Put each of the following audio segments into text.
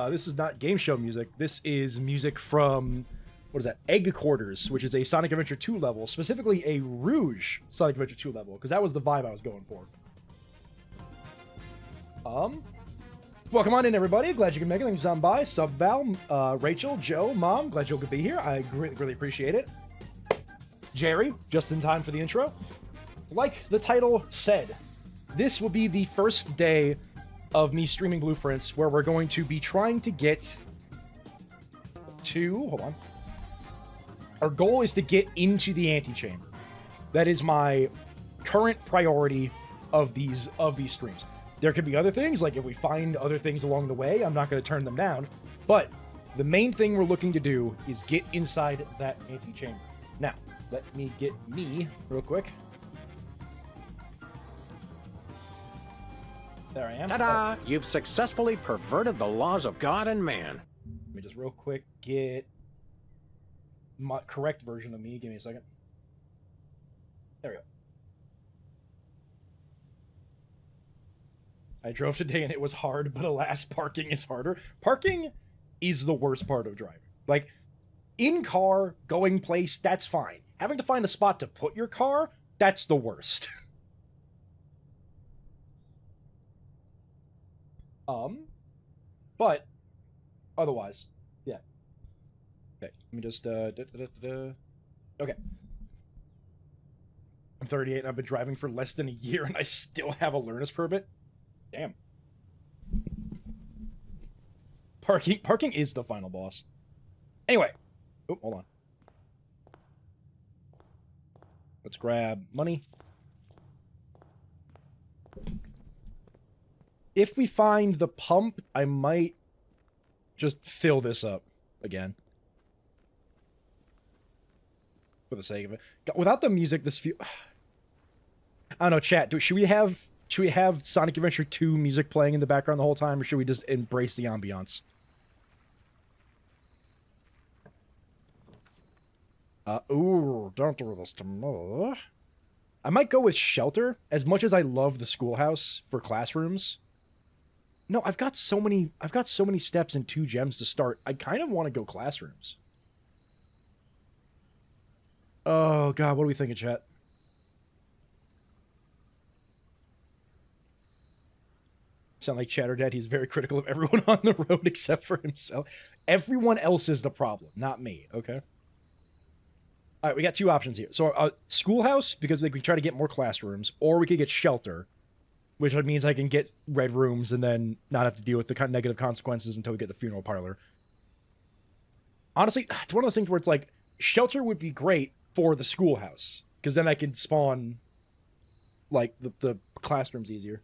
This is not game show music. This is music from, what is that? Egg Quarters, which is a Sonic Adventure 2 level, specifically a Rouge Sonic Adventure 2 level, because that was the vibe I was going for. Welcome on in, everybody. Glad you can make it. Thanks for stopping by. Sub Val, Rachel, Joe, Mom. Glad you could be here. I really appreciate it. Jerry, just in time for the intro. Like the title said, this will be the first day of me streaming Blueprints, where we're going to be trying to get to... Hold on. Our goal is to get into the antechamber. That is my current priority of these streams. There could be other things, like if we find other things along the way, I'm not going to turn them down. But the main thing we're looking to do is get inside that antechamber. Now, let me get me real quick. There I am. Ta-da! You've successfully perverted the laws of God and man. Let me just real quick get my correct version of me. Give me a second. There we go. I drove today and it was hard, but alas, parking is harder. Parking is the worst part of driving. Like, in car, going place, that's fine. Having to find a spot to put your car, that's the worst. But otherwise, yeah. Okay, let me just, okay. I'm 38 and I've been driving for less than a year and I still have a learner's permit. Damn. Parking is the final boss. Anyway. Oh, hold on. Let's grab money. If we find the pump, I might just fill this up again. for the sake of it. Without the music, this feel. I don't know, chat. Should we have Sonic Adventure 2 music playing in the background the whole time, or should we just embrace the ambiance? Ooh, don't do this to me. I might go with Shelter, as much as I love the schoolhouse for classrooms. No, I've got so many steps and 2 gems to start. I kind of want to go classrooms. Oh god, what do we think of chat? Sound like Chatterdad, he's very critical of everyone on the road except for himself. Everyone else is the problem, not me, okay? All right, we got 2 options here. So, schoolhouse, because we try to get more classrooms, or we could get Shelter, which means I can get red rooms and then not have to deal with the negative consequences until we get the funeral parlor. Honestly, it's one of those things where it's like, Shelter would be great for the schoolhouse, because then I can spawn, like, the classrooms easier.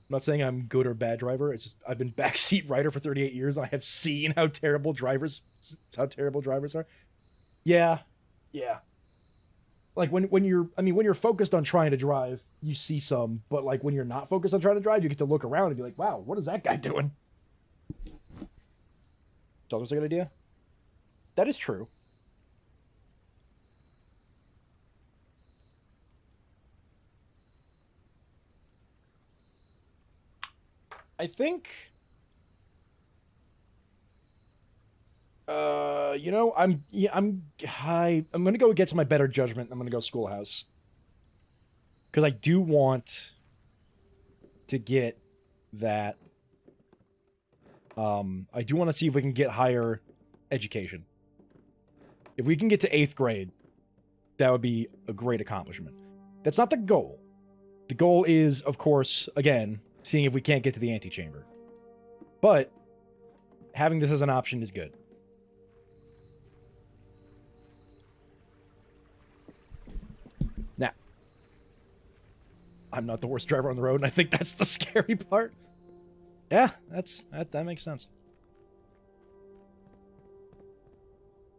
I'm not saying I'm good or bad driver. It's just I've been backseat rider for 38 years, and I have seen how terrible drivers are. Yeah. Like when you're focused on trying to drive, you see some, but like when you're not focused on trying to drive, you get to look around and be like, wow, what is that guy doing? Shelter's a good idea. That is true. I think, you know, I'm gonna go against my better judgment. I'm gonna go schoolhouse, because I do want to get that. I do want to see if we can get higher education. If we can get to 8th grade, that would be a great accomplishment. That's not the goal. The goal is, of course, again, seeing if we can't get to the antechamber. But having this as an option is good. Now, I'm not the worst driver on the road, and I think that's the scary part. Yeah, that makes sense.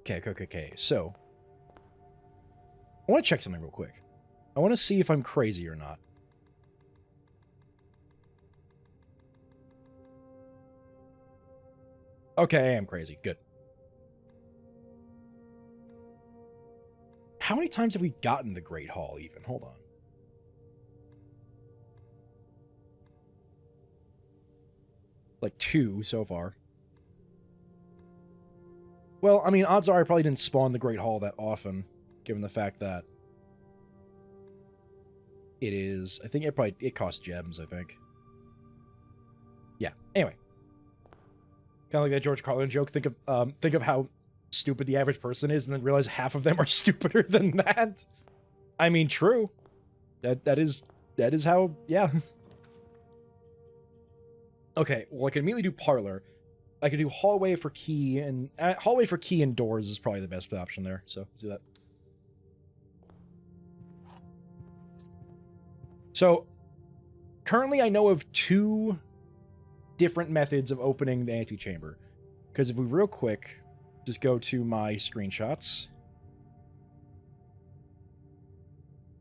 Okay. So, I want to check something real quick. I want to see if I'm crazy or not. Okay, I am crazy. Good. How many times have we gotten the Great Hall, even? Hold on. Like 2 so far. Well, I mean, odds are I probably didn't spawn the Great Hall that often, given the fact that it is... I think it costs gems, I think. Yeah, anyway. Kind of like that George Carlin joke. Think of how stupid the average person is, and then realize half of them are stupider than that. I mean, true. That is how. Yeah. Okay. Well, I can immediately do parlor. I could do hallway for key, and hallway for key and doors is probably the best option there. So let's do that. So currently, I know of 2 different methods of opening the antechamber. Because if we real quick just go to my screenshots,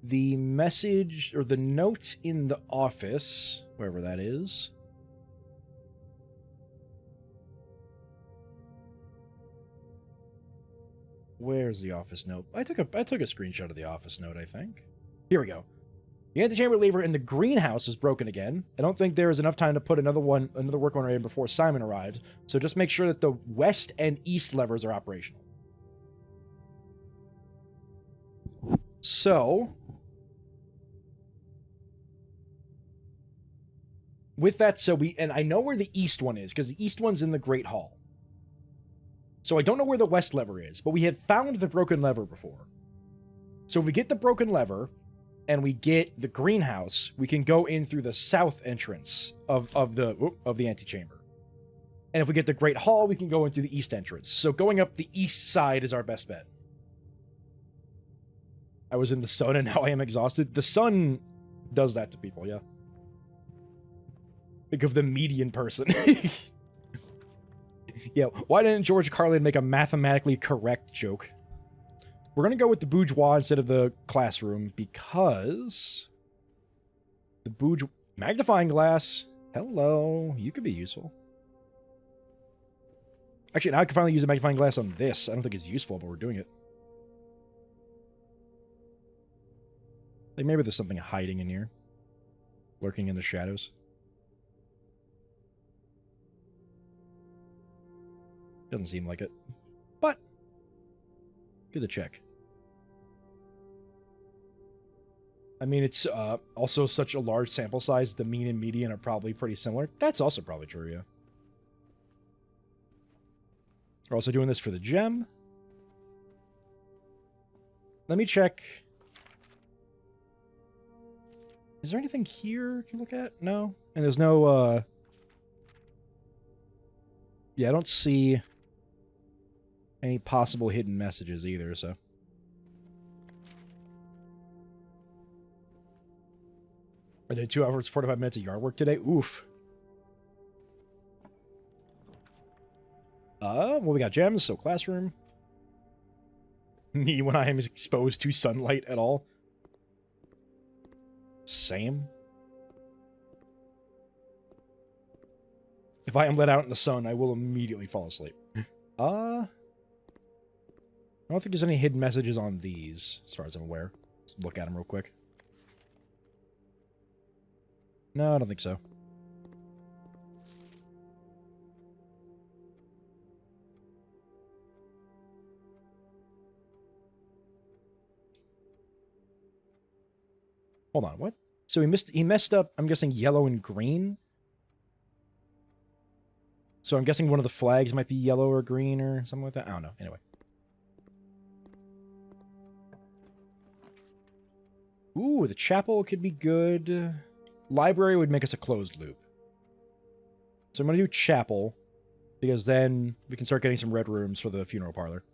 the message or the note in the office, wherever that is, where's the office note? I took a screenshot of the office note, I think. Here we go. The antechamber lever in the greenhouse is broken again. I don't think there is enough time to put another work order in before Simon arrives, so just make sure that the west and east levers are operational. So, with that, and I know where the east one is, because the east one's in the Great Hall. So I don't know where the west lever is, but we had found the broken lever before. So if we get the broken lever, and we get the greenhouse, we can go in through the south entrance of the antechamber. And if we get the Great Hall, we can go in through the east entrance. So going up the east side is our best bet. I was in the sun and now I am exhausted. The sun does that to people, yeah. Think of the median person. Yeah, why didn't George Carlin make a mathematically correct joke? We're going to go with the bourgeois instead of the classroom because the bourgeois magnifying glass. Hello, you could be useful. Actually, now I can finally use a magnifying glass on this. I don't think it's useful, but we're doing it. Like maybe there's something hiding in here, lurking in the shadows. Doesn't seem like it, but good to check. I mean, it's also such a large sample size. The mean and median are probably pretty similar. That's also probably true, yeah. We're also doing this for the gem. Let me check. Is there anything here to look at? No. And there's no, yeah, I don't see any possible hidden messages either, so. I did 2 hours, 45 minutes of yard work today. Oof. Well, we got gems, so classroom. Me when I am exposed to sunlight at all. Same. If I am let out in the sun, I will immediately fall asleep. I don't think there's any hidden messages on these, as far as I'm aware. Let's look at them real quick. No, I don't think so. Hold on, what? So he messed up, I'm guessing, yellow and green? So I'm guessing one of the flags might be yellow or green or something like that? I don't know. Anyway. Ooh, the chapel could be good. Library would make us a closed loop. So I'm going to do chapel, because then we can start getting some red rooms for the funeral parlor.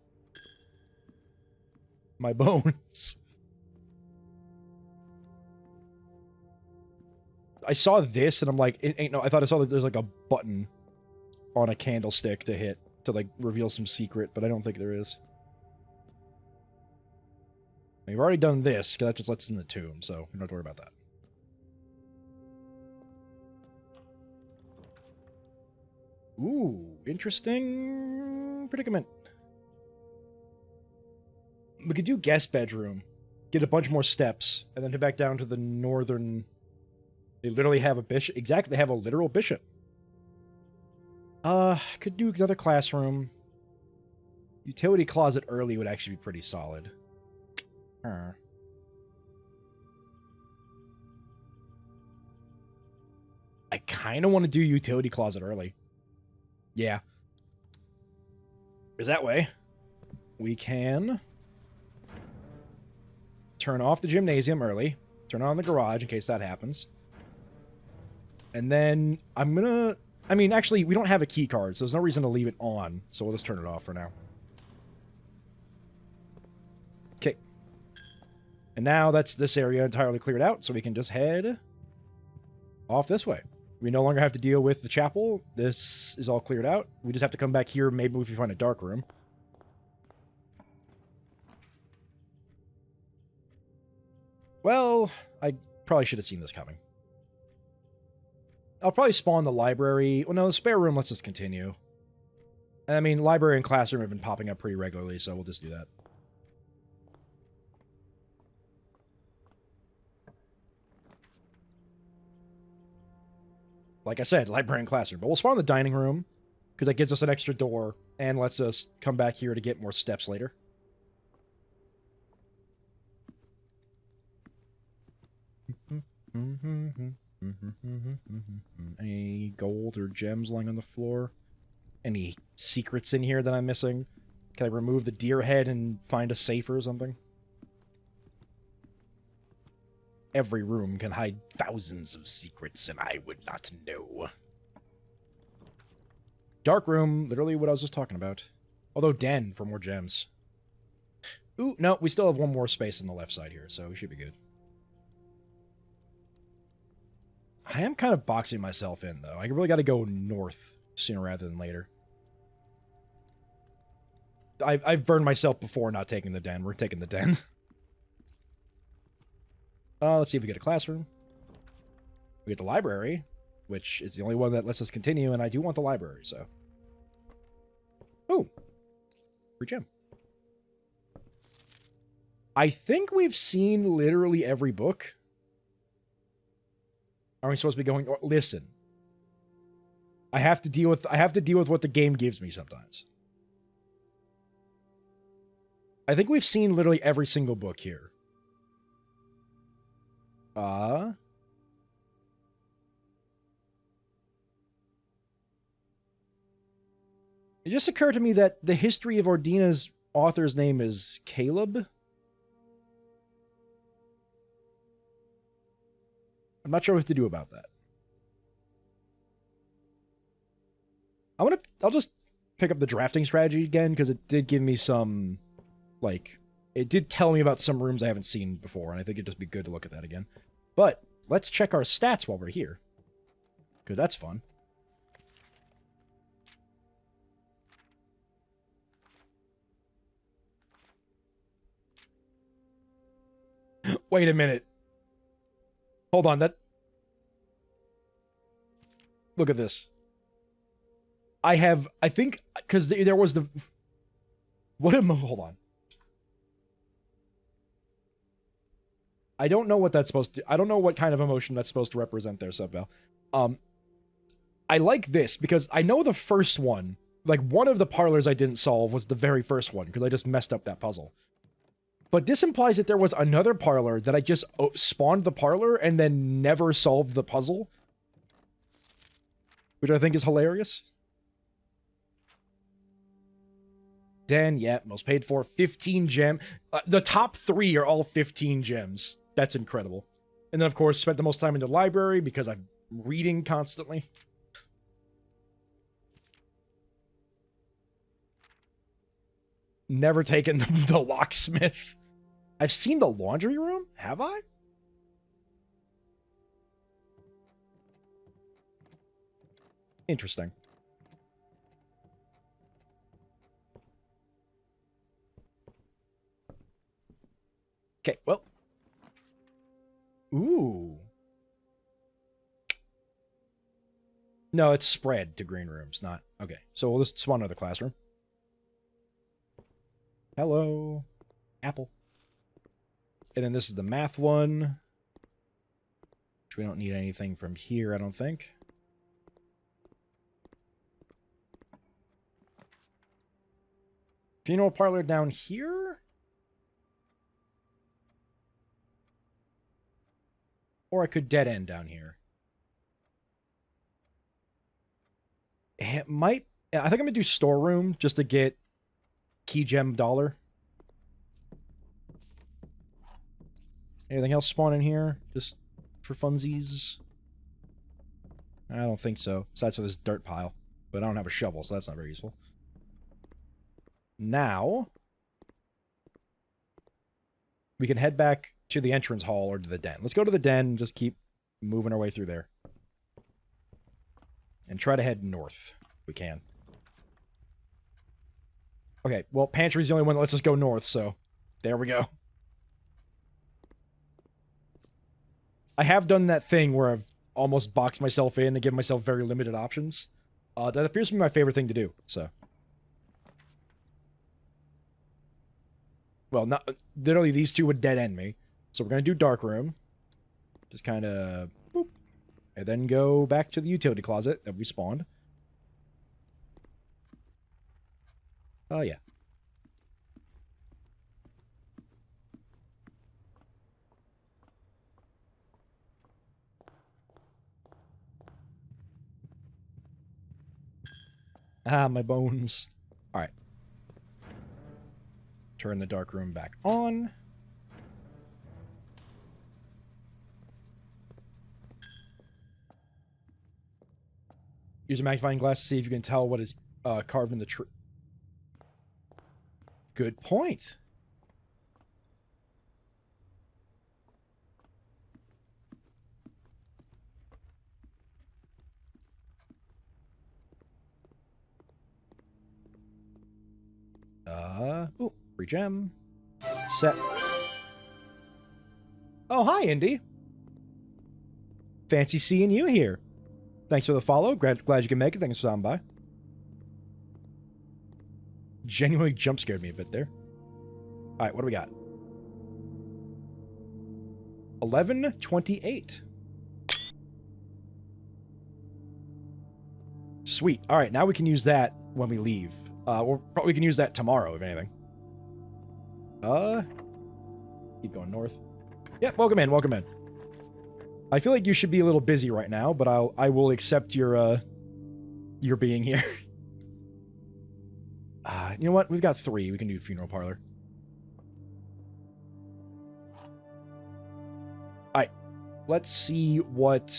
My bones. I saw this, and I'm like, it ain't no... I thought I saw that there's like a button on a candlestick to hit to like reveal some secret, but I don't think there is. We've already done this, because that just lets us in the tomb, so we don't have to worry about that. Ooh, interesting predicament. We could do guest bedroom, get a bunch more steps, and then head back down to the northern... They literally have a bishop. Exactly, they have a literal bishop. Could do another classroom. Utility closet early would actually be pretty solid. I kind of want to do utility closet early. Yeah. Because that way, we can turn off the gymnasium early, turn on the garage in case that happens. And then I'm gonna... I mean, actually, we don't have a key card, so there's no reason to leave it on. So we'll just turn it off for now. Okay. And now that's this area entirely cleared out, so we can just head off this way. We no longer have to deal with the chapel. This is all cleared out. We just have to come back here, maybe if we find a dark room. Well, I probably should have seen this coming. I'll probably spawn the library. Well, no, the spare room lets us continue. I mean, library and classroom have been popping up pretty regularly, so we'll just do that. Like I said, library and classroom. But we'll spawn the dining room, because that gives us an extra door, and lets us come back here to get more steps later. Any gold or gems lying on the floor? Any secrets in here that I'm missing? Can I remove the deer head and find a safe or something? Every room can hide thousands of secrets, and I would not know. Dark room, literally what I was just talking about. Although den for more gems. Ooh, no, we still have one more space on the left side here, so we should be good. I am kind of boxing myself in, though. I really got to go north sooner rather than later. I've burned myself before not taking the den. We're taking the den. Let's see if we get a classroom. We get the library, which is the only one that lets us continue, and I do want the library, so. Oh, free gem. I think we've seen literally every book. Are we supposed to be going? Listen, I have to deal with what the game gives me sometimes. I think we've seen literally every single book here. It just occurred to me that the history of Ordina's author's name is Caleb. I'm not sure what to do about that. I'll just pick up the drafting strategy again, because it did give me some, like, it did tell me about some rooms I haven't seen before, and I think it'd just be good to look at that again. But let's check our stats while we're here, because that's fun. Wait a minute. Hold on, that... Look at this. I think, because there was the... Hold on. I don't know what that's supposed to... I don't know what kind of emotion that's supposed to represent there, Subbell. I like this, because I know the first one, like, one of the parlors I didn't solve was the very first one, because I just messed up that puzzle. But this implies that there was another parlor that I just spawned the parlor and then never solved the puzzle. Which I think is hilarious. Den, yeah, most paid for, 15 gem. The top 3 are all 15 gems. That's incredible. And then, of course, spent the most time in the library because I'm reading constantly. Never taken the locksmith. I've seen the laundry room? Have I? Interesting. Okay, well. Ooh. No, it's spread to green rooms, not... Okay, so we'll just spawn another classroom. Hello. Apple. And then this is the math one. Which we don't need anything from here, I don't think. Funeral parlor down here? Or I could dead end down here. It might... I think I'm going to do storeroom just to get key gem dollar. Anything else spawn in here? Just for funsies? I don't think so. Besides for this dirt pile. But I don't have a shovel, so that's not very useful. Now, we can head back to the entrance hall or to the den. Let's go to the den and just keep moving our way through there. And try to head north, if we can. Okay, well, pantry's the only one that lets us go north, so there we go. I have done that thing where I've almost boxed myself in and given myself very limited options. That appears to be my favorite thing to do, so. Well, not literally these two would dead end me. So we're going to do dark room. Just kind of boop. And then go back to the utility closet that we spawned. Oh, yeah. Ah, my bones. All right. Turn the dark room back on. Use a magnifying glass to see if you can tell what is carved in the tree. Good point. Free gem. Set. Oh, hi, Indy. Fancy seeing you here. Thanks for the follow. Glad you can make it. Thanks for stopping by. Genuinely jump scared me a bit there. All right, what do we got? 11:28. Sweet. All right, now we can use that when we leave. We'll probably can use that tomorrow, if anything. Keep going north. Yep, welcome in, welcome in. I feel like you should be a little busy right now, but I will accept your being here. You know what? We've got 3. We can do funeral parlor. Alright. Let's see what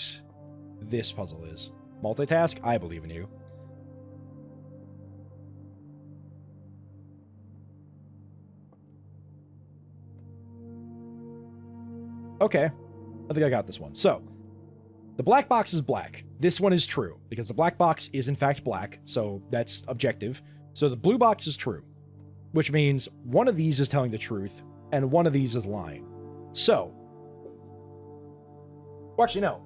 this puzzle is. Multitask? I believe in you. Okay. I think I got this one. So, the black box is black. This one is true, because the black box is in fact black, so that's objective. So the blue box is true, which means one of these is telling the truth, and one of these is lying. So, well, actually, no.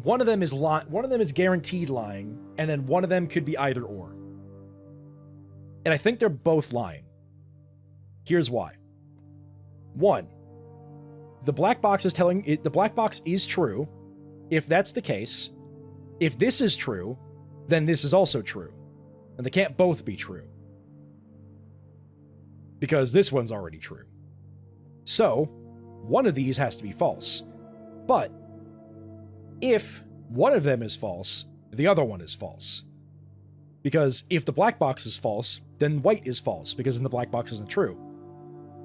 One of them is guaranteed lying, and then one of them could be either or. And I think they're both lying. Here's why. 1. The black box is telling it, the black box is true. If that's the case, if this is true, then this is also true. And they can't both be true. Because this one's already true. So, one of these has to be false. But, if one of them is false, the other one is false. Because if the black box is false, then white is false, because then the black box isn't true.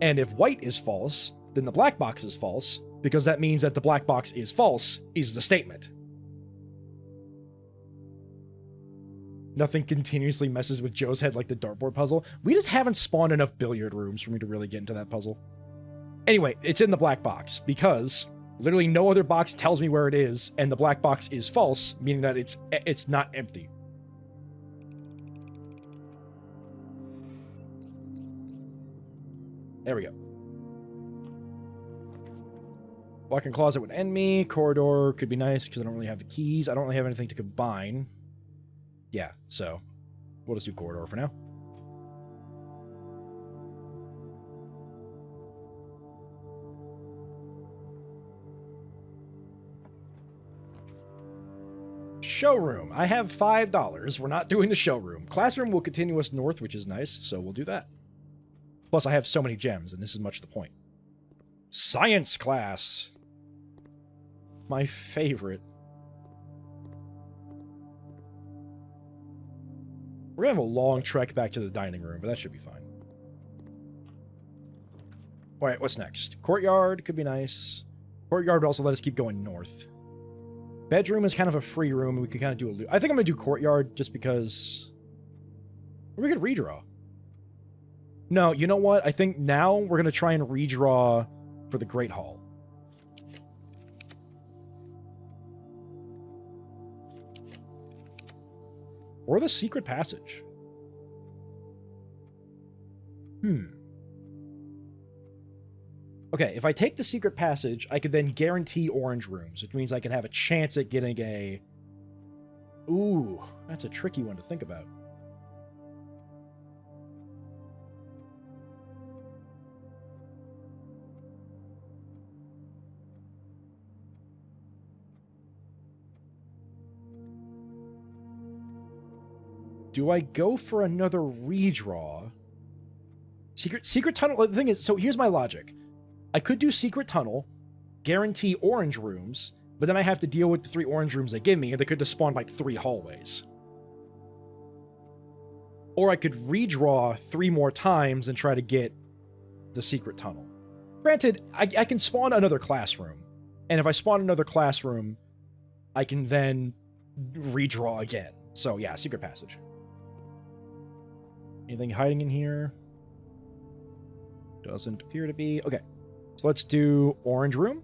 And if white is false, then the black box is false, because that means that the black box is false, is the statement. Nothing continuously messes with Joe's head like the dartboard puzzle. We just haven't spawned enough billiard rooms for me to really get into that puzzle. Anyway, it's in the black box, because literally no other box tells me where it is, and the black box is false, meaning that it's not empty. There we go. Walk-in closet would end me. Corridor could be nice because I don't really have the keys. I don't really have anything to combine. Yeah, so we'll just do corridor for now. Showroom. I have $5. We're not doing the showroom. Classroom will continue us north, which is nice, so we'll do that. Plus, I have so many gems, and this is much the point. Science class. My favorite. We're gonna have a long trek back to the dining room, but that should be fine. Alright, what's next? Courtyard could be nice. Courtyard would also let us keep going north. Bedroom is kind of a free room, and we could kind of do a loop. I think I'm gonna do courtyard just because... Or we could redraw. No, you know what? I think now we're gonna try and redraw for the Great Hall. Or the secret passage. Okay, if I take the secret passage, I could then guarantee orange rooms, which means I can have a chance at getting a... Ooh, that's a tricky one to think about. Do I go for another redraw? Secret tunnel. The thing is, so here's my logic. I could do secret tunnel, guarantee orange rooms, but then I have to deal with the 3 orange rooms they give me, and they could just spawn like 3 hallways. Or I could redraw 3 more times and try to get the secret tunnel. Granted, I can spawn another classroom, and if I spawn another classroom, I can then redraw again. So yeah, secret passage. Anything hiding in here? Doesn't appear to be. Okay, so let's do orange room.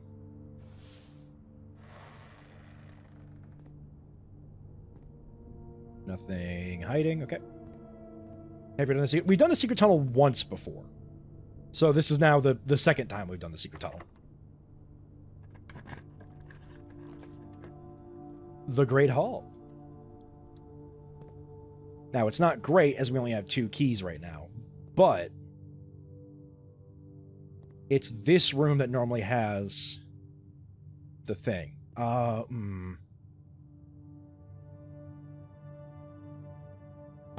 Nothing hiding. Okay. Have you done this? We've done the secret tunnel once before. So this is now the second time we've done the secret tunnel. The Great Hall. Now, it's not great as we only have 2 keys right now, but it's this room that normally has the thing. I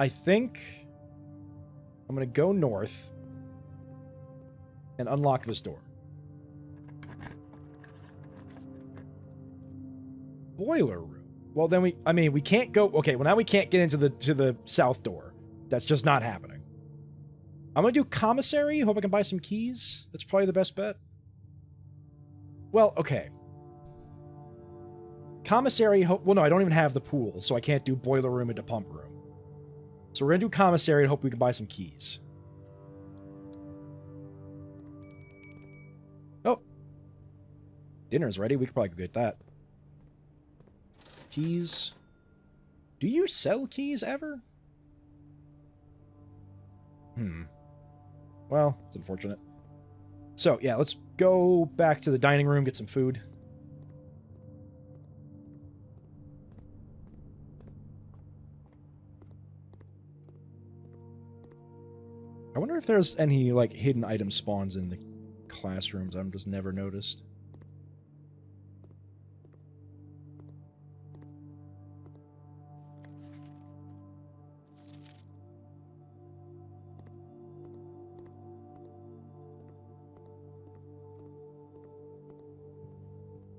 think I'm going to go north and unlock this door. Boiler room. Well, then we can't go. Okay, well now we can't get into the south door. That's just not happening. I'm gonna do commissary. Hope I can buy some keys. That's probably the best bet. Well, okay. Commissary. Well, no, I don't even have the pool, so I can't do boiler room into pump room. So we're gonna do commissary and hope we can buy some keys. Oh, dinner's ready. We could probably go get that. Keys. Do you sell keys ever? Well, it's unfortunate. So, yeah, let's go back to the dining room, get some food. I wonder if there's any, like, hidden item spawns in the classrooms I've just never noticed.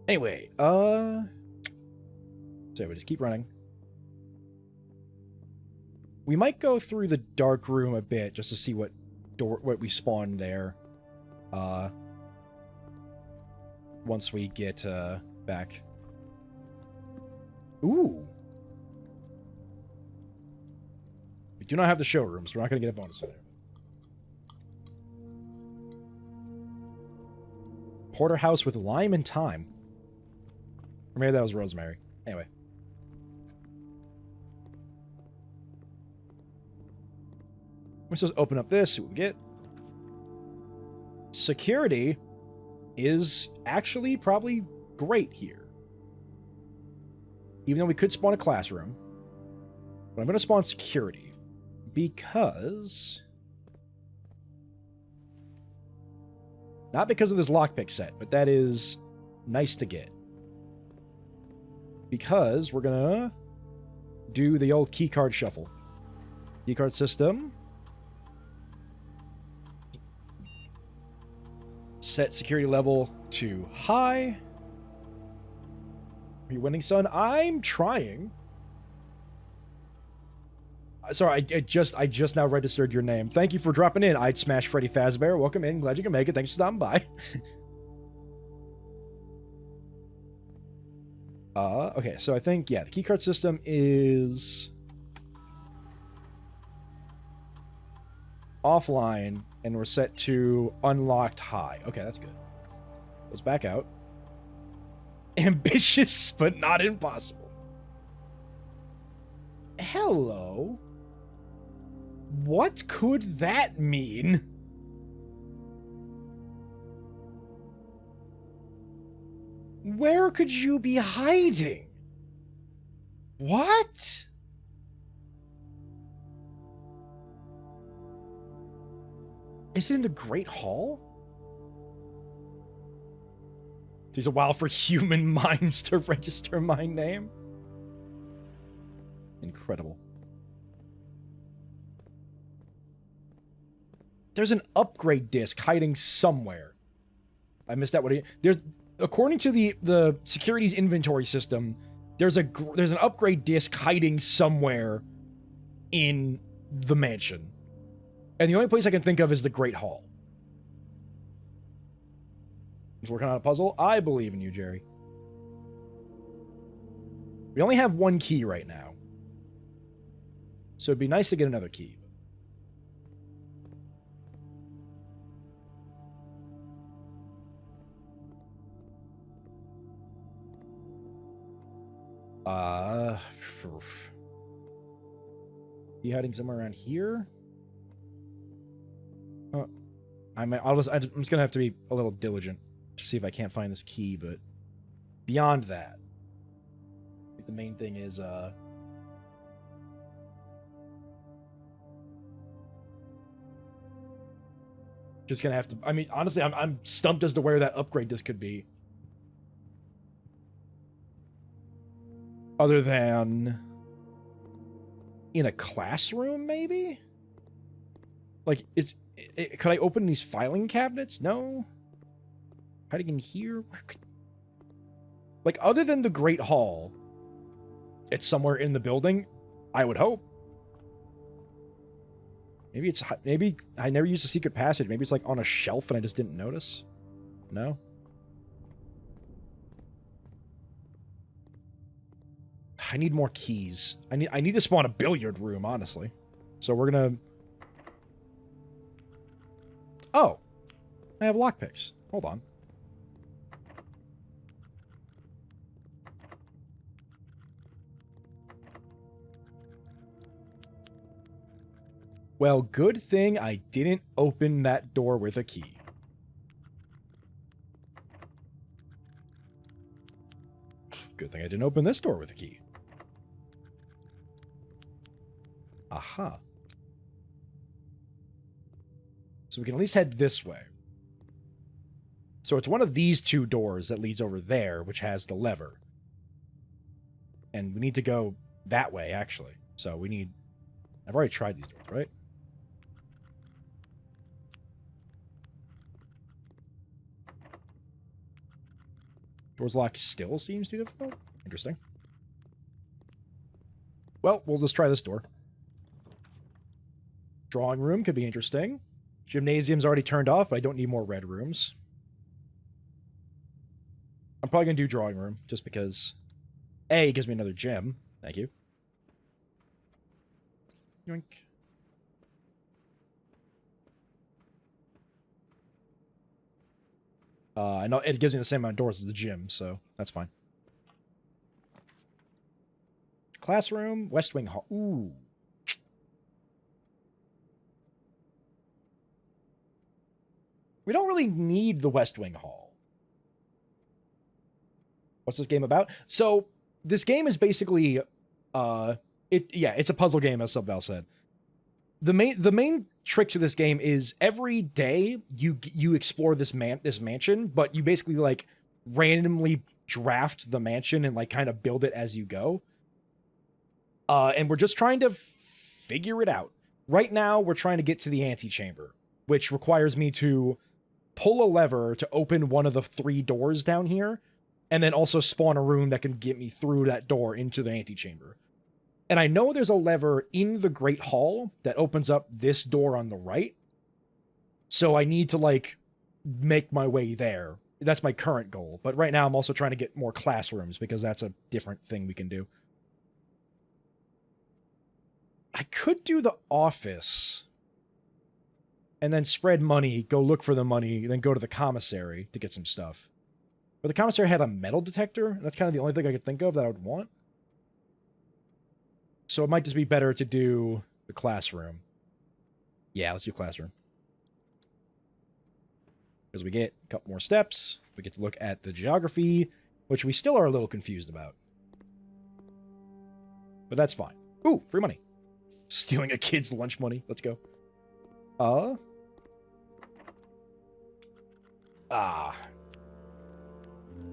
Anyway, so we just keep running. We might go through the dark room a bit just to see what we spawn there. Once we get back. Ooh. We do not have the showroom, so we're not going to get a bonus in there. Porterhouse with lime and thyme. Or maybe that was rosemary. Anyway. Let's just open up this, see what we get. Security is actually probably great here. Even though we could spawn a classroom. But I'm going to spawn security. Because... not because of this lockpick set, but that is nice to get. Because we're gonna do the old keycard shuffle. Keycard system. Set security level to high. Are you winning, son? I'm trying. Sorry, I just now registered your name. Thank you for dropping in. I'd smash Freddy Fazbear. Welcome in. Glad you can make it. Thanks for stopping by. Okay, so I think, yeah, the keycard system is offline, and we're set to unlocked high. Okay, that's good. Goes back out. Ambitious, but not impossible. Hello? What could that mean? Where could you be hiding? What? Is it in the Great Hall? There's a while for human minds to register my name. Incredible. There's an upgrade disc hiding somewhere. I missed that. There's, according to the security's inventory system, there's an upgrade disc hiding somewhere in the mansion. And the only place I can think of is the Great Hall. He's working on a puzzle. I believe in you, Jerry. We only have one key right now. So it'd be nice to get another key. He hiding somewhere around here? I'm just gonna have to be a little diligent to see if I can't find this key, but beyond that, I think the main thing is just gonna have to. I mean, honestly, I'm stumped as to where that upgrade disc could be. Other than in a classroom, maybe? Like, could I open these filing cabinets? No. Hiding in here? Like, other than the Great Hall, it's somewhere in the building, I would hope. Maybe I never used a secret passage. Maybe it's like on a shelf and I just didn't notice. No? I need more keys. I need to spawn a billiard room, honestly. So we're gonna... Oh! I have lockpicks. Hold on. Well, good thing I didn't open that door with a key. Good thing I didn't open this door with a key. Aha. So we can at least head this way. So it's one of these two doors that leads over there, which has the lever. And we need to go that way, actually. So we need... I've already tried these doors, right? Doors locked still seems too difficult? Interesting. Well, we'll just try this door. Drawing room could be interesting. Gymnasium's already turned off, but I don't need more red rooms. I'm probably going to do drawing room, just because... A, it gives me another gym. Thank you. Yoink. I know it gives me the same amount of doors as the gym, so that's fine. Classroom, West Wing Hall. Ooh. We don't really need the West Wing Hall. What's this game about? So, this game is basically, it's a puzzle game, as Subval said. The main trick to this game is every day you explore this mansion, but you basically like randomly draft the mansion and like kind of build it as you go. And we're just trying to figure it out. Right now, we're trying to get to the antechamber, which requires me to pull a lever to open one of the 3 doors down here, and then also spawn a room that can get me through that door into the antechamber. And I know there's a lever in the Great Hall that opens up this door on the right. So I need to, like, make my way there. That's my current goal. But right now I'm also trying to get more classrooms because that's a different thing we can do. I could do the office and then spread money, go look for the money, then go to the commissary to get some stuff. But the commissary had a metal detector. That's kind of the only thing I could think of that I would want. So it might just be better to do the classroom. Yeah, let's do classroom. Because we get a couple more steps. We get to look at the geography, which we still are a little confused about. But that's fine. Ooh, free money. Stealing a kid's lunch money. Let's go.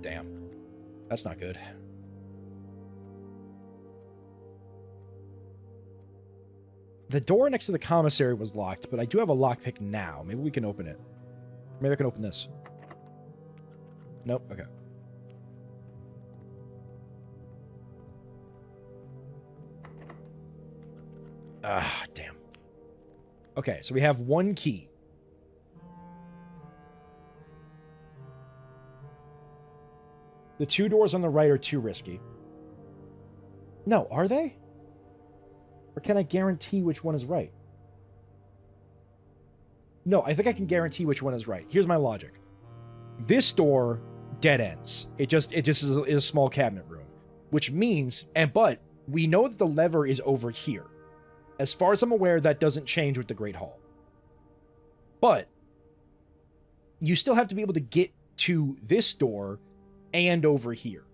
Damn. That's not good. The door next to the commissary was locked, but I do have a lockpick now. Maybe we can open it. Maybe I can open this. Nope. Okay. Damn. Okay, so we have 1 key. The 2 doors on the right are too risky. No, are they? Or can I guarantee which one is right? No, I think I can guarantee which one is right. Here's my logic. This door dead ends. It just is a small cabinet room, which means, but we know that the lever is over here. As far as I'm aware, that doesn't change with the Great Hall. But you still have to be able to get to this door and over here.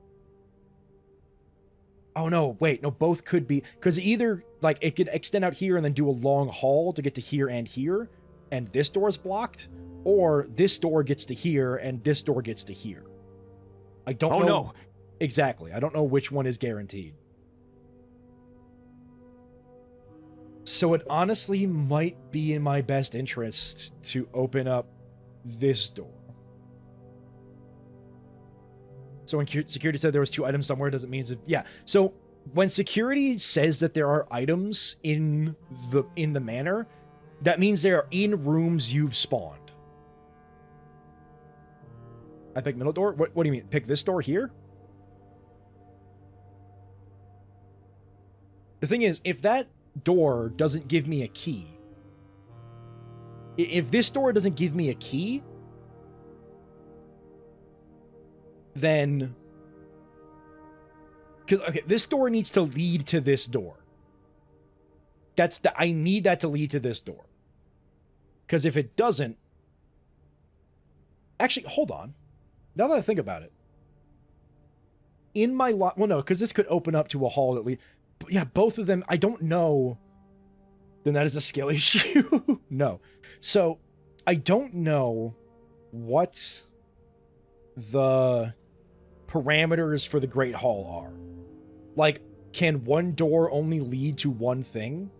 Oh, no, wait, no, both could be, because either, like, it could extend out here and then do a long haul to get to here, and this door is blocked, or this door gets to here, and this door gets to here. I don't know. No. Exactly. I don't know which one is guaranteed. So it honestly might be in my best interest to open up this door. So when security said there was 2 items somewhere, doesn't mean that, yeah. So when security says that there are items in the manor, that means they are in rooms you've spawned. I pick middle door? What do you mean? Pick this door here? The thing is, if that door doesn't give me a key, if this door doesn't give me a key, then, because, okay, this door needs to lead to this door. I need that to lead to this door. Because if it doesn't, actually, hold on. Now that I think about it, in my well, no, because this could open up to a hall that lead. Yeah, both of them, I don't know. Then that is a skill issue. No. So, I don't know what the parameters for the Great Hall are. Like, can one door only lead to one thing?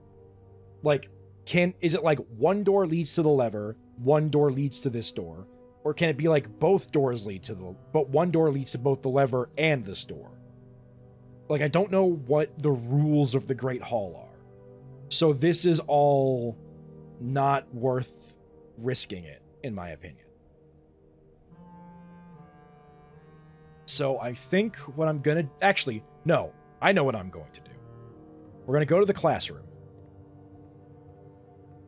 Like, is it like one door leads to the lever, one door leads to this door? Or can it be like both doors lead to but one door leads to both the lever and this door? Like, I don't know what the rules of the Great Hall are. So this is all not worth risking it, in my opinion. So I think what I'm gonna... Actually, no. I know what I'm going to do. We're gonna go to the classroom.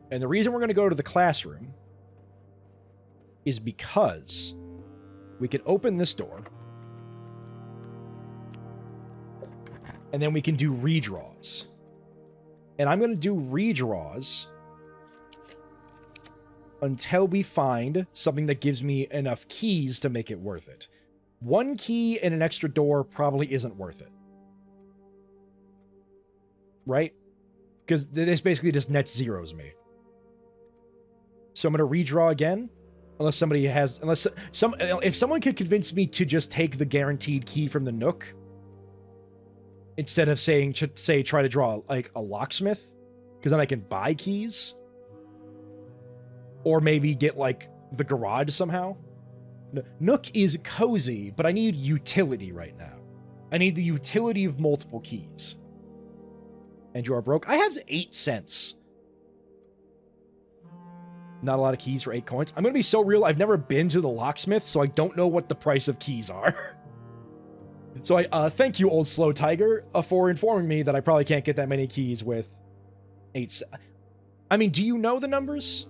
And the reason we're gonna go to the classroom is because we can open this door, and then we can do redraws. And I'm going to do redraws until we find something that gives me enough keys to make it worth it. 1 key and an extra door probably isn't worth it. Right? Because this basically just net zeros me. So I'm going to redraw again. If someone could convince me to just take the guaranteed key from the Nook, instead of try to draw like a locksmith, because then I can buy keys, or maybe get like the garage somehow. Nook is cozy, but I need utility right now. I need the utility of multiple keys. And you are broke. I have 8 cents. Not a lot of keys for 8 coins. I'm going to be so real. I've never been to the locksmith, so I don't know what the price of keys are. So I thank you, old slow tiger, for informing me that I probably can't get that many keys with 8 cents. I mean, do you know the numbers?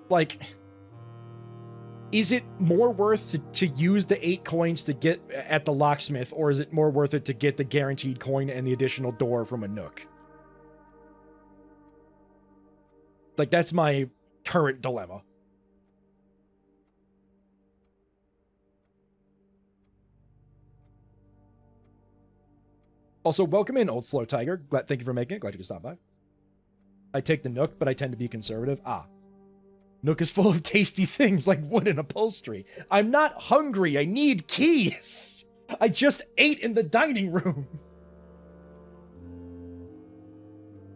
Like, is it more worth to use the 8 coins to get at the locksmith, or is it more worth it to get the guaranteed coin and the additional door from a Nook? Like, that's my current dilemma. Also, welcome in, old slow tiger. Thank you for making it. Glad you could stop by. I take the Nook, but I tend to be conservative. Nook is full of tasty things like wood and upholstery. I'm not hungry. I need keys. I just ate in the dining room.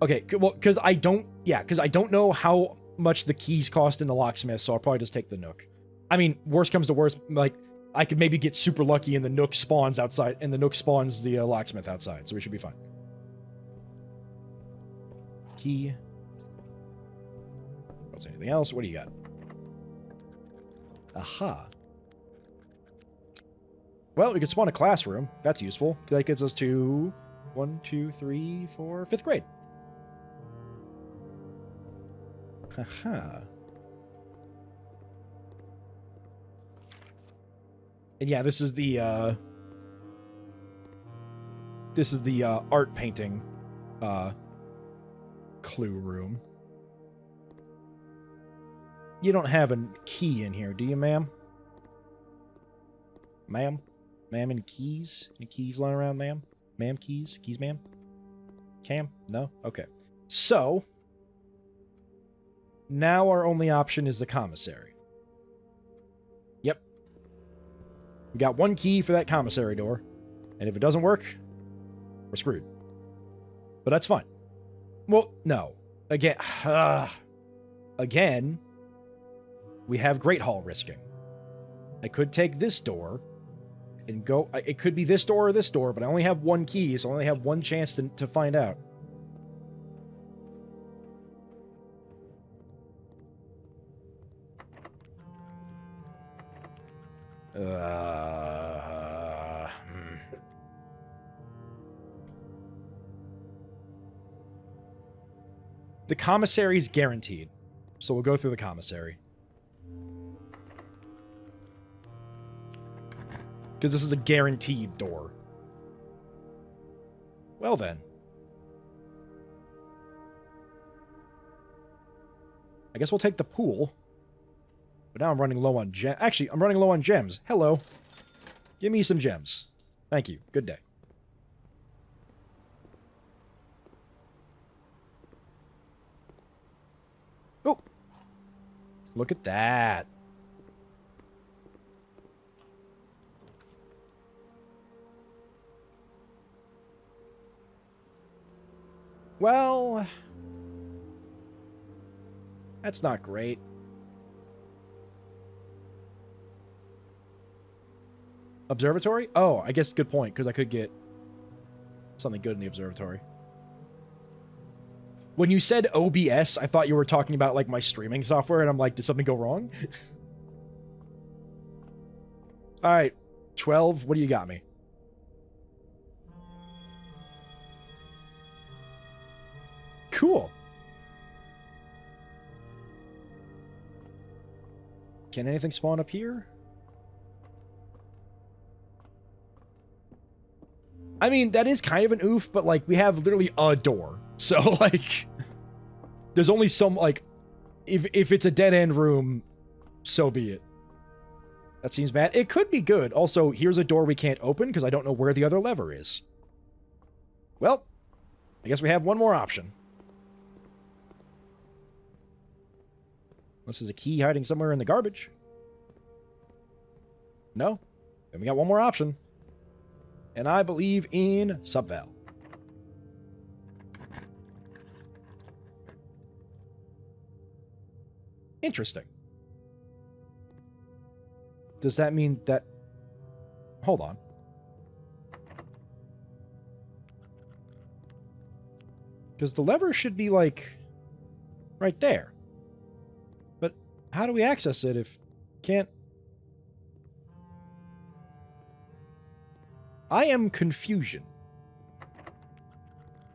Okay, well, because I don't know how much the keys cost in the locksmith, so I'll probably just take the Nook. I mean, worst comes to worst, like, I could maybe get super lucky and the Nook spawns outside, and the Nook spawns the locksmith outside, so we should be fine. Key. Don't say anything else. What do you got? Aha. Well, we could spawn a classroom. That's useful. That gets us to 1, 2, 3, 4, 5th grade. Haha. And yeah, this is the art painting clue room. You don't have a key in here, do you, ma'am? Ma'am? Ma'am, any keys? Any keys lying around, ma'am? Ma'am, keys? Keys, ma'am? Cam? No? Okay. So, now our only option is the commissary. Yep. We got one key for that commissary door, and if it doesn't work, we're screwed. But that's fine. Well, no. Again, we have Great Hall risking. I could take this door and go... It could be this door or this door, but I only have one key, so I only have one chance to find out. The commissary is guaranteed, so we'll go through the commissary. Because this is a guaranteed door. Well then. I guess we'll take the pool. But now I'm running low on gems. Actually, I'm running low on gems. Hello. Give me some gems. Thank you. Good day. Oh. Look at that. Well, that's not great. Observatory? Oh, I guess good point, because I could get something good in the observatory. When you said OBS, I thought you were talking about, like, my streaming software, and I'm like, did something go wrong? Alright, 12, what do you got me? Cool. Can anything spawn up here? I mean, that is kind of an oof, but, like, we have literally a door. So, like, there's only some, like, if it's a dead-end room, so be it. That seems bad. It could be good. Also, here's a door we can't open because I don't know where the other lever is. Well, I guess we have one more option. This is a key hiding somewhere in the garbage. No? Then we got one more option. And I believe in subval. Interesting. Does that mean that... Hold on. Because the lever should be, like, right there. But how do we access it if can't... I am confusion.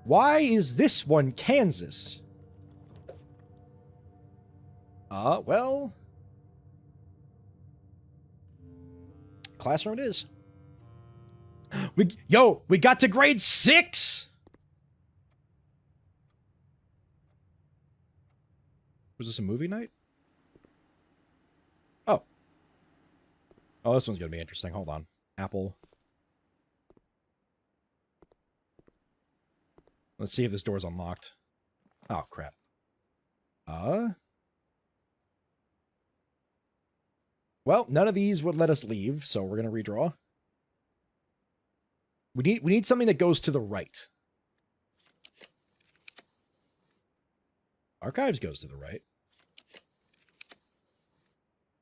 Why is this one Kansas? Well... Classroom it is. We got to grade 6! Was this a movie night? Oh. Oh, this one's gonna be interesting. Hold on. Apple. Let's see if this door's unlocked. Oh, crap. Well, none of these would let us leave, so we're gonna redraw. We need something that goes to the right. Archives goes to the right.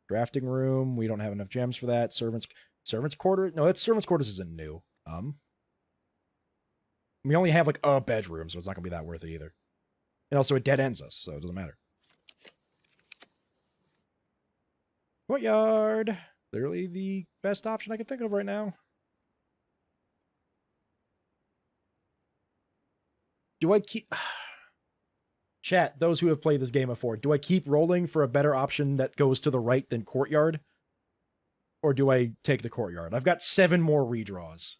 Drafting room, we don't have enough gems for that. Servants quarters. No, that's servants quarters isn't new. We only have like a bedroom, so it's not gonna be that worth it either. And also it dead ends us, so it doesn't matter. Courtyard. Literally the best option I can think of right now. Do I keep... Chat, those who have played this game before, do I keep rolling for a better option that goes to the right than courtyard? Or do I take the courtyard? I've got 7 more redraws.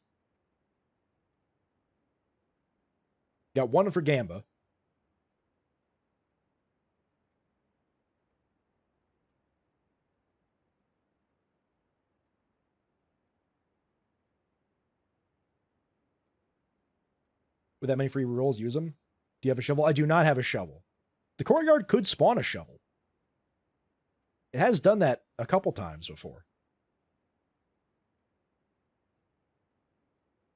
Got 1 for Gamba. With that many free rolls, use them. Do you have a shovel? I do not have a shovel. The courtyard could spawn a shovel. It has done that a couple times before.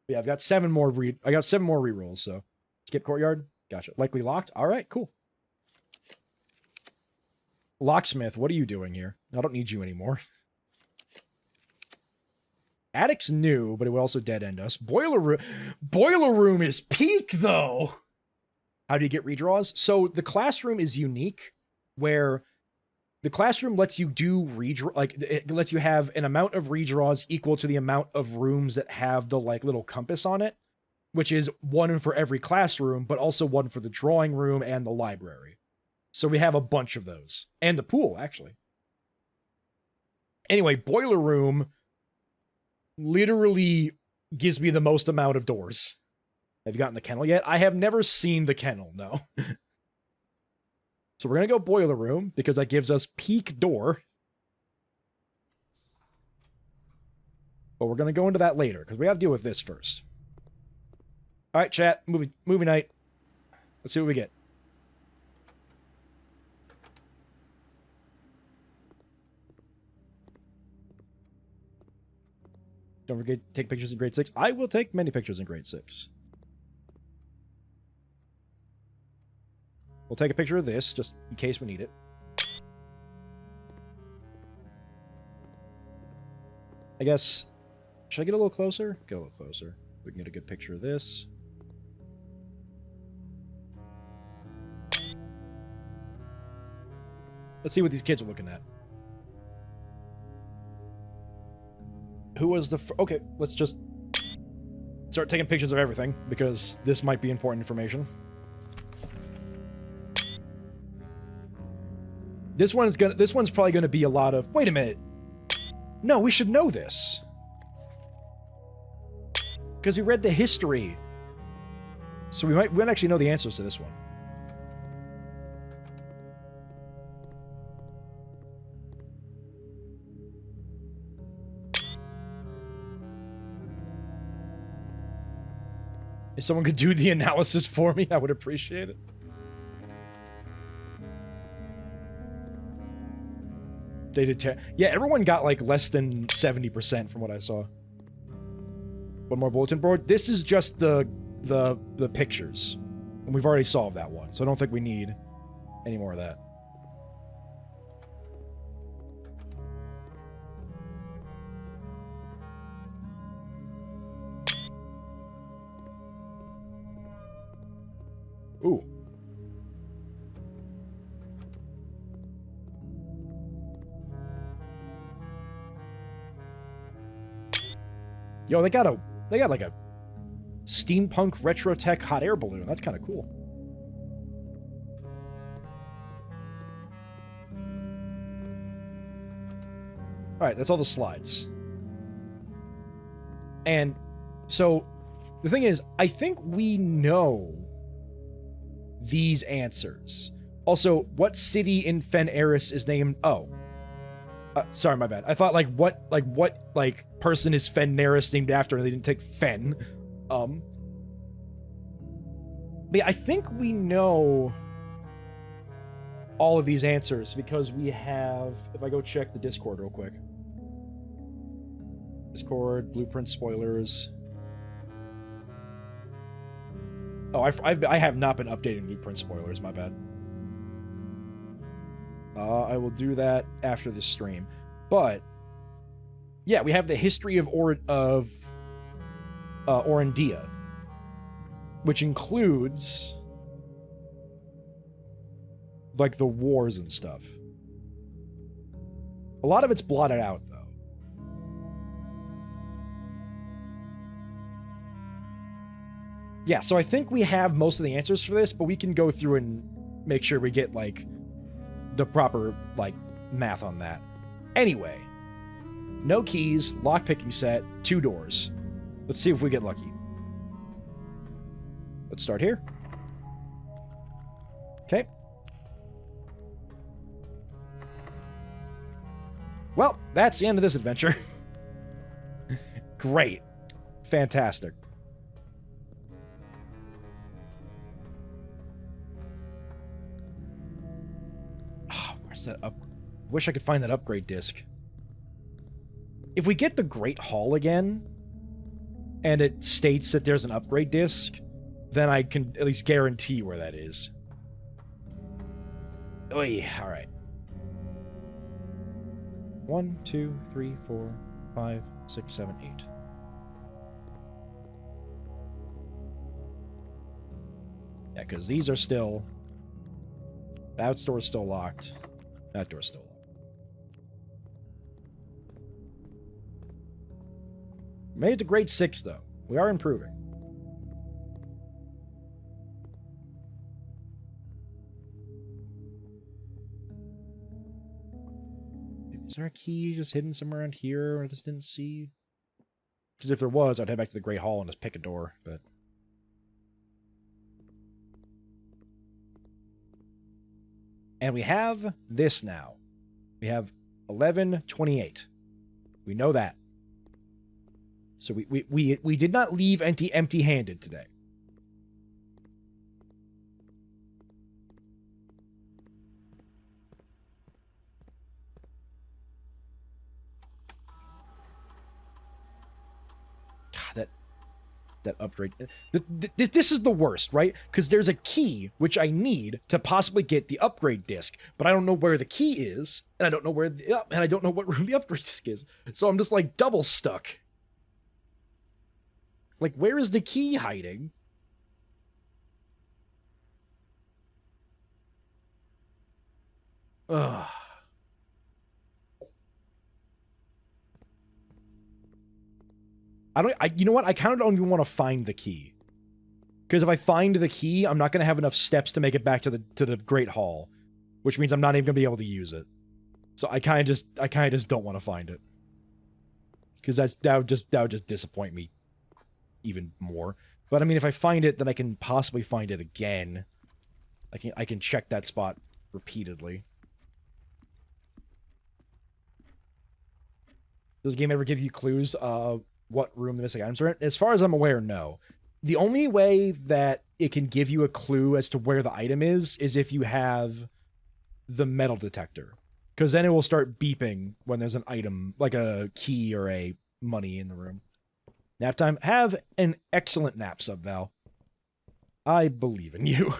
Yeah, I've got 7 more rerolls, so skip courtyard. Gotcha. Likely locked. All right, cool. Locksmith, what are you doing here? I don't need you anymore. Attic's new, but it will also dead end us. Boiler room is peak though. How do you get redraws? So the classroom is unique, where the classroom lets you do redraw, like it lets you have an amount of redraws equal to the amount of rooms that have the like little compass on it, which is 1 for every classroom, but also 1 for the drawing room and the library. So we have a bunch of those, and the pool actually. Anyway, boiler room literally gives me the most amount of doors. Have you gotten the kennel yet? I have never seen the kennel, no. So we're going to go boiler room because that gives us peak door. But we're going to go into that later because we got to deal with this first. All right, chat. Movie night. Let's see what we get. Don't forget to take pictures in grade 6. I will take many pictures in grade 6. We'll take a picture of this, just in case we need it. I guess, should I get a little closer? Get a little closer. We can get a good picture of this. Let's see what these kids are looking at. Who was the... Okay, let's just start taking pictures of everything, because this might be important information. This one's probably gonna be a lot of... Wait a minute. No, we should know this. Because we read the history. So we might actually know the answers to this one. If someone could do the analysis for me, I would appreciate it. They did yeah, everyone got like less than 70% from what I saw. One more bulletin board. This is just the pictures. And we've already solved that one, so I don't think we need any more of that. Ooh. Yo, they got like a steampunk retro tech hot air balloon. That's kind of cool. All right, that's all the slides. And so the thing is, I think we know these answers. Also, what city in Fen Eris is named... Oh. Sorry, my bad. I thought, what person is Fen Eris named after, and they didn't take Fen. But yeah, I think we know all of these answers, because we have... If I go check the Discord real quick. Discord, blueprint spoilers... Oh, I have not been updating blueprint spoilers, my bad. I will do that after this stream. But, yeah, we have the history of Orondia, which includes, like, the wars and stuff. A lot of it's blotted out, though. Yeah, so I think we have most of the answers for this, but we can go through and make sure we get, like, the proper, like, math on that. Anyway, no keys, lockpicking set, 2 doors. Let's see if we get lucky. Let's start here. Okay. Well, that's the end of this adventure. Great. Fantastic. Where's that up? Wish I could find that upgrade disc. If we get the Great Hall again, and it states that there's an upgrade disc, then I can at least guarantee where that is. Oy, alright. 1, 2, 3, 4, 5, 6, 7, 8. Yeah, because these are still... That door's still locked. That door's still locked. Made it to grade 6, though. We are improving. Is there a key just hidden somewhere around here I just didn't see? Because if there was, I'd head back to the Great Hall and just pick a door, but... And we have this now. We have 1128. We know that. So we did not leave empty-handed today. God, that upgrade. This is the worst, right? Because there's a key which I need to possibly get the upgrade disc, but I don't know where the key is, and I don't know where and I don't know what room the upgrade disc is. So I'm just like double stuck. Like, where is the key hiding? Ugh. You know what? I kind of don't even want to find the key. Because if I find the key, I'm not going to have enough steps to make it back to the Great Hall. Which means I'm not even going to be able to use it. So I kind of just don't want to find it. Because that would just disappoint me even more. But I mean, if I find it, then I can possibly find it again. I can check that spot repeatedly. Does the game ever give you clues what room the missing items are in? As far as I'm aware, no. The only way that it can give you a clue as to where the item is if you have the metal detector. Because then it will start beeping when there's an item, like a key or a money in the room. Nap time. Have an excellent nap, Sub-Val. I believe in you.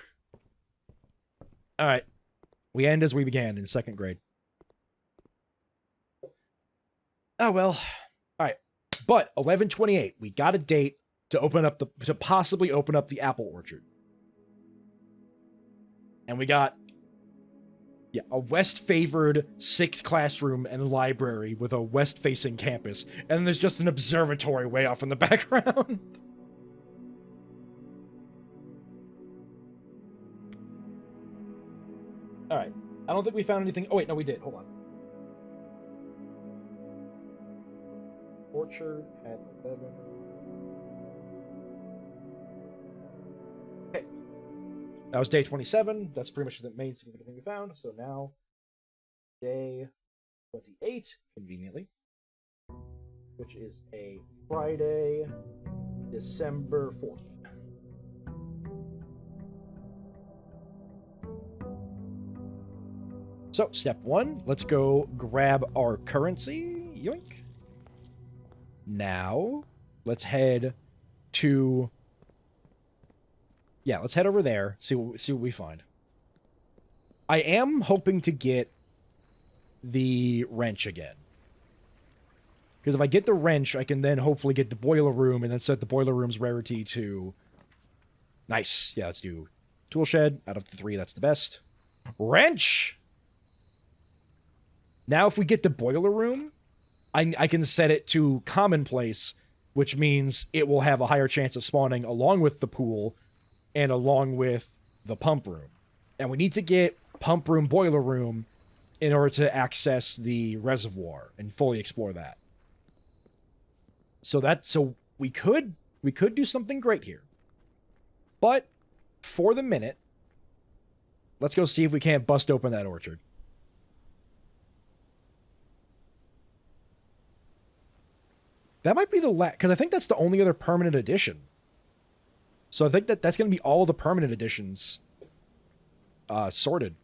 Alright. We end as we began in 2nd grade. Oh, well. Alright. But, 11/28. We got a date to possibly open up the apple orchard. And we got... Yeah, a west-favored 6th classroom and library with a west-facing campus. And then there's just an observatory way off in the background. Alright. I don't think we found anything... Oh, wait, no, we did. Hold on. Orchard at 11. Okay. That was day 27. That's pretty much the main significant thing we found. So now, day 28, conveniently, which is a Friday, December 4th. So, step 1, let's go grab our currency. Yoink. Now, let's head to... Yeah, let's head over there, see what we find. I am hoping to get the wrench again. Because if I get the wrench, I can then hopefully get the boiler room and then set the boiler room's rarity to... Nice. Yeah, let's do tool shed. Out of the 3, that's the best. Wrench! Now if we get the boiler room, I can set it to commonplace, which means it will have a higher chance of spawning along with the pool and along with the pump room. And we need to get pump room, boiler room in order to access the reservoir and fully explore that. So we could do something great here. But for the minute, let's go see if we can't bust open that orchard. That might be the last, because I think that's the only other permanent edition. So I think that's going to be all the permanent editions sorted.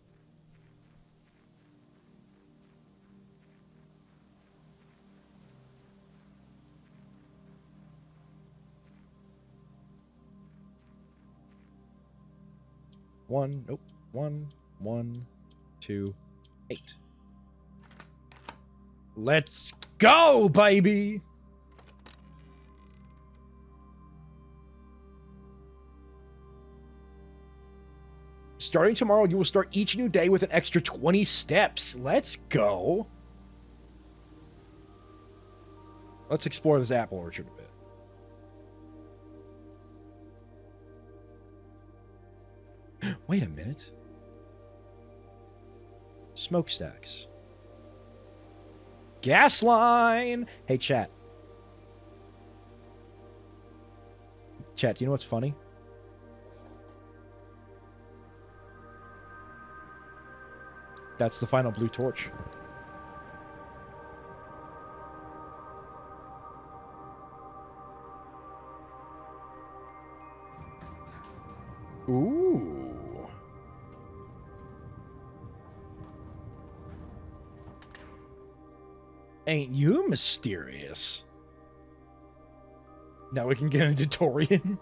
1, nope, 1, 1, 2, 8. Let's go, baby! Starting tomorrow, you will start each new day with an extra 20 steps. Let's go. Let's explore this apple orchard a bit. Wait a minute. Smokestacks. Gas line! Hey, chat. Chat, do you know what's funny? That's the final blue torch. Ooh. Ain't you mysterious? Now we can get into Torian.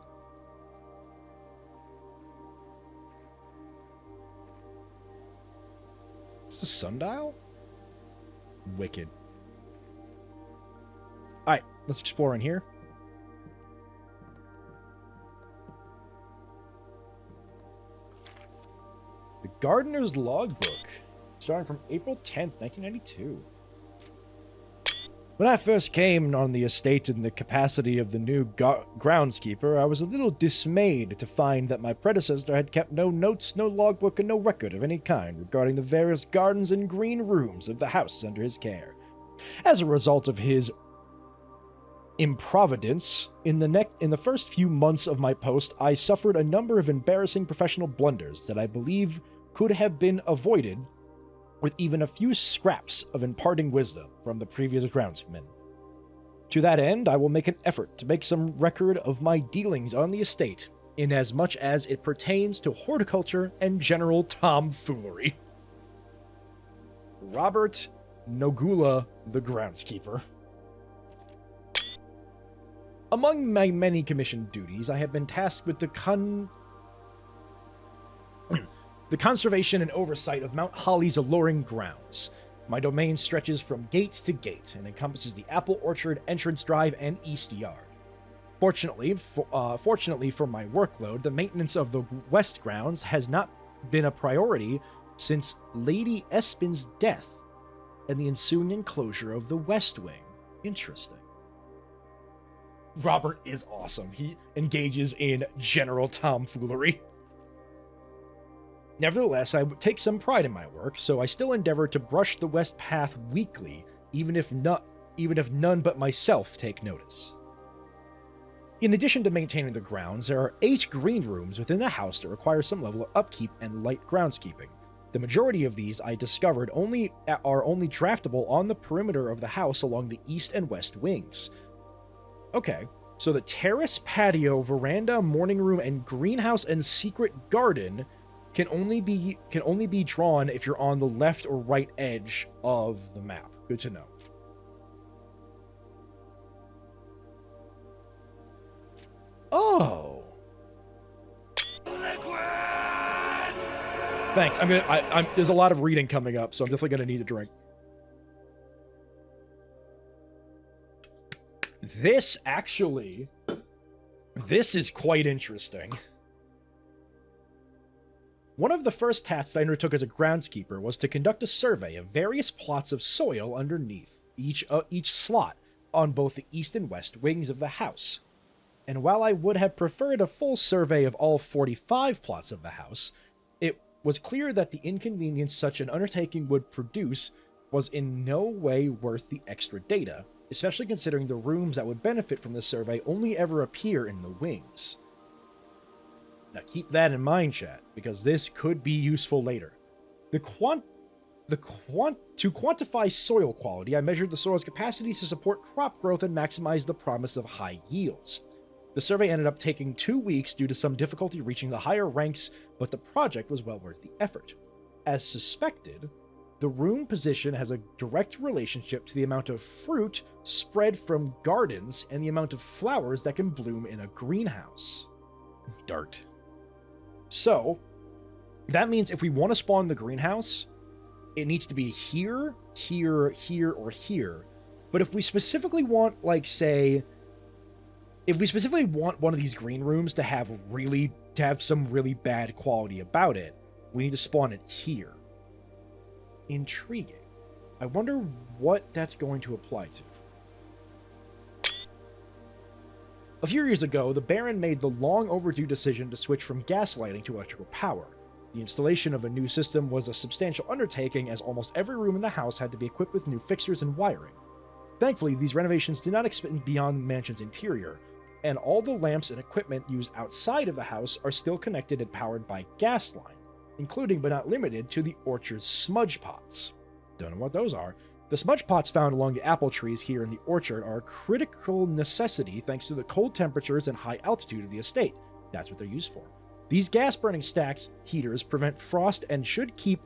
Is this a sundial? Wicked. Alright, let's explore in here. The Gardener's Logbook, starting from April 10th, 1992. When I first came on the estate in the capacity of the new groundskeeper, I was a little dismayed to find that my predecessor had kept no notes, no logbook, and no record of any kind regarding the various gardens and green rooms of the house under his care. As a result of his improvidence, in the first few months of my post, I suffered a number of embarrassing professional blunders that I believe could have been avoided with even a few scraps of imparting wisdom from the previous groundsman. To that end, I will make an effort to make some record of my dealings on the estate, in as much as it pertains to horticulture and general tomfoolery. Robert Nogula, the groundskeeper. Among my many commissioned duties, I have been tasked with the conservation and oversight of Mount Holly's alluring grounds. My domain stretches from gate to gate and encompasses the Apple Orchard, Entrance Drive, and East Yard. Fortunately for my workload, the maintenance of the West grounds has not been a priority since Lady Espin's death and the ensuing enclosure of the West Wing. Interesting. Robert is awesome. He engages in general tomfoolery. Nevertheless, I take some pride in my work, so I still endeavor to brush the west path weekly, even if none but myself take notice. In addition to maintaining the grounds, there are 8 green rooms within the house that require some level of upkeep and light groundskeeping. The majority of these, I discovered, are only draftable on the perimeter of the house along the east and west wings. Okay, so the terrace, patio, veranda, morning room, and greenhouse and secret garden can only be drawn if you're on the left or right edge of the map. Good to know. Oh. Liquid! Thanks. There's a lot of reading coming up, so I'm definitely gonna need a drink. This is quite interesting. One of the first tasks I undertook as a groundskeeper was to conduct a survey of various plots of soil underneath each slot on both the east and west wings of the house. And while I would have preferred a full survey of all 45 plots of the house, it was clear that the inconvenience such an undertaking would produce was in no way worth the extra data, especially considering the rooms that would benefit from the survey only ever appear in the wings. Now keep that in mind, chat, because this could be useful later. To quantify soil quality, I measured the soil's capacity to support crop growth and maximize the promise of high yields. The survey ended up taking 2 weeks due to some difficulty reaching the higher ranks, but the project was well worth the effort. As suspected, the room position has a direct relationship to the amount of fruit spread from gardens and the amount of flowers that can bloom in a greenhouse. Dart. So, That means if we want to spawn the greenhouse, it needs to be here, here, here, or here. But if we specifically want, like, say, if we specifically want one of these green rooms to have some really bad quality about it, we need to spawn it here. Intriguing. I wonder what that's going to apply to. A few years ago, the Baron made the long overdue decision to switch from gas lighting to electrical power. The installation of a new system was a substantial undertaking, as almost every room in the house had to be equipped with new fixtures and wiring. Thankfully, these renovations did not extend beyond the mansion's interior, and all the lamps and equipment used outside of the house are still connected and powered by gas line, including but not limited to the orchard's smudge pots. Don't know what those are. The smudge pots found along the apple trees here in the orchard are a critical necessity thanks to the cold temperatures and high altitude of the estate. That's what they're used for. These gas-burning stacks heaters prevent frost and should be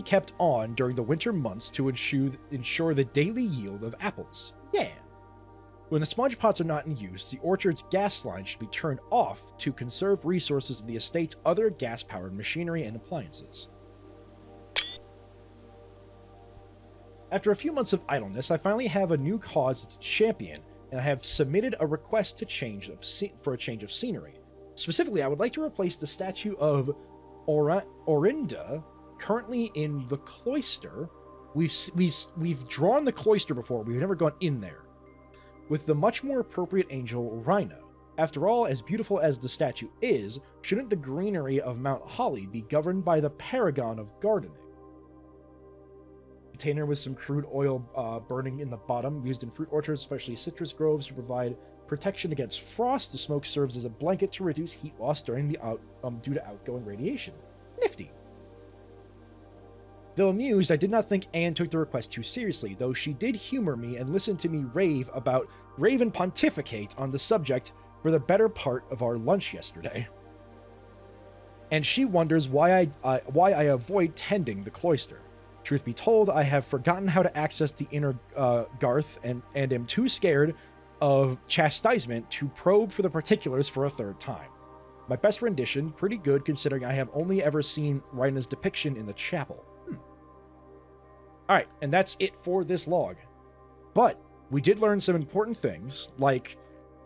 kept on during the winter months to ensure the daily yield of apples. Yeah. When the smudge pots are not in use, the orchard's gas line should be turned off to conserve resources of the estate's other gas-powered machinery and appliances. After a few months of idleness, I finally have a new cause to champion, and I have submitted a request for a change of scenery. Specifically, I would like to replace the statue of Orinda, currently in the cloister. We've drawn the cloister before, we've never gone in there, with the much more appropriate angel Rhino. After all, as beautiful as the statue is, shouldn't the greenery of Mount Holly be governed by the paragon of gardening? Container with some crude oil burning in the bottom, used in fruit orchards, especially citrus groves, to provide protection against frost. The smoke serves as a blanket to reduce heat loss during due to outgoing radiation. Nifty. Though amused, I did not think Anne took the request too seriously, though she did humor me and listen to me rave and pontificate on the subject for the better part of our lunch yesterday. And she wonders why I avoid tending the cloister. Truth be told, I have forgotten how to access the inner garth and am too scared of chastisement to probe for the particulars for a third time. My best rendition, pretty good considering I have only ever seen Rhina's depiction in the chapel. Alright, and that's it for this log. But we did learn some important things, like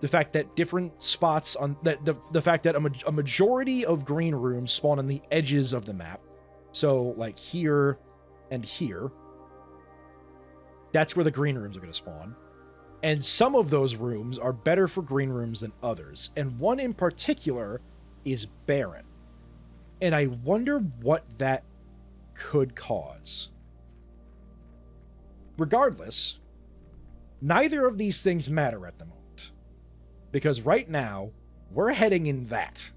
the fact that different spots on the fact that a majority of green rooms spawn on the edges of the map. So like here and here, that's where the green rooms are going to spawn. And some of those rooms are better for green rooms than others. And one in particular is barren. And I wonder what that could cause. Regardless, neither of these things matter at the moment. Because right now, we're heading in that.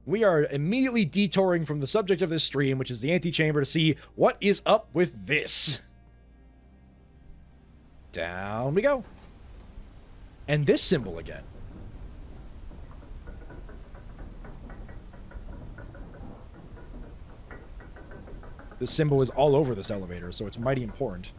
We are immediately detouring from the subject of this stream, which is the antechamber, to see what is up with this. Down we go. And this symbol again. This symbol is all over this elevator, so it's mighty important.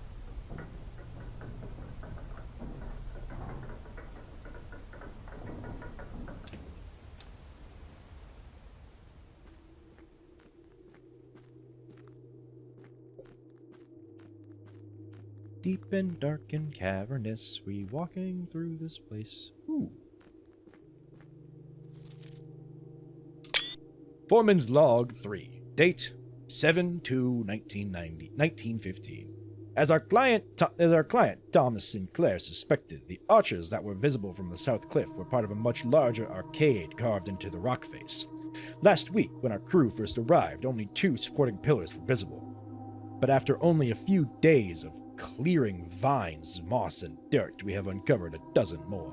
Deep and dark and cavernous, we walking through this place. Ooh. Foreman's Log 3. Date 7/2/1915. As our client Thomas Sinclair suspected, the arches that were visible from the south cliff were part of a much larger arcade carved into the rock face. Last week, when our crew first arrived, only 2 supporting pillars were visible. But after only a few days of clearing vines, moss, and dirt, we have uncovered a dozen more.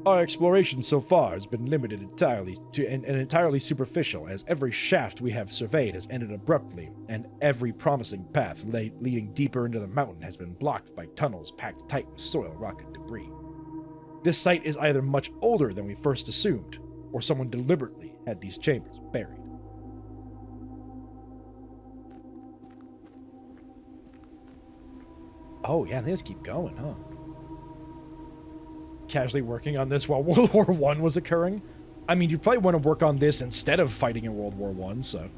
Our exploration so far has been limited entirely to and entirely superficial, as every shaft we have surveyed has ended abruptly, and every promising path leading deeper into the mountain has been blocked by tunnels packed tight with soil, rock, and debris. This site is either much older than we first assumed, or someone deliberately had these chambers buried. Oh yeah, they just keep going, huh? casually working on this while World War One was occurring. I mean, you probably want to work on this instead of fighting in World War One, so.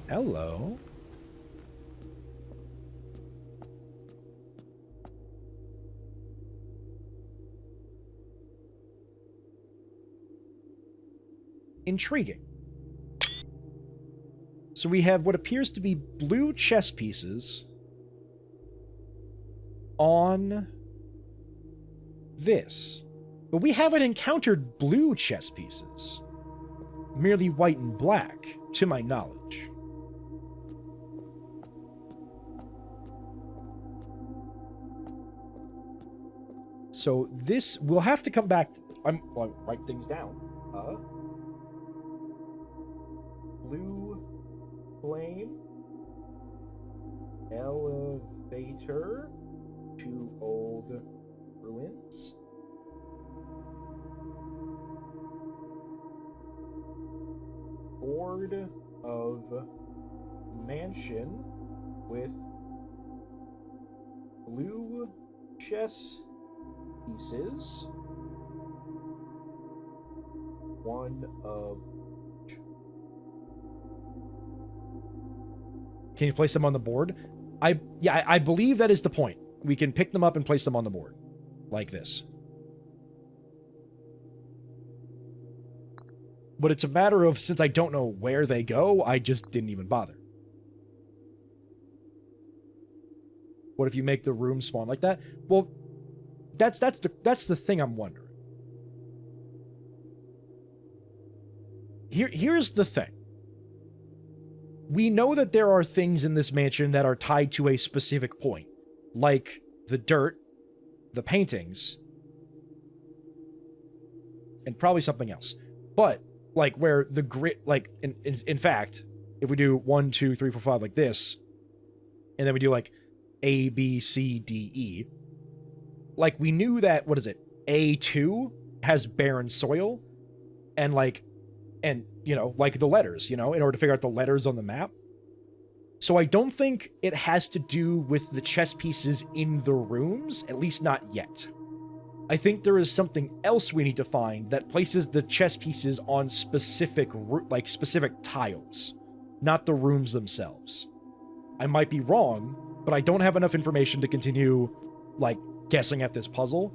Hello. Intriguing. So we have what appears to be blue chess pieces on this. But we haven't encountered blue chess pieces. Merely white and black, to my knowledge. So this, we'll have to come back. I'll write things down. Blue flame elevator to old ruins. Board of mansion with blue chess pieces. One of. Can you place them on the board? I believe that is the point. We can pick them up and place them on the board. Like this. But it's a matter of, since I don't know where they go, I just didn't even bother. What if you make the room spawn like that? Well, that's the thing I'm wondering. Here's the thing. We know that there are things in this mansion that are tied to a specific point, like the dirt, the paintings, and probably something else. But like where the grid, like in fact, if we do 1, 2, 3, 4, 5 like this, and then we do like A, B, C, D, E, like we knew that, what is it? A2 has barren soil, and like, and you know, like the letters, you know, in order to figure out the letters on the map. So I don't think it has to do with the chess pieces in the rooms, at least not yet. I think there is something else we need to find that places the chess pieces on specific, like specific tiles, not the rooms themselves. I might be wrong, but I don't have enough information to continue, like, guessing at this puzzle.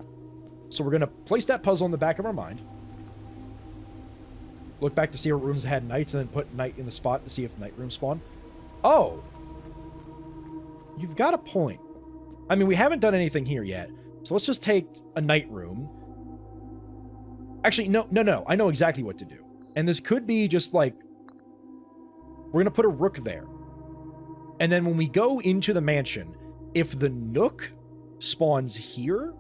So we're going to place that puzzle in the back of our mind. Look back to see what rooms had knights, and then put knight in the spot to see if night rooms spawn. Oh! You've got a point. I mean, we haven't done anything here yet. So let's just take a night room. Actually, no. I know exactly what to do. And this could be just like, we're going to put a rook there. And then when we go into the mansion, if the nook spawns here,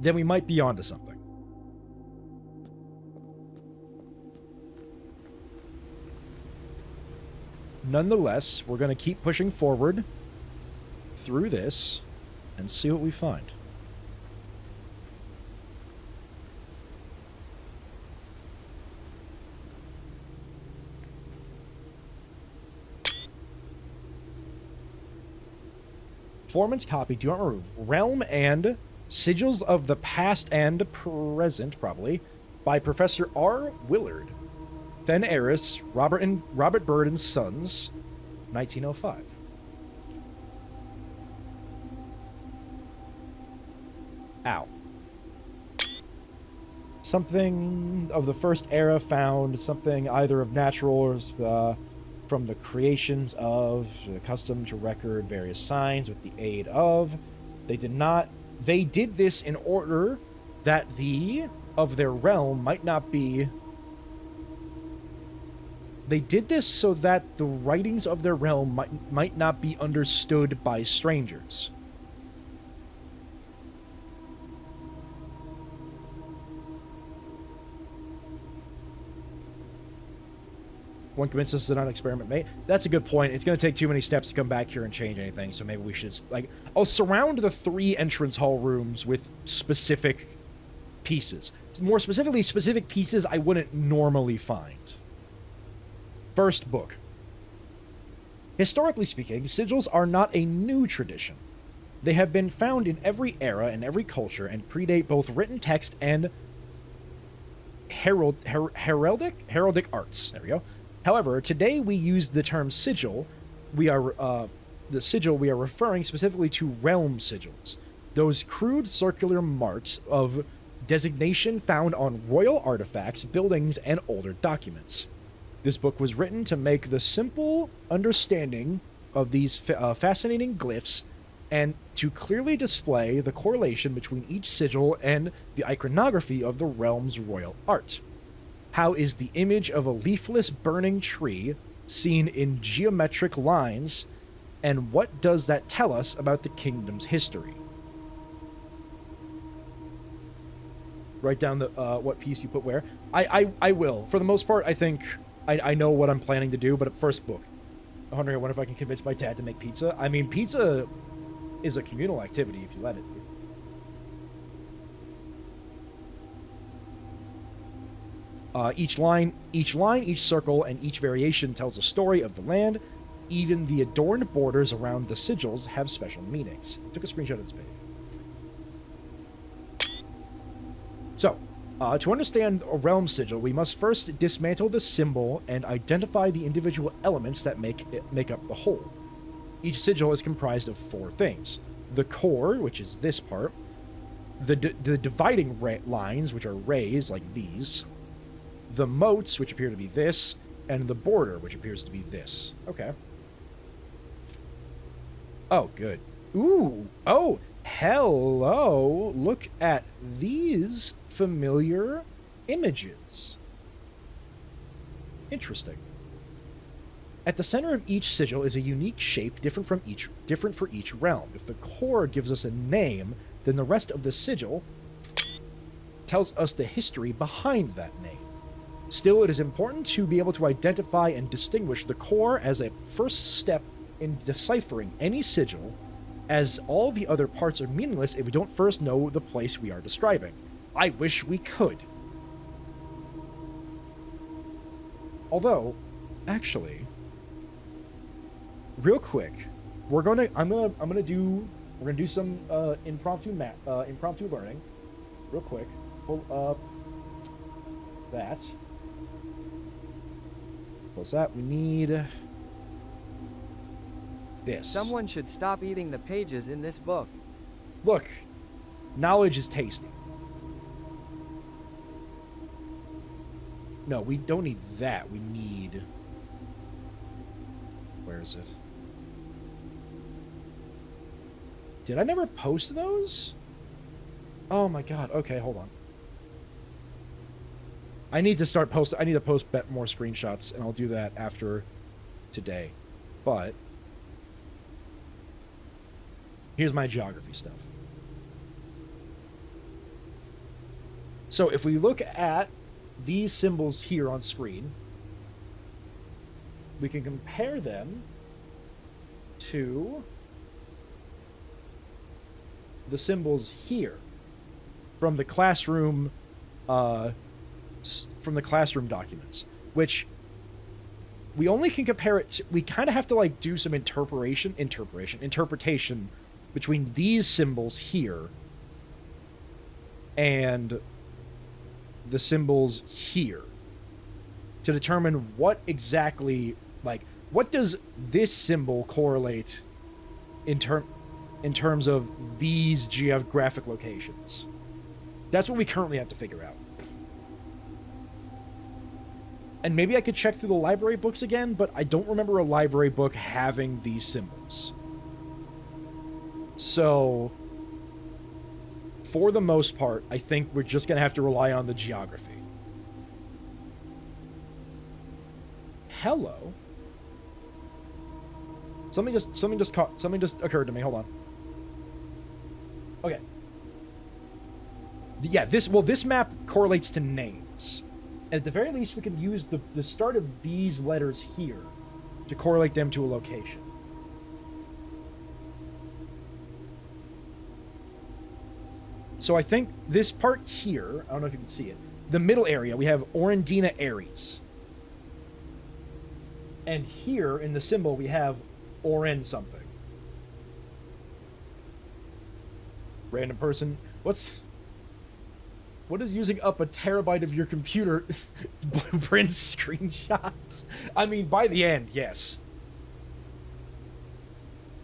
then we might be onto something. Nonetheless, we're going to keep pushing forward through this and see what we find. Performance copy, do not remove. Realm and Sigils of the Past and Present, probably, by Professor R. Willard. Then Eris, Robert Byrd and Sons, 1905. Ow. Something of the first era found, something either of natural or from the creations of, accustomed to record various signs with the aid of. They did this in order that of their realm might not be. They did this so that the writings of their realm might not be understood by strangers. One convinced us to not experiment, mate. That's a good point. It's going to take too many steps to come back here and change anything, so maybe we should, like, I'll surround the 3 entrance hall rooms with specific pieces. More specifically, specific pieces I wouldn't normally find. First book. Historically speaking, sigils are not a new tradition. They have been found in every era and every culture and predate both written text and heraldic arts. There we go. However, today we use the term sigil. We are referring specifically to realm sigils, those crude circular marks of designation found on royal artifacts, buildings, and older documents. This book was written to make the simple understanding of these fascinating glyphs and to clearly display the correlation between each sigil and the iconography of the realm's royal art. How is the image of a leafless burning tree seen in geometric lines, and what does that tell us about the kingdom's history? Write down the what piece you put where. I will. For the most part, I think I know what I'm planning to do, but first book. I'm wondering if I can convince my dad to make pizza. I mean, pizza is a communal activity if you let it. Each line, each circle, and each variation tells a story of the land. Even the adorned borders around the sigils have special meanings. I took a screenshot of this page. So, to understand a realm sigil, we must first dismantle the symbol and identify the individual elements that make up the whole. Each sigil is comprised of 4 things: the core, which is this part, the dividing lines, which are rays, like these, the moats, which appear to be this, and the border, which appears to be this. Okay. Oh, good. Ooh. Oh, hello. Look at these familiar images. Interesting. At the center of each sigil is a unique shape different for each realm. If the core gives us a name, then the rest of the sigil tells us the history behind that name. Still, it is important to be able to identify and distinguish the core as a first step in deciphering any sigil, as all the other parts are meaningless if we don't first know the place we are describing. I wish we could. Although, actually, real quick, we're gonna do some impromptu learning. Real quick, pull up that. What's that? We need this. Someone should stop eating the pages in this book. Look, knowledge is tasty. No, we don't need that. We need... Where is it? Did I never post those? Oh my god. Okay, hold on. I need to post more screenshots, and I'll do that after today. But here's my geography stuff. So if we look at these symbols here on screen, we can compare them to the symbols here from the classroom documents, which we only can compare it to, we kind of have to like do some interpretation between these symbols here and the symbols here to determine what exactly, like, what does this symbol correlate in terms of these geographic locations. That's what we currently have to figure out. And maybe I could check through the library books again, but I don't remember a library book having these symbols. So, for the most part, I think we're just going to have to rely on the geography. Hello? Something just occurred to me. Hold on. Okay. Yeah, this map correlates to names. And at the very least, we can use the start of these letters here to correlate them to a location. So I think this part here, I don't know if you can see it, the middle area, we have Orandina Aries. And here in the symbol, we have Oren something. Random person. What is using up a terabyte of your computer? Blueprint screenshots. I mean, by the end, yes.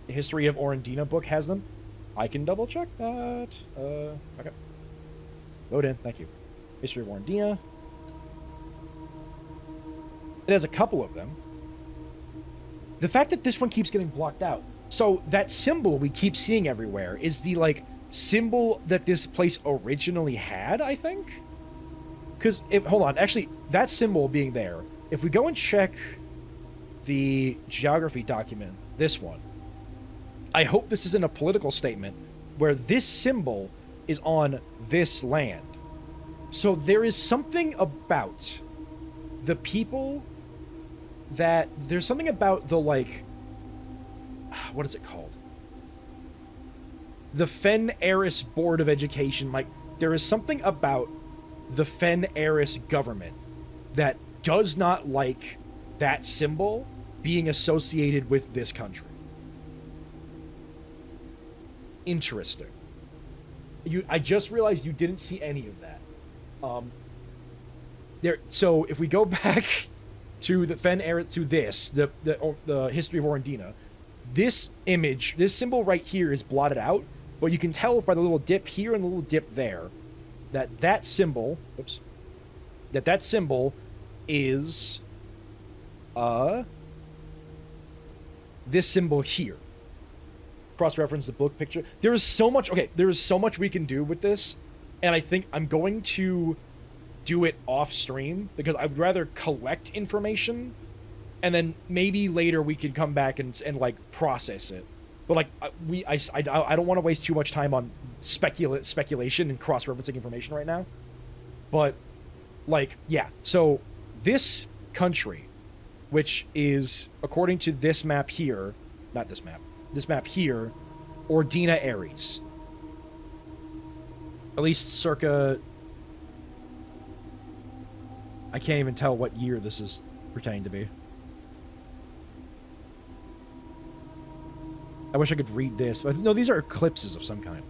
The History of Orandina book has them. I can double check that. Okay. Load in, thank you. History of Orandina. It has a couple of them. The fact that this one keeps getting blocked out. So that symbol we keep seeing everywhere is the, like, symbol that this place originally had, I think? Because, hold on, actually, that symbol being there, if we go and check the geography document, this one, I hope this isn't a political statement, where this symbol is on this land. So there is something about the people that, there's something about the, like, what is it called? The Fen Eris Board of Education, like, there is something about the Fen Eris government that does not like that symbol being associated with this country. Interesting. I just realized you didn't see any of that. So if we go back to the Fen Eris, to this, the History of Orandina, this image, this symbol right here is blotted out. But you can tell by the little dip here and the little dip there that symbol, oops, that symbol is this symbol here. Cross-reference the book picture. There is so much, okay, there is so much we can do with this, and I think I'm going to do it off stream because I'd rather collect information and then maybe later we can come back and like process it. But, like, I don't want to waste too much time on speculation and cross-referencing information right now. But, like, yeah. So, this country, which is, according to this map here, not this map here, Ordina Ares. At least circa... I can't even tell what year this is pertaining to be. I wish I could read this, but no, these are eclipses of some kind.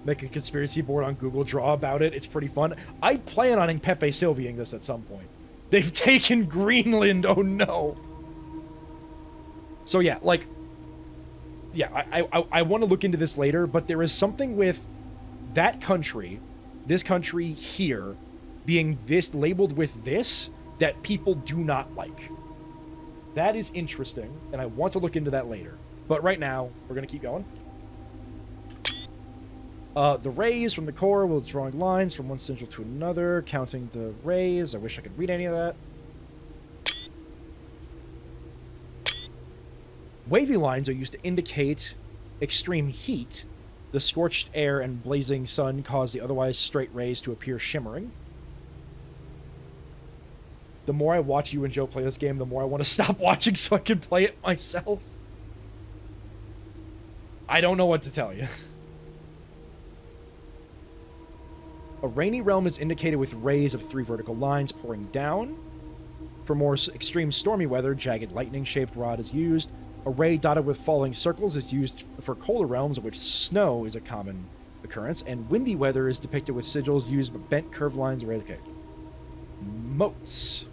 Make a conspiracy board on Google, draw about it. It's pretty fun. I plan on Pepe Sylviaing this at some point. They've taken Greenland. Oh no. So yeah, like, yeah, I want to look into this later, but there is something with that country, this country here, being this labeled with this that people do not like. That is interesting, and I want to look into that later. But right now, we're going to keep going. The rays from the core will drawing lines from one sigil to another, counting the rays. I wish I could read any of that. Wavy lines are used to indicate extreme heat. The scorched air and blazing sun cause the otherwise straight rays to appear shimmering. The more I watch you and Joe play this game, the more I want to stop watching so I can play it myself. I don't know what to tell you. A rainy realm is indicated with rays of 3 vertical lines pouring down. For more extreme stormy weather, jagged lightning-shaped rod is used. A ray dotted with falling circles is used for colder realms, in which snow is a common occurrence, and windy weather is depicted with sigils used but bent curved lines are indicated. Moats.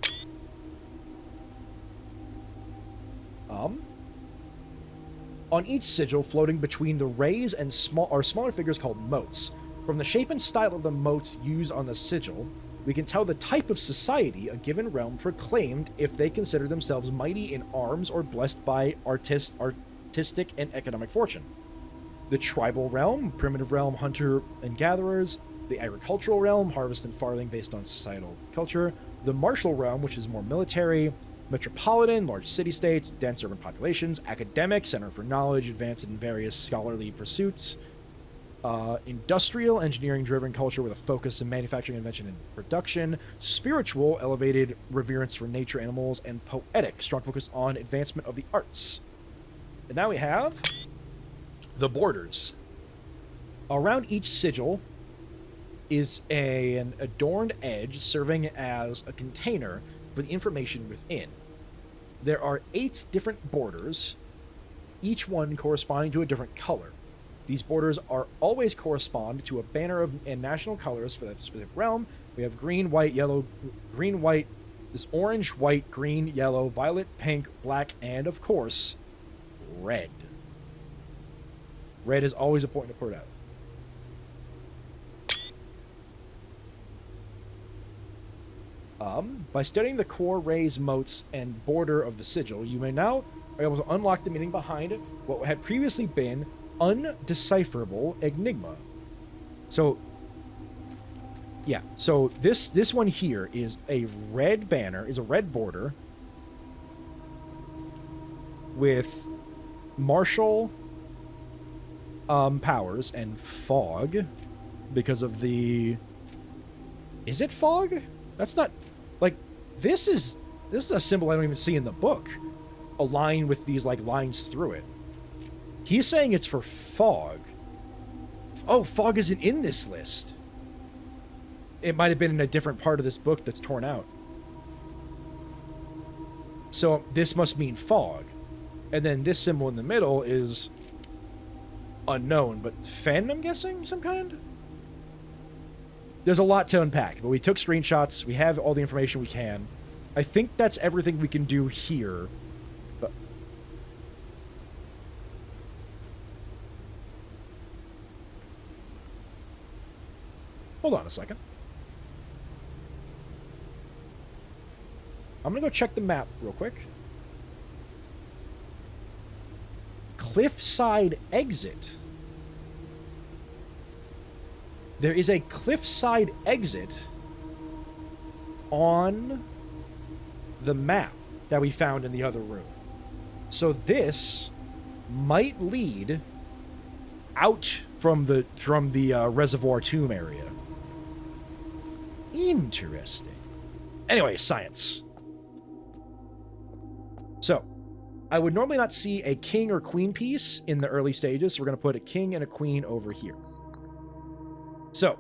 On each sigil, floating between the rays and smaller figures called moats. From the shape and style of the moats used on the sigil, we can tell the type of society a given realm proclaimed if they consider themselves mighty in arms or blessed by artistic and economic fortune. The tribal realm, primitive realm, hunter and gatherers. The agricultural realm, harvest and farming based on societal culture. The martial realm, which is more military. Metropolitan, large city-states, dense urban populations. Academic, center for knowledge, advanced in various scholarly pursuits. Industrial, engineering-driven culture with a focus in manufacturing, invention, and production. Spiritual, elevated reverence for nature, animals, and poetic, strong focus on advancement of the arts. And now we have the borders. Around each sigil is an adorned edge serving as a container for the information within. there are 8 different borders, each one corresponding to a different color. These borders are always correspond to a banner and national colors for that specific realm. We have green, white, yellow, green, white, this orange, white, green, yellow, violet, pink, black, and of course, red. Red is always important to put out. By studying the core, rays, motes, and border of the sigil, you may now be able to unlock the meaning behind what had previously been undecipherable enigma. So, yeah. So this one here is a red banner, is a red border with martial powers and fog because of the... Is it fog? That's not... Like, this is a symbol I don't even see in the book. A line with these, like, lines through it. He's saying it's for fog. Oh, fog isn't in this list. It might have been in a different part of this book that's torn out. So this must mean fog. And then this symbol in the middle is unknown, but fen, I'm guessing, some kind? There's a lot to unpack, but we took screenshots. We have all the information we can. I think that's everything we can do here. But hold on a second. I'm going to go check the map real quick. Cliffside exit. There is a cliffside exit on the map that we found in the other room. So this might lead out from the reservoir tomb area. Interesting. Anyway, science. So, I would normally not see a king or queen piece in the early stages, so we're going to put a king and a queen over here. So,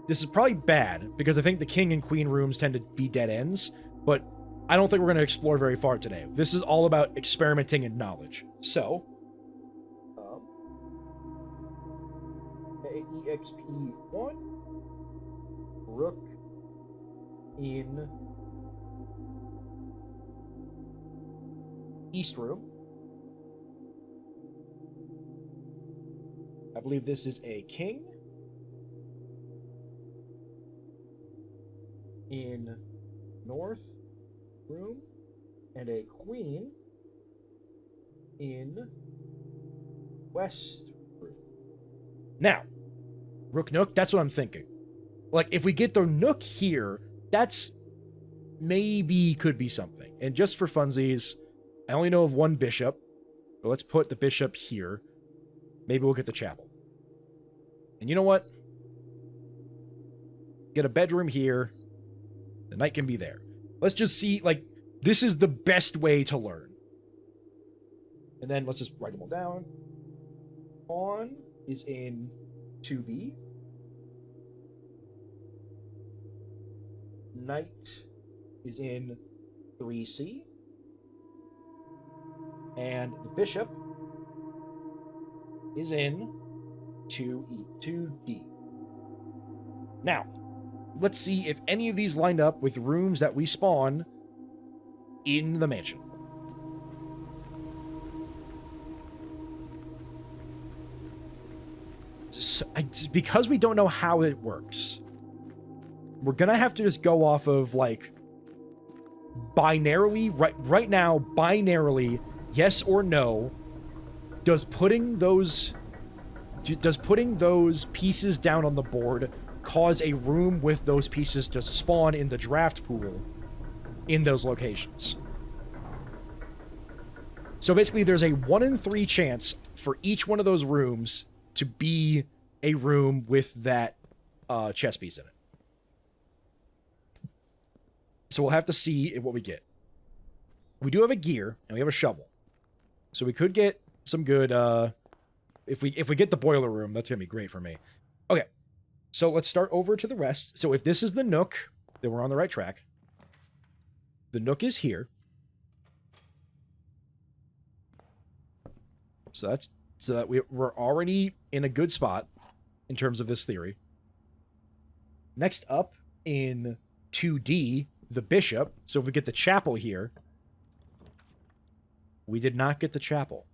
this is probably bad, because I think the king and queen rooms tend to be dead ends, but I don't think we're going to explore very far today. This is all about experimenting and knowledge. So, EXP1, rook in east room. I believe this is a king in north room and a queen in west room. Now, rook nook, that's what I'm thinking. Like, if we get the nook here, that's maybe could be something. And just for funsies, I only know of one bishop, but let's put the bishop here. Maybe we'll get the chapel. And you know what? Get a bedroom here. The knight can be there. Let's just see, like, this is the best way to learn. And then let's just write them all down. Pawn is in 2B. Knight is in 3C. And the bishop is in 2D. Now, let's see if any of these lined up with rooms that we spawn in the mansion. Because we don't know how it works, we're gonna have to just go off of, like, binarily, right now, binarily, yes or no. Does putting those pieces down on the board cause a room with those pieces to spawn in the draft pool in those locations? So basically, there's a 1 in 3 chance for each one of those rooms to be a room with that chess piece in it. So we'll have to see what we get. We do have a gear, and we have a shovel. So we could get some good... If we get the boiler room, that's going to be great for me. Okay, so let's start over to the rest. So if this is the nook, then we're on the right track. The nook is here. So that we're already in a good spot in terms of this theory. Next up in 2D, the bishop. So if we get the chapel here, we did not get the chapel,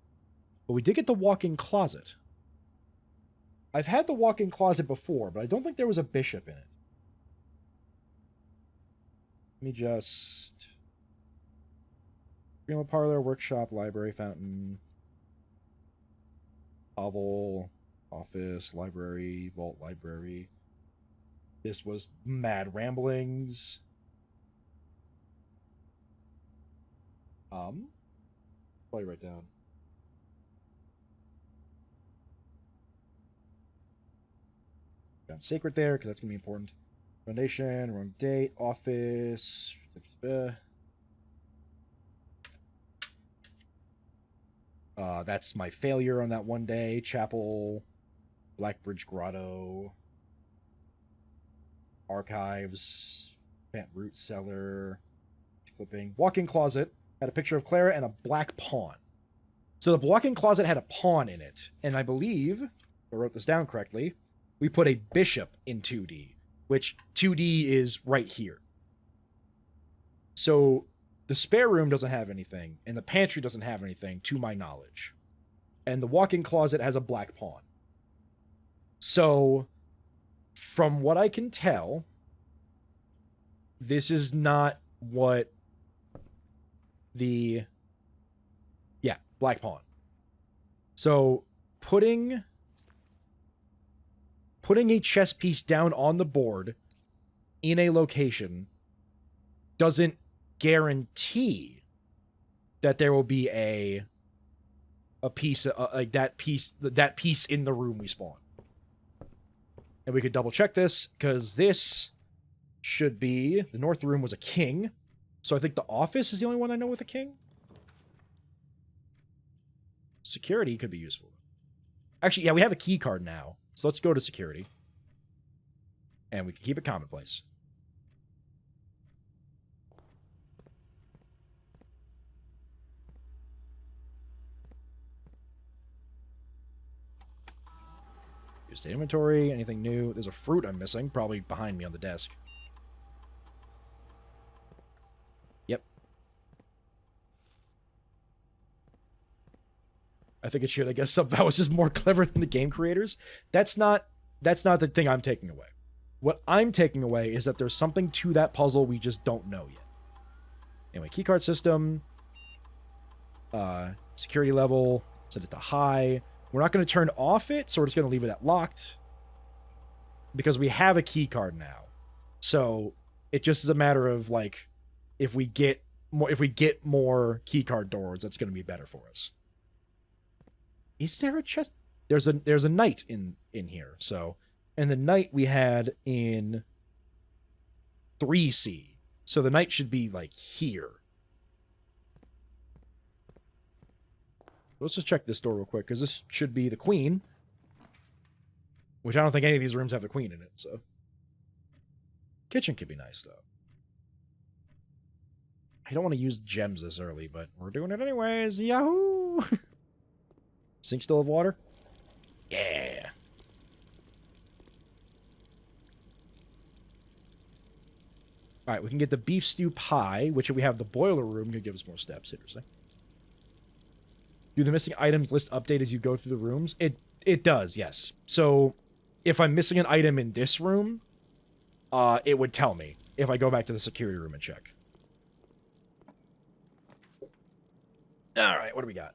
but we did get the walk-in closet. I've had the walk-in closet before, but I don't think there was a bishop in it. Let me just... Funeral parlor, workshop, library, fountain, hovel, office, library, vault, library. This was Mad Ramblings. Probably write down. Got sacred there, because that's going to be important. Foundation, wrong date, office. That's my failure on that one day. Chapel, Blackbridge Grotto, archives, Pant Root Cellar, clipping, walk-in closet, had a picture of Clara and a black pawn. So the walk-in closet had a pawn in it, and I believe, if I wrote this down correctly, we put a bishop in 2D, which 2D is right here. So the spare room doesn't have anything, and the pantry doesn't have anything, to my knowledge. And the walk-in closet has a black pawn. So, from what I can tell, this is not what the... Yeah, black pawn. So, putting a chess piece down on the board in a location doesn't guarantee that there will be a piece like that piece in the room we spawn. And we could double check this, because this should be the north room was a king, so I think the office is the only one I know with a king. Security could be useful. Actually, yeah, we have a key card now, so let's go to security, and we can keep it commonplace. State inventory, anything new? There's a fruit I'm missing, probably behind me on the desk. Yep. I think it should. I guess that was just more clever than the game creators. That's not the thing I'm taking away. What I'm taking away is that there's something to that puzzle we just don't know yet. Anyway, keycard system. Security level. Set it to high. We're not going to turn off it, so we're just going to leave it at locked, because we have a key card now. So it just is a matter of, like, if we get more key card doors, that's going to be better for us. Is there a chest? There's a knight in here. So, and the knight we had in 3C. So the knight should be like here. Let's just check this door real quick, because this should be the queen. Which I don't think any of these rooms have the queen in it, so. Kitchen could be nice, though. I don't want to use gems this early, but we're doing it anyways. Yahoo! Sink still have water? Yeah. Alright, we can get the beef stew pie, which if we have the boiler room, could give us more steps. Interesting. Do the missing items list update as you go through the rooms? It does, yes. So, if I'm missing an item in this room, it would tell me if I go back to the security room and check. Alright, what do we got?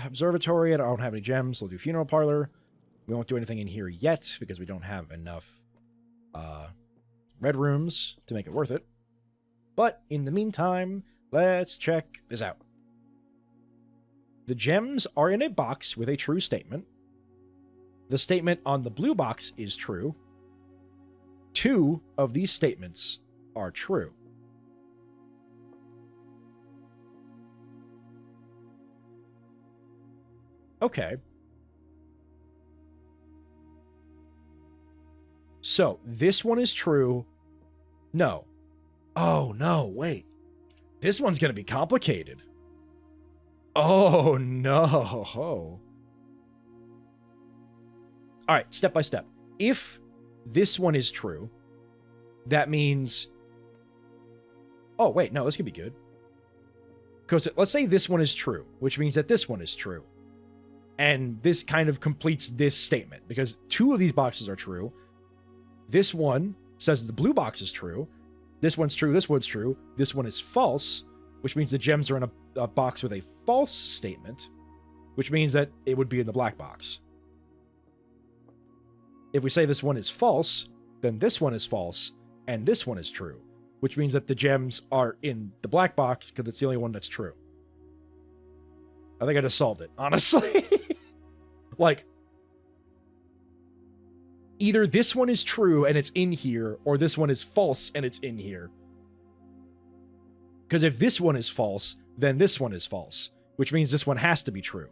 Observatory, I don't have any gems, so we'll do funeral parlor. We won't do anything in here yet, because we don't have enough red rooms to make it worth it. But, in the meantime, let's check this out. The gems are in a box with a true statement. The statement on the blue box is true. 2 of these statements are true. Okay. So, this one is true. No. Oh, no, wait. This one's going to be complicated. Oh, no. All right, step by step. If this one is true, that means... Oh, wait, no, this could be good. Because let's say this one is true, which means that this one is true. And this kind of completes this statement, because 2 of these boxes are true. This one says the blue box is true. This one's true, this one's true. This one is false, which means the gems are in a box with a false statement, which means that it would be in the black box. If we say this one is false, then this one is false, and this one is true, which means that the gems are in the black box because it's the only one that's true. I think I just solved it, honestly. Like, either this one is true and it's in here, or this one is false and it's in here. Because if this one is false, then this one is false, which means this one has to be true.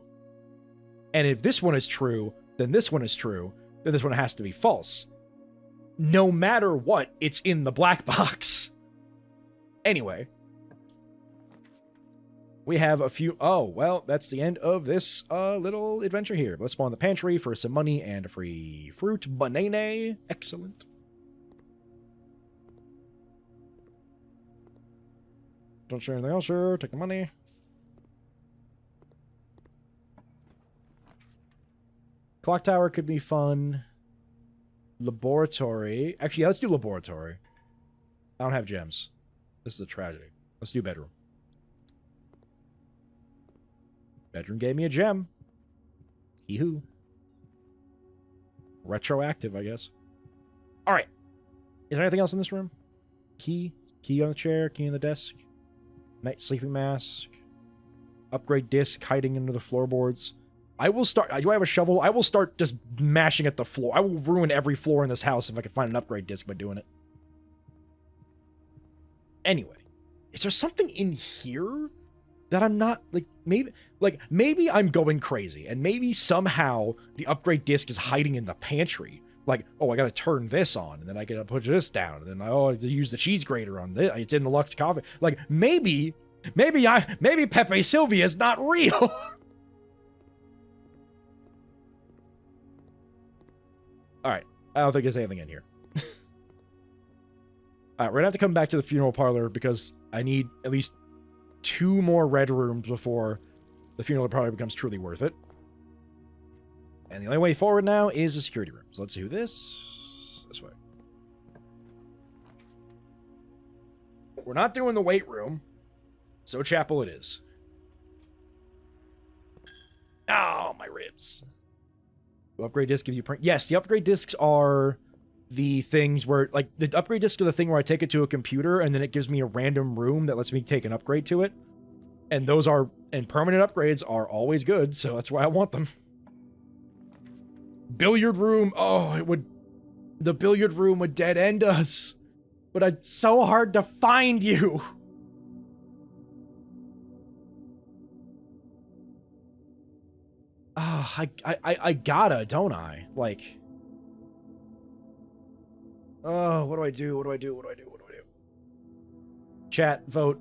And if this one is true, then this one is true, then this one has to be false. No matter what, it's in the black box. Anyway. We have a few... Oh, well, that's the end of this little adventure here. Let's spawn the pantry for some money and a free fruit. Banana. Excellent. Don't share anything else, sure. Take the money. Clock tower could be fun. Laboratory. Actually, yeah, let's do laboratory. I don't have gems. This is a tragedy. Let's do bedroom. Bedroom gave me a gem. Yee-hoo. Retroactive, I guess. Alright. Is there anything else in this room? Key. Key on the chair. Key on the desk. Night sleeping mask. Upgrade disc hiding under the floorboards. I will start... Do I have a shovel? I will start just mashing at the floor. I will ruin every floor in this house if I can find an upgrade disc by doing it. Anyway. Is there something in here that I'm not... Maybe I'm going crazy. And maybe somehow the upgrade disc is hiding in the pantry. Like, oh, I gotta turn this on. And then I gotta put this down. And then, oh, I have to use the cheese grater on this. It's in the Lux coffee. Like, maybe Pepe Sylvia is not real. Alright, I don't think there's anything in here. Alright, we're gonna have to come back to the funeral parlor because I need at least 2 more red rooms before the funeral parlor becomes truly worth it. And the only way forward now is the security room. So let's do this way. We're not doing the weight room, so chapel it is. Oh, my ribs. The upgrade disc gives you print. Yes, the upgrade discs are the things where, like, the upgrade disc are the thing where I take it to a computer and then it gives me a random room that lets me take an upgrade to it. And those are, and permanent upgrades are always good, so that's why I want them. Billiard room. Oh, the billiard room would dead end us. But it's so hard to find you. I gotta, don't I? Like, oh, what do I do? What do I do? What do I do? What do I do? Chat, vote.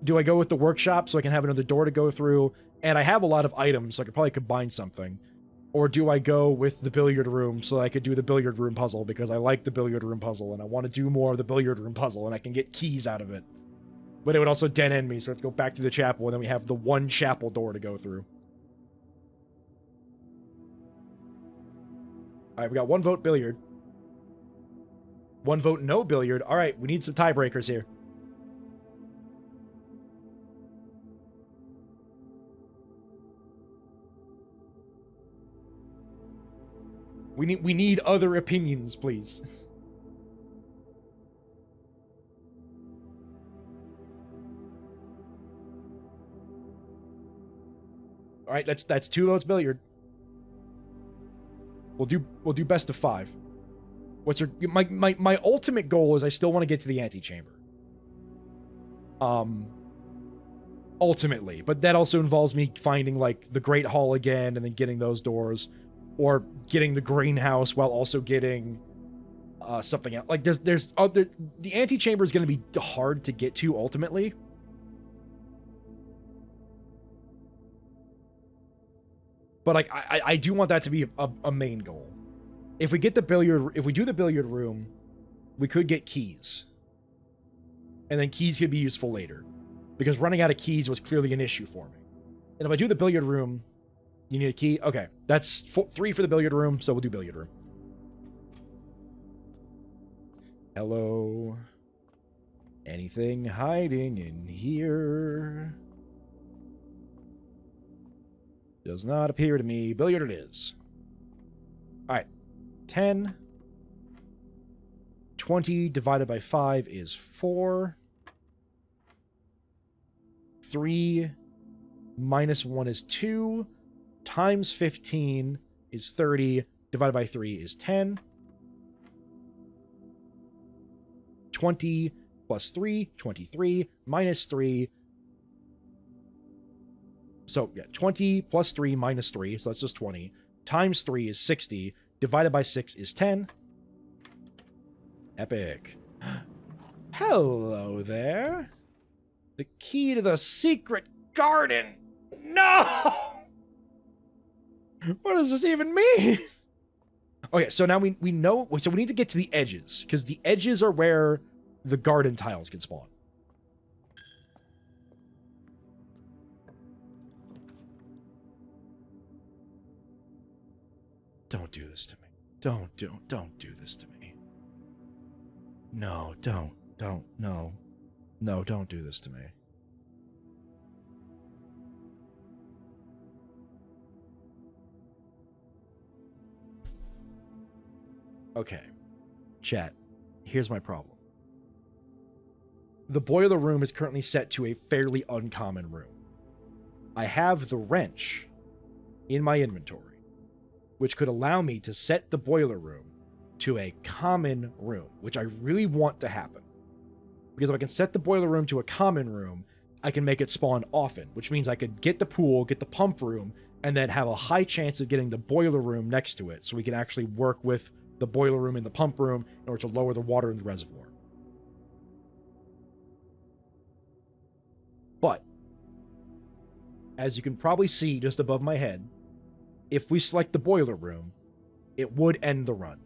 Do I go with the workshop so I can have another door to go through? And I have a lot of items, so I could probably combine something. Or do I go with the billiard room so I could do the billiard room puzzle because I like the billiard room puzzle and I want to do more of the billiard room puzzle and I can get keys out of it. But it would also dead end me, so I have to go back to the chapel and then we have the one chapel door to go through. Alright, we got 1 vote billiard. 1 vote no billiard. Alright, we need some tiebreakers here. We need other opinions, please. Alright, that's 2 votes billiard. We'll do best of 5. What's your my ultimate goal is I still want to get to the antechamber. Ultimately, but that also involves me finding like the Great Hall again and then getting those doors, or getting the greenhouse while also getting something else. Like there's other, the antechamber is going to be hard to get to ultimately. But like I do want that to be a main goal. if we do the billiard room, we could get keys. And then keys could be useful later. Because running out of keys was clearly an issue for me. And if I do the billiard room, you need a key? Okay, that's 3 for the billiard room, so we'll do billiard room. Hello? Anything hiding in here? Does not appear to me. Billiard it is. Alright. 10. 20 divided by 5 is 4. 3 minus 1 is 2. Times 15 is 30. Divided by 3 is 10. 20 plus 3, 23, minus 3. So, yeah, 20 plus 3 minus 3, so that's just 20. Times 3 is 60. Divided by 6 is 10. Epic. Hello there. The key to the secret garden. No! What does this even mean? Okay, so now we know... So we need to get to the edges, because the edges are where the garden tiles can spawn. Don't do this to me. Don't do this to me. No, no. No, don't do this to me. Okay. Chat, here's my problem. The boiler room is currently set to a fairly uncommon room. I have the wrench in my inventory, which could allow me to set the boiler room to a common room, which I really want to happen. Because if I can set the boiler room to a common room, I can make it spawn often, which means I could get the pool, get the pump room, and then have a high chance of getting the boiler room next to it, so we can actually work with the boiler room and the pump room in order to lower the water in the reservoir. But, as you can probably see just above my head, if we select the boiler room, it would end the run.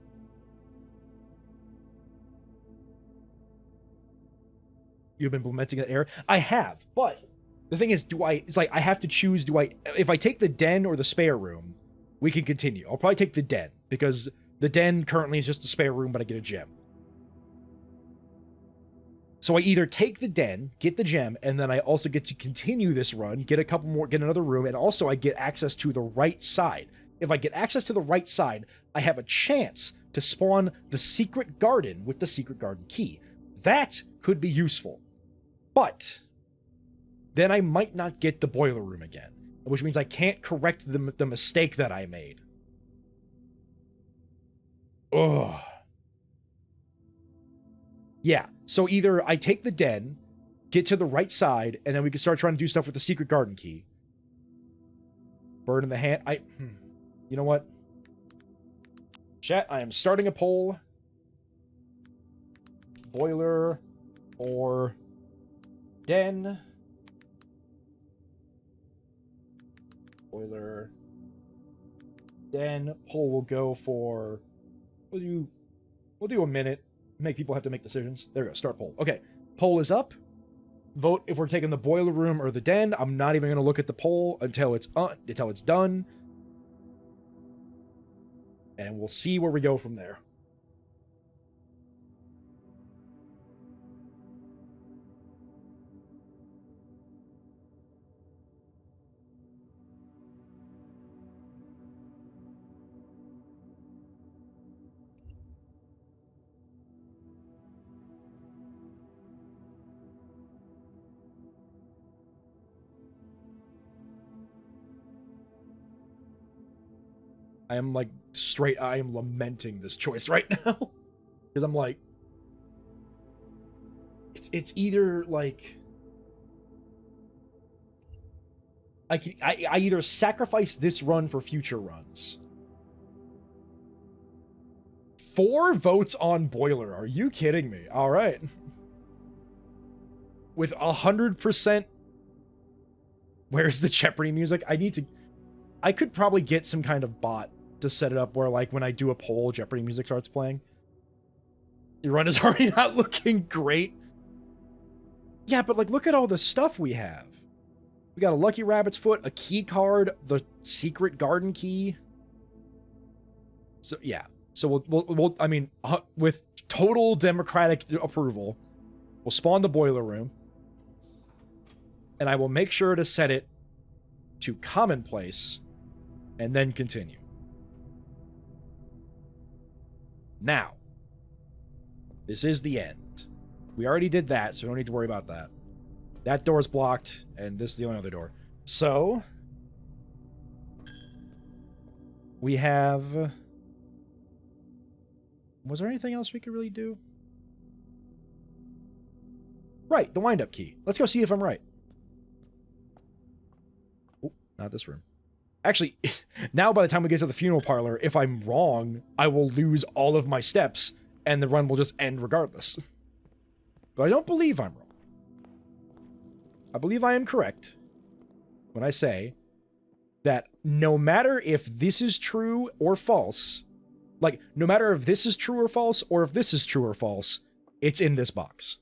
You've been implementing that error? I have, but the thing is, it's like I have to choose, if I take the den or the spare room, we can continue. I'll probably take the den, because the den currently is just a spare room, but I get a gem. So I either take the den, get the gem, and then I also get to continue this run, get another room, and also I get access to the right side. If I get access to the right side, I have a chance to spawn the secret garden with the secret garden key. That could be useful. But then I might not get the boiler room again, which means I can't correct the mistake that I made. Ugh. Yeah, so either I take the den, get to the right side, and then we can start trying to do stuff with the secret garden key. Bird in the hand. You know what? Chat, I am starting a poll. Boiler or den. Boiler. Den. Poll will go for... We'll do a minute. Make people have to make decisions. There we go. Start poll. Okay. Poll is up. Vote if we're taking the boiler room or the den. I'm not even going to look at the poll until it's done. And we'll see where we go from there. I am lamenting this choice right now. Because I'm like, it's either like, I either sacrifice this run for future runs. 4 votes on boiler. Are you kidding me? All right. With 100%. Where's the Jeopardy music? I could probably get some kind of bot to set it up where, like, when I do a poll, Jeopardy music starts playing. Your run is already not looking great. Yeah, but, like, look at all the stuff we have. We got a Lucky Rabbit's Foot, a key card, the secret garden key. So, yeah. So, we'll I mean, with total democratic approval, we'll spawn the boiler room. And I will make sure to set it to commonplace and then continue. Now, this is the end. We already did that, so we don't need to worry about that. That door's blocked, and this is the only other door. So, we have... Was there anything else we could really do? Right, the wind-up key. Let's go see if I'm right. Oh, not this room. Actually, now by the time we get to the funeral parlor, if I'm wrong, I will lose all of my steps, and the run will just end regardless. But I don't believe I'm wrong. I believe I am correct when I say that no matter if this is true or false, like, no matter if this is true or false, or if this is true or false, it's in this box.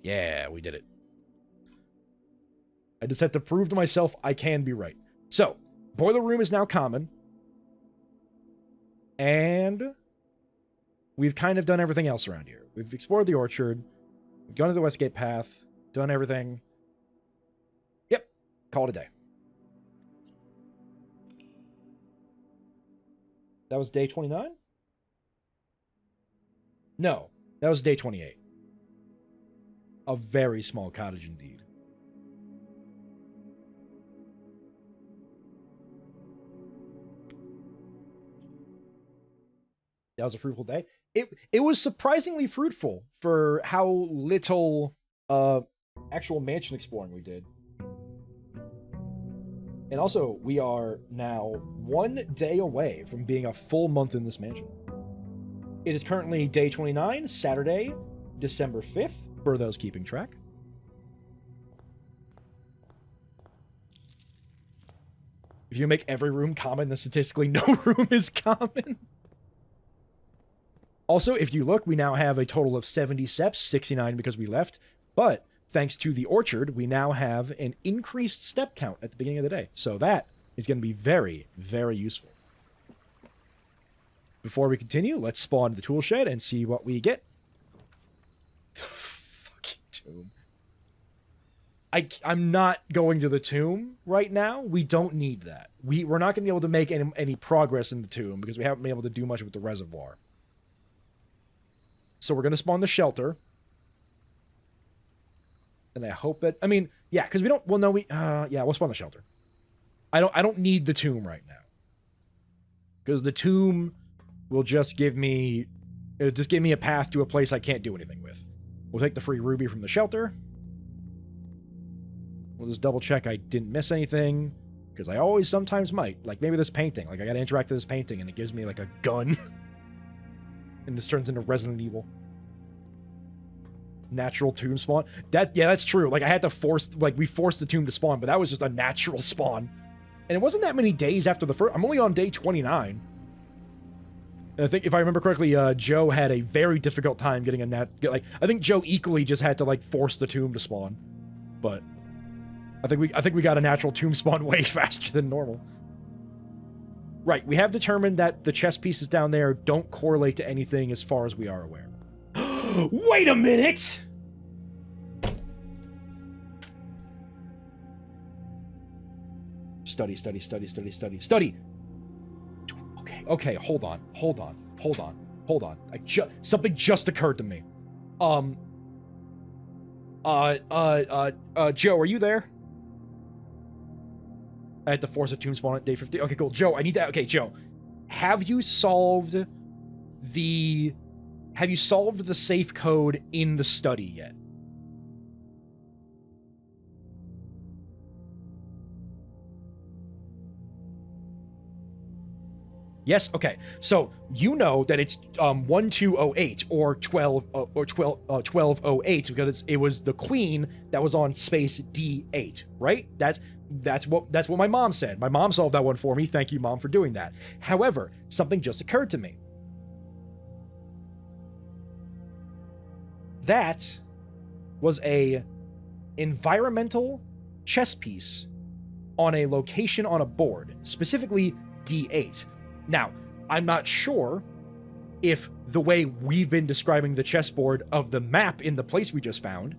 Yeah, we did it. I just had to prove to myself I can be right. So, boiler room is now common. And we've kind of done everything else around here. We've explored the orchard. We've gone to the Westgate path. Done everything. Yep. Call it a day. That was day 29? No. That was day 28. A very small cottage indeed. That was a fruitful day. It was surprisingly fruitful for how little actual mansion exploring we did. And also, we are now 1 day away from being a full month in this mansion. It is currently day 29, Saturday, December 5th, for those keeping track. If you make every room common, then statistically no room is common. Also, if you look, we now have a total of 70 steps, 69 because we left, but thanks to the orchard, we now have an increased step count at the beginning of the day. So that is going to be very, very useful. Before we continue, let's spawn the tool shed and see what we get. Fucking tomb. I'm not going to the tomb right now. We don't need that. We're not going to be able to make any progress in the tomb because we haven't been able to do much with the reservoir. So we're going to spawn the shelter. And I hope that... I mean, yeah, because we don't... Well, no, yeah, we'll spawn the shelter. I don't need the tomb right now. Because the tomb will just give me... It'll just give me a path to a place I can't do anything with. We'll take the free ruby from the shelter. We'll just double check I didn't miss anything. Because I always sometimes might. Like, maybe this painting. Like, I gotta interact with this painting and it gives me, like, a gun. And this turns into Resident Evil. Natural tomb spawn. Yeah, that's true. Like, I had to force... Like, we forced the tomb to spawn, but that was just a natural spawn. And it wasn't that many days after the first... I'm only on day 29. And I think, if I remember correctly, Joe had a very difficult time getting a Like, I think Joe equally just had to, like, force the tomb to spawn. But... I think we got a natural tomb spawn way faster than normal. Right, we have determined that the chess pieces down there don't correlate to anything as far as we are aware. Wait a minute! Study. Okay, hold on. Something just occurred to me. Joe, are you there? I had to force a tomb spawn at day 50. Okay, cool. Joe, I need to... Okay, Joe. Have you solved the safe code in the study yet? Yes? Okay. So, you know that it's 1208 or 1208 because it was the queen that was on space D8, right? That's what my mom said. My mom solved that one for me. Thank you, Mom, for doing that. However, something just occurred to me. That was a environmental chess piece on a location on a board, specifically D8. Now, I'm not sure if the way we've been describing the chessboard of the map in the place we just found,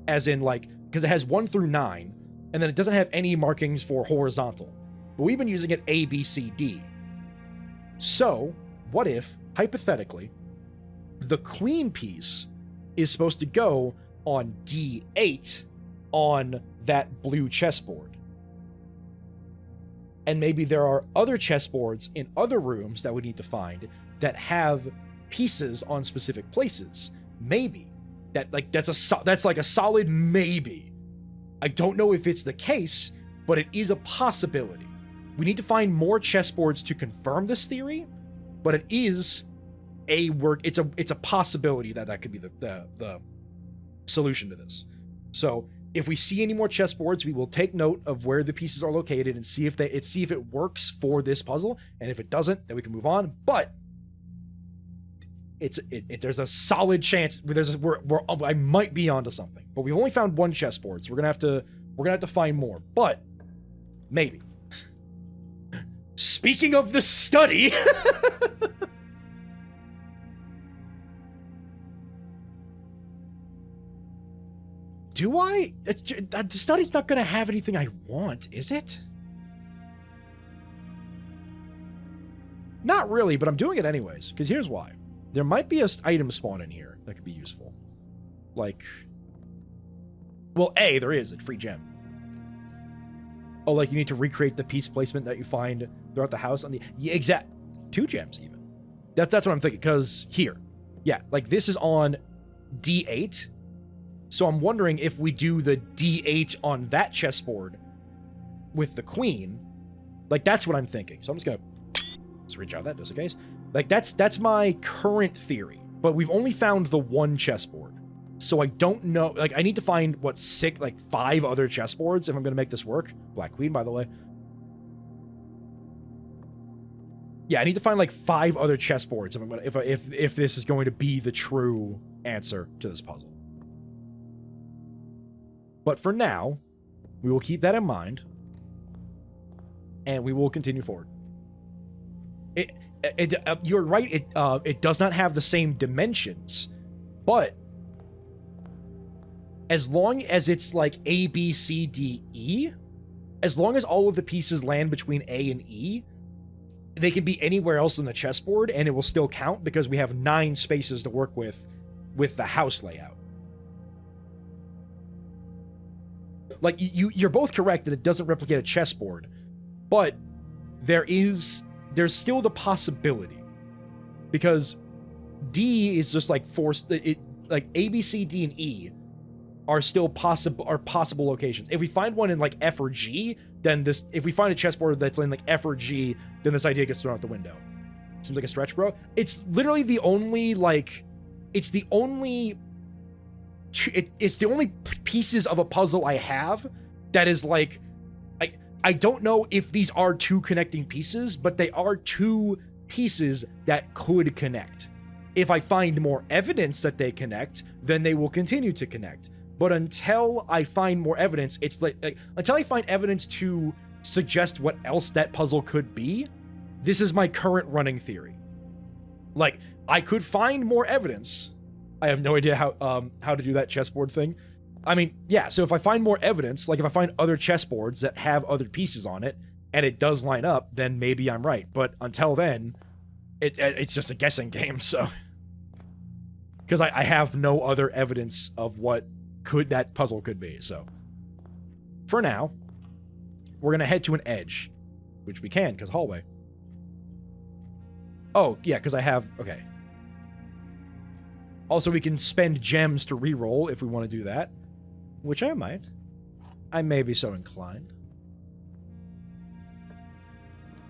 as in like, because it has 1 through 9, and then it doesn't have any markings for horizontal. But we've been using it A, B, C, D. So, what if, hypothetically, the queen piece is supposed to go on D8 on that blue chessboard? And maybe there are other chessboards in other rooms that we need to find that have pieces on specific places. Maybe. That's like a solid maybe. I don't know if it's the case, but it is a possibility. We need to find more chessboards to confirm this theory, but it is it's a possibility that could be the solution to this. So if we see any more chessboards, we will take note of where the pieces are located and see if it works for this puzzle. And if it doesn't, then we can move on. But there's a solid chance I might be onto something. But we've only found 1 chessboard, so we're gonna have to find more. But maybe. Speaking of the study. Do I? The study's not going to have anything I want, is it? Not really, but I'm doing it anyways, because here's why. There might be an item spawn in here that could be useful. Like... Well, there is a free gem. Oh, like you need to recreate the piece placement that you find throughout the house on the... Yeah, exact... 2 gems, even. That's what I'm thinking, because here. Yeah, like this is on D8. So I'm wondering if we do the D8 on that chessboard with the queen. Like, that's what I'm thinking. So I'm just gonna reach out that just in case. Like, that's my current theory. But we've only found the 1 chessboard. So I don't know. Like, I need to find, 5 other chessboards if I'm gonna make this work. Black queen, by the way. Yeah, I need to find, 5 other chessboards if I'm gonna, if this is going to be the true answer to this puzzle. But for now, we will keep that in mind, and we will continue forward. You're right. It does not have the same dimensions, but as long as it's like A, B, C, D, E, as long as all of the pieces land between A and E, they can be anywhere else in the chessboard, and it will still count because we have 9 spaces to work with the house layout. Like, you're both correct that it doesn't replicate a chessboard, but there's still the possibility, because D is just like forced. Like A, B, C, D, and E are still possible locations. If we find one in like F or G, then if we find a chessboard that's in like F or G, then this idea gets thrown out the window. Seems like a stretch, bro. It's literally the only it's the only pieces of a puzzle I have that is like, I don't know if these are 2 connecting pieces, but they are 2 pieces that could connect. If I find more evidence that they connect, then they will continue to connect. But until I find more evidence, it's like until I find evidence to suggest what else that puzzle could be, this is my current running theory. Like, I could find more evidence. I have no idea how to do that chessboard thing. I mean, yeah, so if I find more evidence, like if I find other chessboards that have other pieces on it, and it does line up, then maybe I'm right. But until then, it's just a guessing game, so... Because I have no other evidence of what that puzzle could be, so... For now, we're gonna head to an edge, which we can, because hallway. Oh, yeah, because I have... Okay. Also, we can spend gems to reroll if we want to do that. Which I might. I may be so inclined.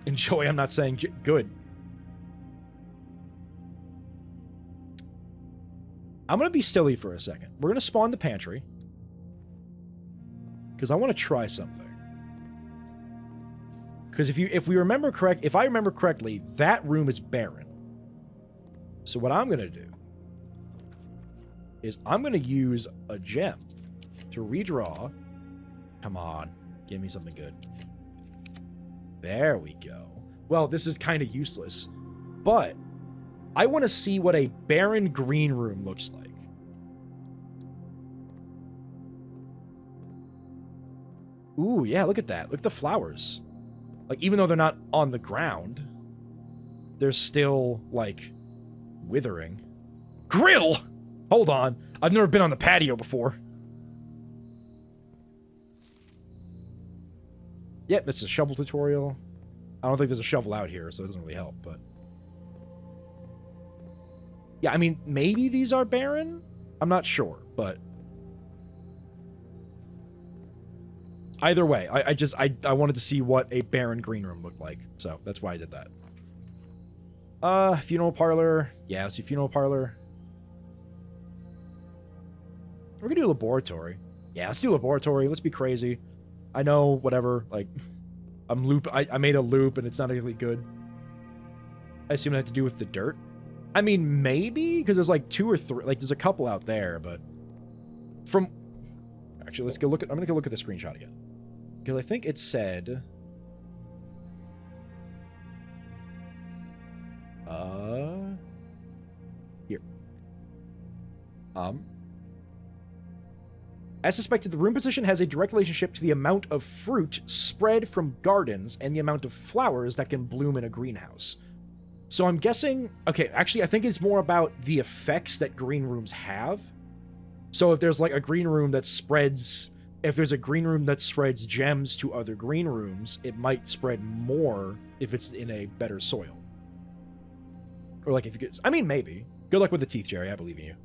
Enjoy, I'm not saying good. I'm going to be silly for a second. We're going to spawn the pantry. Because I want to try something. Because if I remember correctly, that room is barren. So what I'm gonna do is I'm gonna use a gem to redraw. Come on, give me something good. There we go. Well, this is kind of useless, but I want to see what a barren green room looks like. Ooh, yeah, look at that. Look at the flowers. Like, even though they're not on the ground, they're still, like, withering. Grill! Hold on. I've never been on the patio before. Yep, this is a shovel tutorial. I don't think there's a shovel out here, so it doesn't really help, but... Yeah, I mean, maybe these are barren? I'm not sure, but... Either way, I wanted to see what a barren green room looked like, so that's why I did that. Funeral parlor. Yeah, let's do funeral parlor. We're gonna do laboratory. Yeah, let's do laboratory. Let's be crazy. I know, whatever, like, I made a loop and it's not really good. I assume it had to do with the dirt. I mean, maybe, because there's like 2 or 3, like there's a couple out there, but from, actually, let's go look at, I'm gonna go look at the screenshot again. Because I think it said, here. As suspected, the room position has a direct relationship to the amount of fruit spread from gardens and the amount of flowers that can bloom in a greenhouse. So I'm guessing, okay, actually, I think it's more about the effects that green rooms have. So if there's like a green room that spreads, if there's a green room that spreads gems to other green rooms, it might spread more if it's in a better soil. Or like if you get, I mean, maybe. Good luck with the teeth, Jerry. I believe in you.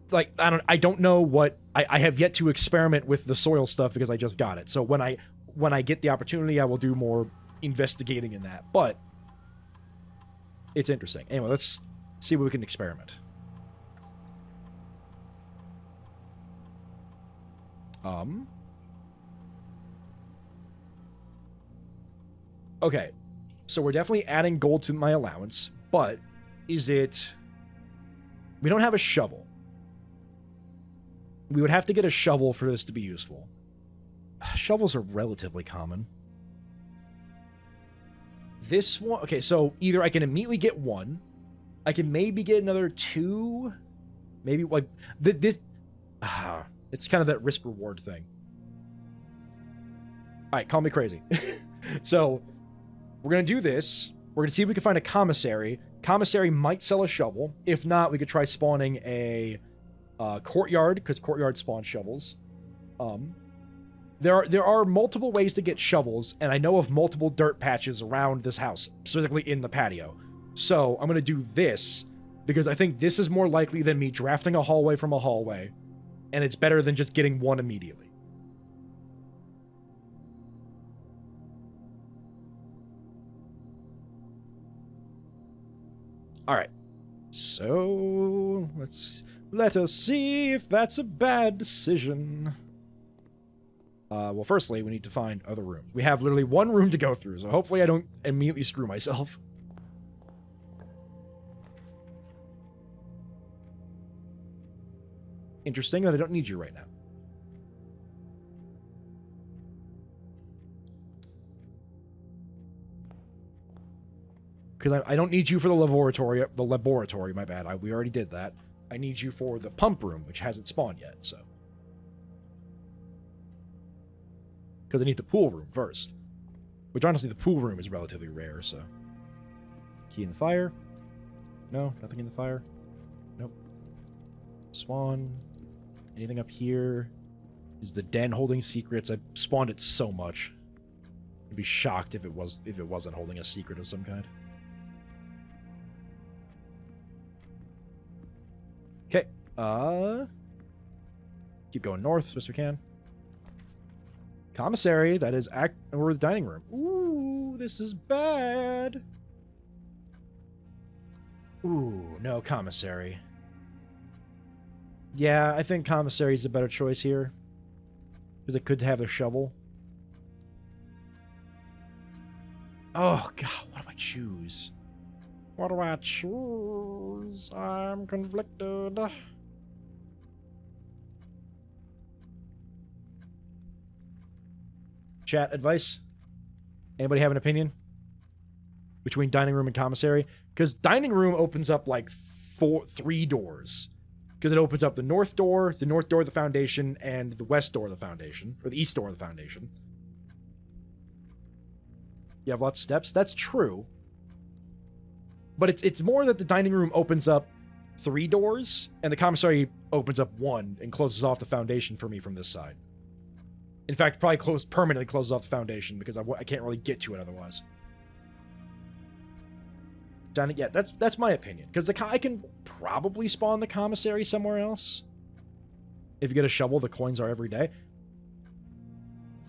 It's like, I don't know what, I have yet to experiment with the soil stuff because I just got it. So when I get the opportunity, I will do more investigating in that. But it's interesting. Anyway, let's see what we can experiment. Okay, so we're definitely adding gold to my allowance, but is it... We don't have a shovel. We would have to get a shovel for this to be useful. Shovels are relatively common. This one... Okay, so either I can immediately get 1. I can maybe get another 2. Maybe, like... This... it's kind of that risk-reward thing. Alright, call me crazy. So, we're going to do this. We're going to see if we can find a commissary. Commissary might sell a shovel. If not, we could try spawning a courtyard, because courtyard spawn shovels. There are multiple ways to get shovels, and I know of multiple dirt patches around this house, specifically in the patio. So, I'm going to do this, because I think this is more likely than me drafting a hallway from a hallway, and it's better than just getting 1 immediately. Alright. So, let us see if that's a bad decision. Well, firstly, we need to find other rooms. We have literally 1 room to go through, so hopefully I don't immediately screw myself. Interesting that I don't need you right now. Because I don't need you for the laboratory, my bad. We already did that. I need you for the pump room, which hasn't spawned yet, so. Because I need the pool room first. Which, honestly, the pool room is relatively rare, so. Key in the fire. No, nothing in the fire. Nope. Spawn. Anything up here? Is the den holding secrets? I spawned it so much. I'd be shocked if it wasn't holding a secret of some kind. Okay. Keep going north as best we can. Commissary, that is or the dining room. Ooh, this is bad. Ooh, no commissary. Yeah, I think commissary is a better choice here. Because it could have a shovel. Oh, God, what do I choose? What do I choose? I'm conflicted. Chat advice? Anybody have an opinion? Between dining room and commissary? Because dining room opens up like three doors. Because it opens up the north door of the foundation, and the west door of the foundation. Or the east door of the foundation. You have lots of steps? That's true. But it's more that the dining room opens up 3 doors, and the commissary opens up 1 and closes off the foundation for me from this side. In fact, probably permanently closes off the foundation because I can't really get to it otherwise. Yeah, that's my opinion. Because I can probably spawn the commissary somewhere else. If you get a shovel, the coins are every day.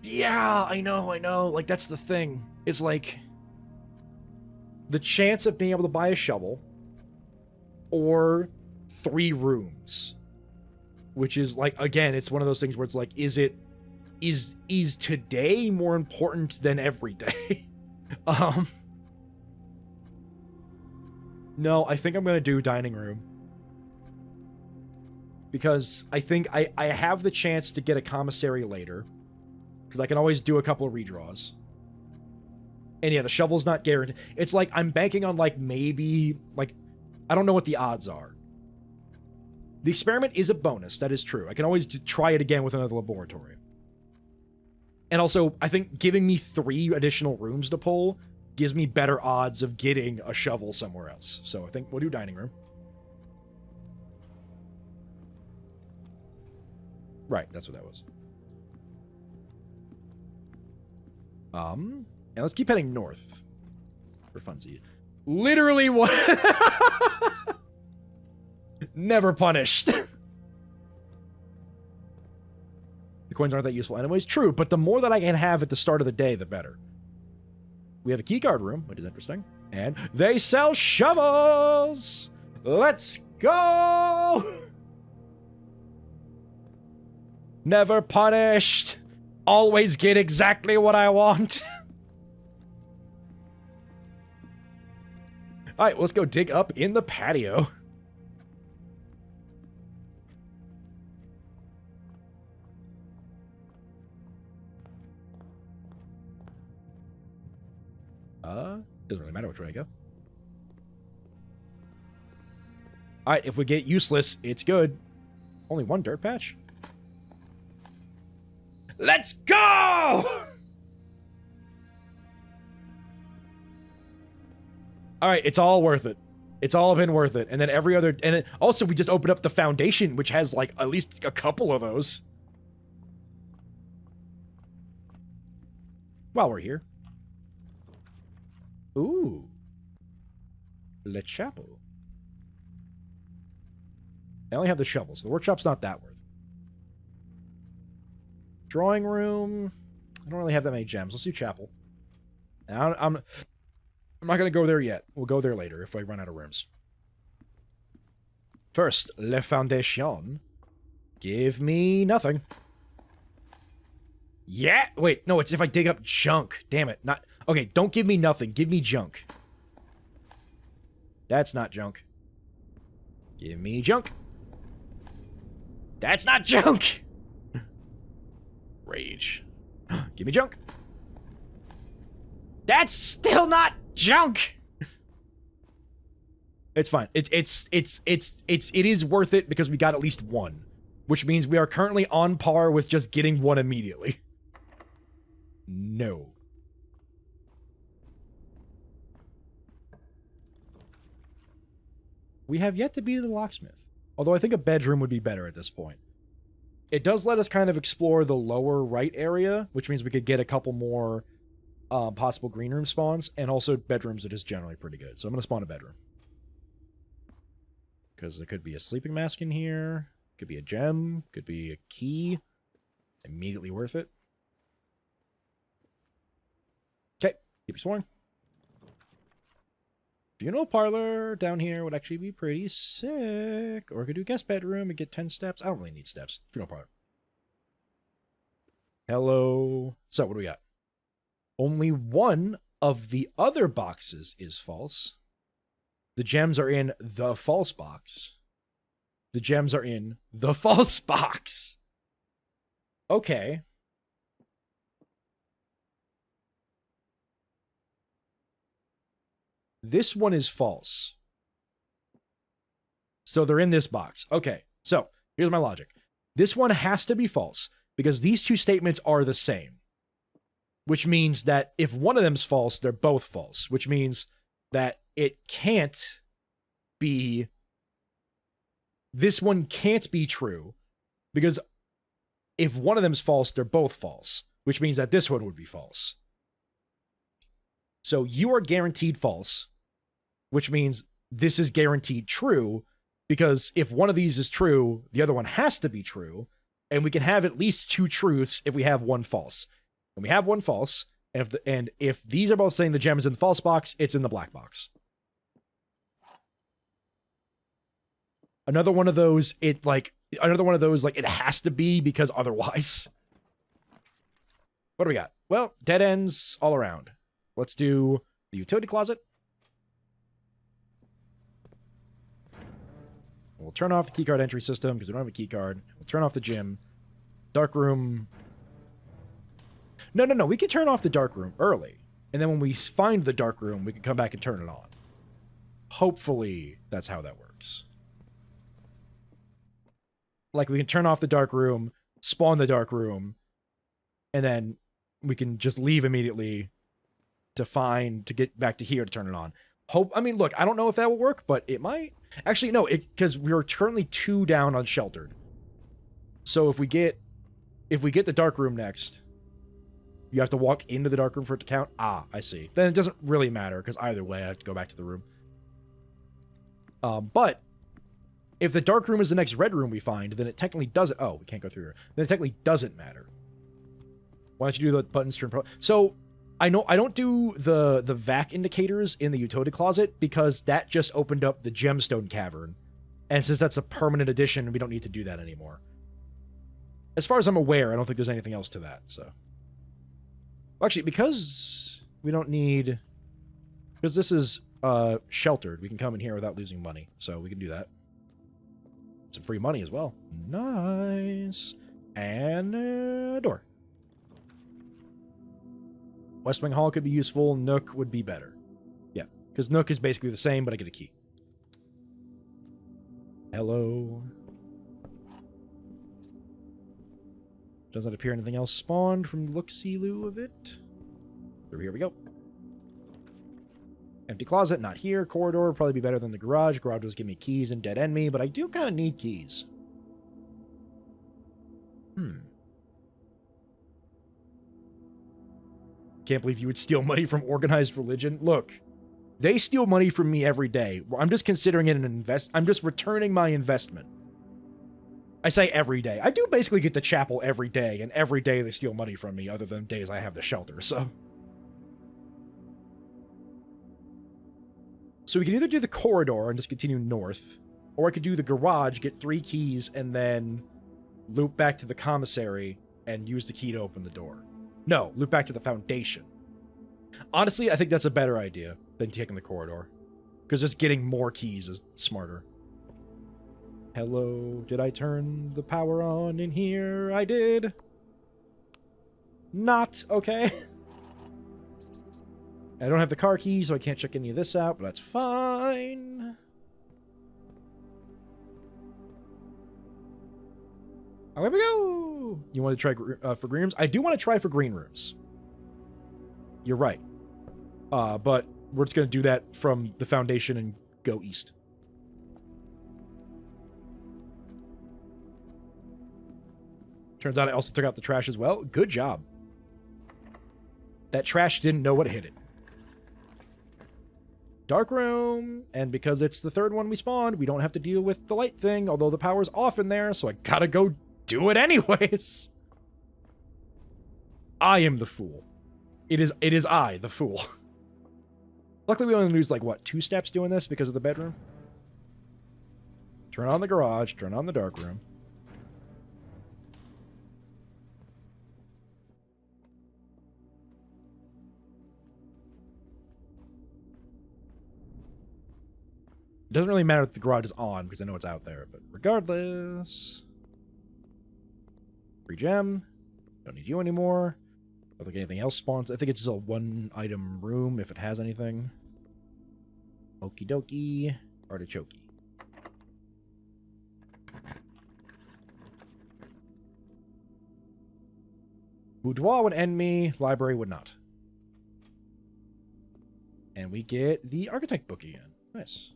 Yeah, I know. Like, that's the thing. It's like the chance of being able to buy a shovel or 3 rooms. Which is like, again, it's one of those things where it's like, is today more important than every day? No, I think I'm going to do dining room. Because I think I have the chance to get a commissary later. Because I can always do a couple of redraws. And yeah, the shovel's not guaranteed. It's like I'm banking on like maybe, like, I don't know what the odds are. The experiment is a bonus, that is true. I can always try it again with another laboratory. And also, I think giving me 3 additional rooms to pull gives me better odds of getting a shovel somewhere else. So I think we'll do dining room. Right, that's what that was. And let's keep heading north. For funsies. Literally what? Never punished. The coins aren't that useful anyways. True, but the more that I can have at the start of the day, the better. We have a keycard room, which is interesting. And they sell shovels! Let's go! Never punished. Always get exactly what I want. Alright, let's go dig up in the patio. Doesn't really matter which way I go. Alright, if we get useless, it's good. Only 1 dirt patch? Let's go! Alright, it's all worth it. It's all been worth it. And then every other... And then also, we just opened up the foundation, which has, like, at least a couple of those. While we're here. Ooh. Le Chapel. I only have the shovels. The workshop's not that worth. Drawing room. I don't really have that many gems. Let's do chapel. I'm not going to go there yet. We'll go there later if I run out of rooms. First, Le Foundation. Give me nothing. Yeah. Wait, no, it's if I dig up junk. Damn it. Not... Okay, don't give me nothing. Give me junk. That's not junk. Give me junk. That's not junk. Rage. Give me junk. That's still not junk. It's fine. It is worth it because we got at least 1, which means we are currently on par with just getting 1 immediately. No. We have yet to be the locksmith. Although I think a bedroom would be better at this point. It does let us kind of explore the lower right area, which means we could get a couple more possible green room spawns, and also bedrooms that is generally pretty good. So I'm going to spawn a bedroom. Because there could be a sleeping mask in here, could be a gem, could be a key. Immediately worth it. Okay, keep exploring. Funeral parlor down here would actually be pretty sick. Or I could do guest bedroom and get 10 steps. I don't really need steps. Funeral parlor. Hello. So, what do we got? Only 1 of the other boxes is false. The gems are in the false box. The gems are in the false box. Okay. This one is false. So they're in this box. Okay, so here's my logic. This one has to be false because these two statements are the same. Which means that if one of them's false, they're both false. Which means that it can't be... This one can't be true because if one of them's false, they're both false. Which means that this one would be false. So you are guaranteed false, which means this is guaranteed true, because if one of these is true, the other one has to be true, and we can have at least two truths if we have one false. And we have one false, and if these are both saying the gem is in the false box, it's in the black box. Another one of those, it has to be because otherwise. What do we got? Well, dead ends all around. Let's do the utility closet. We'll turn off the keycard entry system because we don't have a keycard. We'll turn off the gym. Dark room. No. We can turn off the dark room early. And then when we find the dark room, we can come back and turn it on. Hopefully, that's how that works. Like, we can turn off the dark room, spawn the dark room, and then we can just leave immediately to get back to here to turn it on. I mean, look, I don't know if that will work, but it might. Actually, no, because we're currently 2 down on sheltered. So if we get the dark room next, you have to walk into the dark room for it to count. Ah, I see. Then it doesn't really matter, because either way, I have to go back to the room. But if the dark room is the next red room we find, then it technically doesn't... Oh, we can't go through here. Then it technically doesn't matter. Why don't you do the buttons turn pro... So, I know I don't do the vac indicators in the utility closet because that just opened up the gemstone cavern. And since that's a permanent addition, we don't need to do that anymore. As far as I'm aware, I don't think there's anything else to that, so... Well, actually, because we don't need... Because this is sheltered, we can come in here without losing money, so we can do that. Some free money as well. Nice. And a door. West Wing Hall could be useful. Nook would be better. Yeah, because Nook is basically the same, but I get a key. Hello. Doesn't appear anything else spawned from the look-see-loo of it. So here we go. Empty closet, not here. Corridor would probably be better than the garage. Garage does give me keys and dead end me, but I do kind of need keys. Can't believe you would steal money from organized religion. Look, they steal money from me every day. I'm just considering it an I'm just returning my investment. I say every day. I do basically get to chapel every day, and every day they steal money from me, other than days I have the shelter, so... So we can either do the corridor and just continue north, or I could do the garage, get 3 keys, and then loop back to the commissary and use the key to open the door. No, loop back to the foundation. Honestly, I think that's a better idea than taking the corridor, because just getting more keys is smarter. Hello, did I turn the power on in here? I did. Not, okay. I don't have the car key, so I can't check any of this out, but that's fine. Away we go! You want to try for green rooms? I do want to try for green rooms. You're right. But we're just going to do that from the foundation and go east. Turns out I also took out the trash as well. Good job. That trash didn't know what hit it. Dark room, and because it's the 3rd one we spawned, we don't have to deal with the light thing, although the power's off in there, so I gotta go do it anyways. I am the fool. It is I, the fool. Luckily, we only lose, like, what, 2 steps doing this because of the bedroom? Turn on the garage, turn on the dark room. doesn't really matter if the garage is on because I know it's out there. But regardless, free gem. Don't need you anymore. I don't think anything else spawns. I think it's just a one-item room if it has anything. Okie dokie. Artichoke. Boudoir would end me. Library would not. And we get the architect book again. Nice.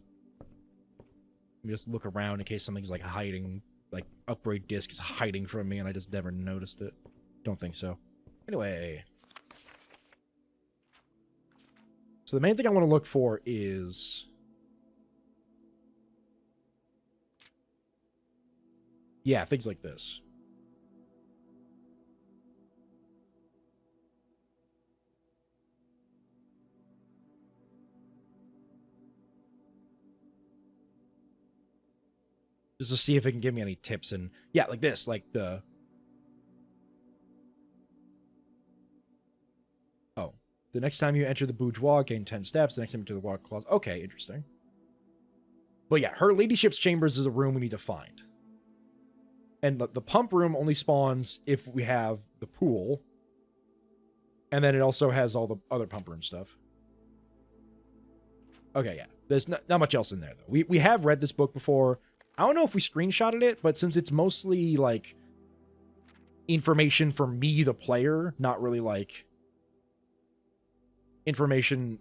Let me just look around in case something's like hiding, like upgrade disc is hiding from me and I just never noticed it. Don't think so. Anyway. So the main thing I want to look for is... yeah, things like this. Just to see if it can give me any tips. And yeah, like this, like the... oh. The next time you enter the boudoir, gain 10 steps. The next time you enter the water closet. Okay, interesting. But yeah, her ladyship's chambers is a room we need to find. And the pump room only spawns if we have the pool. And then it also has all the other pump room stuff. Okay, yeah. There's not much else in there, though. We have read this book before. I don't know if we screenshotted it, but since it's mostly, like, information for me, the player, not really, like, information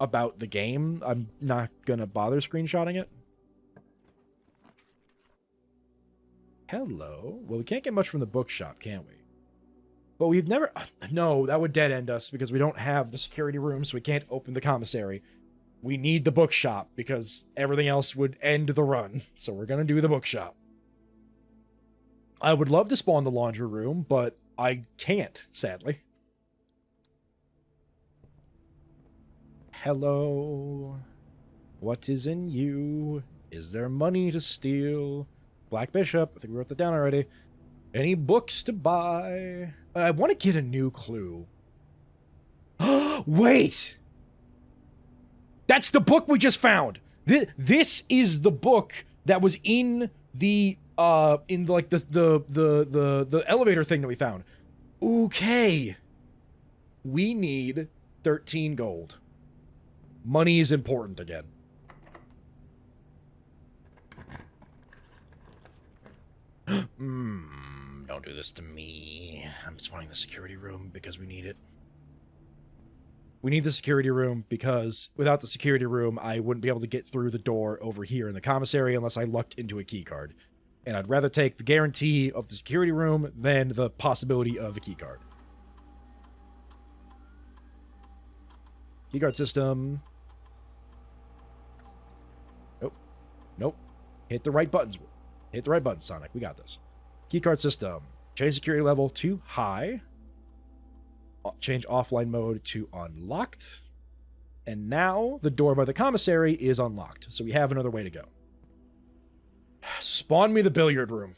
about the game, I'm not gonna bother screenshotting it. Hello? Well, we can't get much from the bookshop, can we? But we've never... no, that would dead-end us because we don't have the security room, so we can't open the commissary. We need the bookshop because everything else would end the run. So we're going to do the bookshop. I would love to spawn the laundry room, but I can't, sadly. Hello. What is in you? Is there money to steal? Black Bishop. I think we wrote that down already. Any books to buy? I want to get a new clue. Wait! That's the book we just found. This is the book that was in the the elevator thing that we found. Okay. We need 13 gold. Money is important again. Don't do this to me. I'm just wanting the security room because we need it. We need the security room because without the security room, I wouldn't be able to get through the door over here in the commissary unless I lucked into a key card. And I'd rather take the guarantee of the security room than the possibility of a key card. Keycard system. Nope. Nope. Hit the right buttons. Hit the right buttons, Sonic. We got this. Keycard system. Change security level to high. Change offline mode to unlocked. And now the door by the commissary is unlocked. So we have another way to go. Spawn me the billiard room.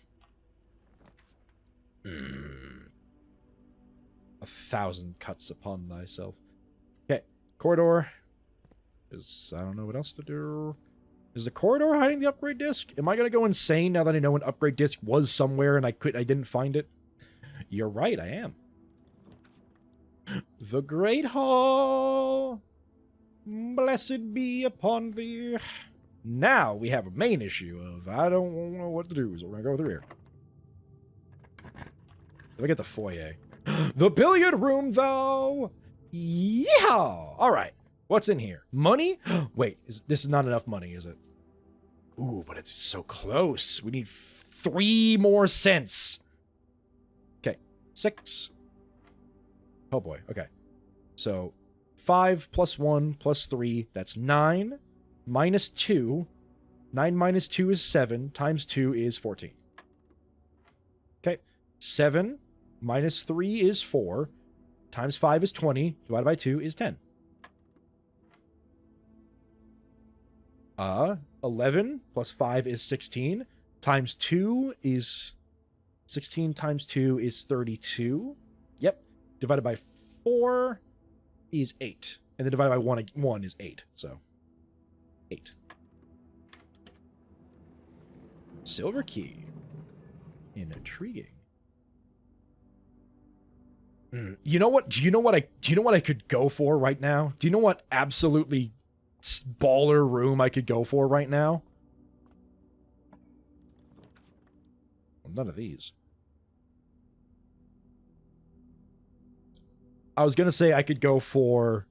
1,000 cuts upon thyself. Okay. Corridor. I don't know what else to do. Is the corridor hiding the upgrade disc? Am I going to go insane now that I know an upgrade disc was somewhere and I didn't find it? You're right, I am. The Great Hall. Blessed be upon thee. Now we have a main issue of I don't know what to do, so we're going to go through here. Let me get the foyer. The billiard room, though. Yeah. All right. What's in here? Money? Wait, this is not enough money, is it? Ooh, but it's so close. We need 3 more cents. Okay. 6. Oh boy. Okay. So 5 plus 1 plus 3, that's 9. Minus 2. 9 minus 2 is 7. Times 2 is 14. Okay. 7 minus 3 is 4. Times 5 is 20. Divided by 2 is 10. 11 plus 5 is 16. Times 2 is... 16 times 2 is 32. Yep. Divided by 4 is 8. And then divided by 1 is 8. So, 8. Silver key. Intriguing. You know what? Do you know what I could go for right now? Do you know what absolutely baller room I could go for right now? Well, none of these. I was gonna say I could go for,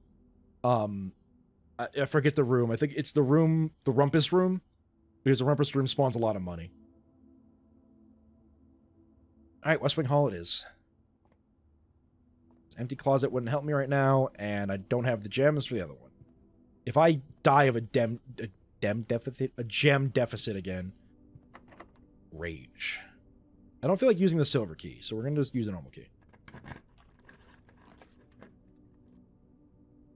I forget the room. I think it's the room, the Rumpus room, because the Rumpus room spawns a lot of money. All right, West Wing Hall it is. Empty closet wouldn't help me right now, and I don't have the gems for the other one. If I die of a gem deficit again, rage. I don't feel like using the silver key, so we're gonna just use a normal key.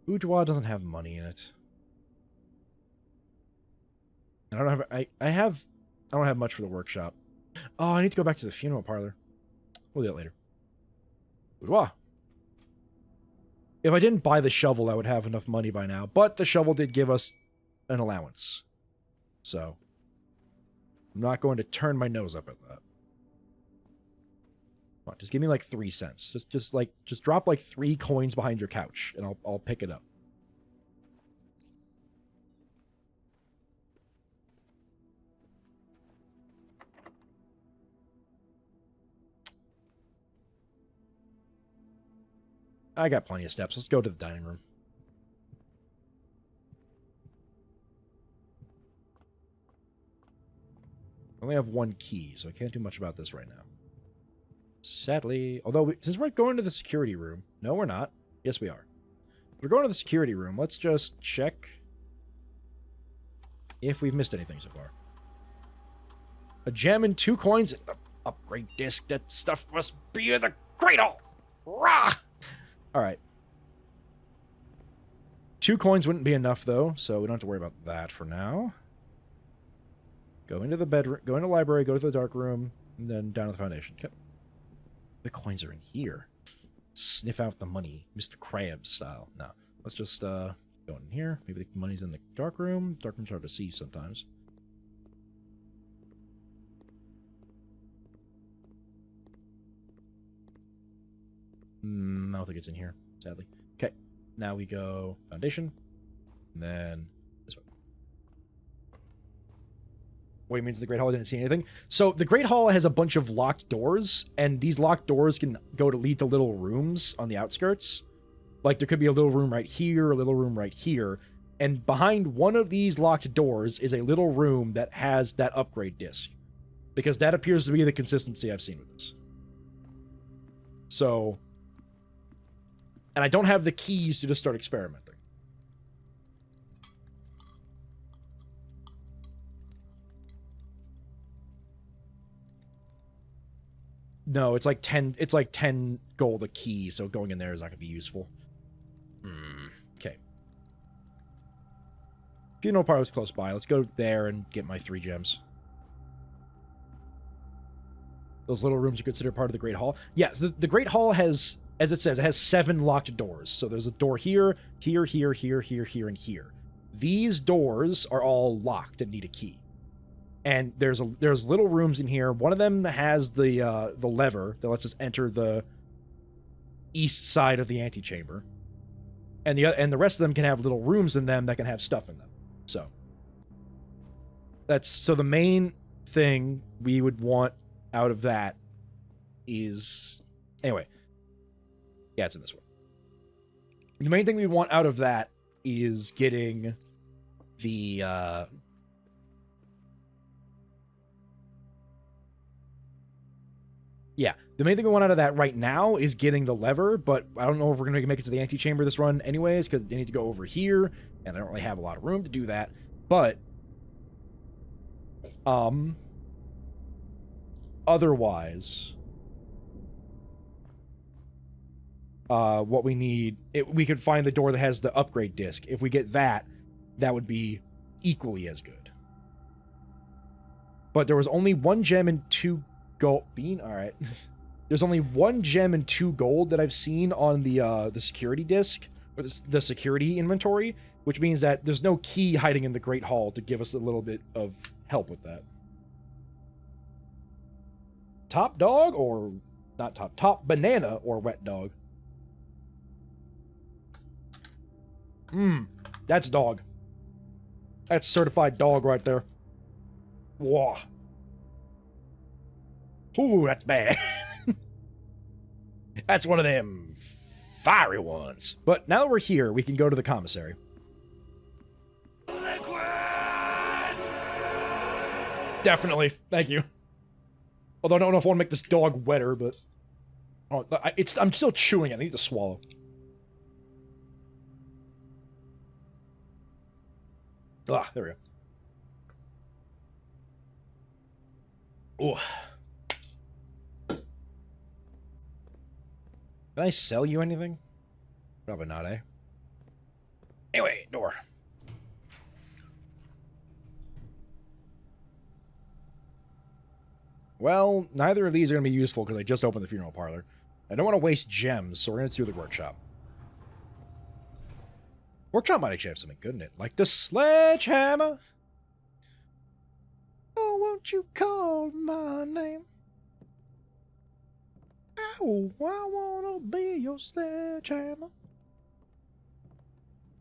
Bourgeois doesn't have money in it. And I don't have much for the workshop. Oh, I need to go back to the funeral parlor. We'll do that later. Bourgeois. If I didn't buy the shovel, I would have enough money by now. But the shovel did give us an allowance. So, I'm not going to turn my nose up at that. Come on, just give me like 3 cents. Just drop like 3 coins behind your couch, and I'll pick it up. I got plenty of steps. Let's go to the dining room. I only have 1 key, so I can't do much about this right now. Sadly, although since we're going to the security room, no, we're not. Yes, we are. We're going to the security room. Let's just check if we've missed anything so far. A gem and 2 coins. The upgrade disc. That stuff must be in the Great Hall. Rah! All right. 2 coins wouldn't be enough, though, so we don't have to worry about that for now. Go into the bedroom, go into the library, go to the dark room, and then down to the foundation. Okay. The coins are in here. Sniff out the money, Mr. Krabs style. No, let's just go in here. Maybe the money's in the dark room. Dark room's hard to see sometimes. I don't think it's in here, sadly. Okay, now we go foundation, and then this way. What do you mean the Great Hall? I didn't see anything. So the Great Hall has a bunch of locked doors, and these locked doors can go to lead to little rooms on the outskirts. Like there could be a little room right here, a little room right here, and behind one of these locked doors is a little room that has that upgrade disc, because that appears to be the consistency I've seen with this. So. And I don't have the keys to just start experimenting. No, it's like 10 gold a key, so going in there is not going to be useful. Okay. Funeral parlor is close by. Let's go there and get my 3 gems. Those little rooms are considered part of the Great Hall. Yes, the Great Hall has, as it says, it has 7 locked doors. So there's a door here, here, here, here, here, here, and here. These doors are all locked and need a key. And there's little rooms in here. One of them has the lever that lets us enter the east side of the antechamber. And the rest of them can have little rooms in them that can have stuff in them. So the main thing we would want out of that is, anyway, yeah, it's in this one. The main thing we want out of that is getting the the main thing we want out of that right now is getting the lever, but I don't know if we're going to make it to the antechamber this run anyways, because they need to go over here, and I don't really have a lot of room to do that. But otherwise, what we need, we could find the door that has the upgrade disc. If we get that, that would be equally as good. But there was only 1 gem and 2 gold. All right. There's only 1 gem and 2 gold that I've seen on the security disc, or the security inventory, which means that there's no key hiding in the Great Hall to give us a little bit of help with that. top dog or not top banana or wet dog? That's dog. That's certified dog right there. Whoa. Ooh, that's bad. That's one of them fiery ones. But now that we're here, we can go to the commissary. Liquid! Definitely. Thank you. Although I don't know if I want to make this dog wetter, but... Oh, I'm still chewing it. I need to swallow. Ah, there we go. Ooh. Can I sell you anything? Probably not, eh? Anyway, door. Well, neither of these are going to be useful because I just opened the funeral parlor. I don't want to waste gems, so we're going to do the workshop. Workshop might actually have something good in it, like the sledgehammer. Oh, won't you call my name? Oh, I wanna be your sledgehammer.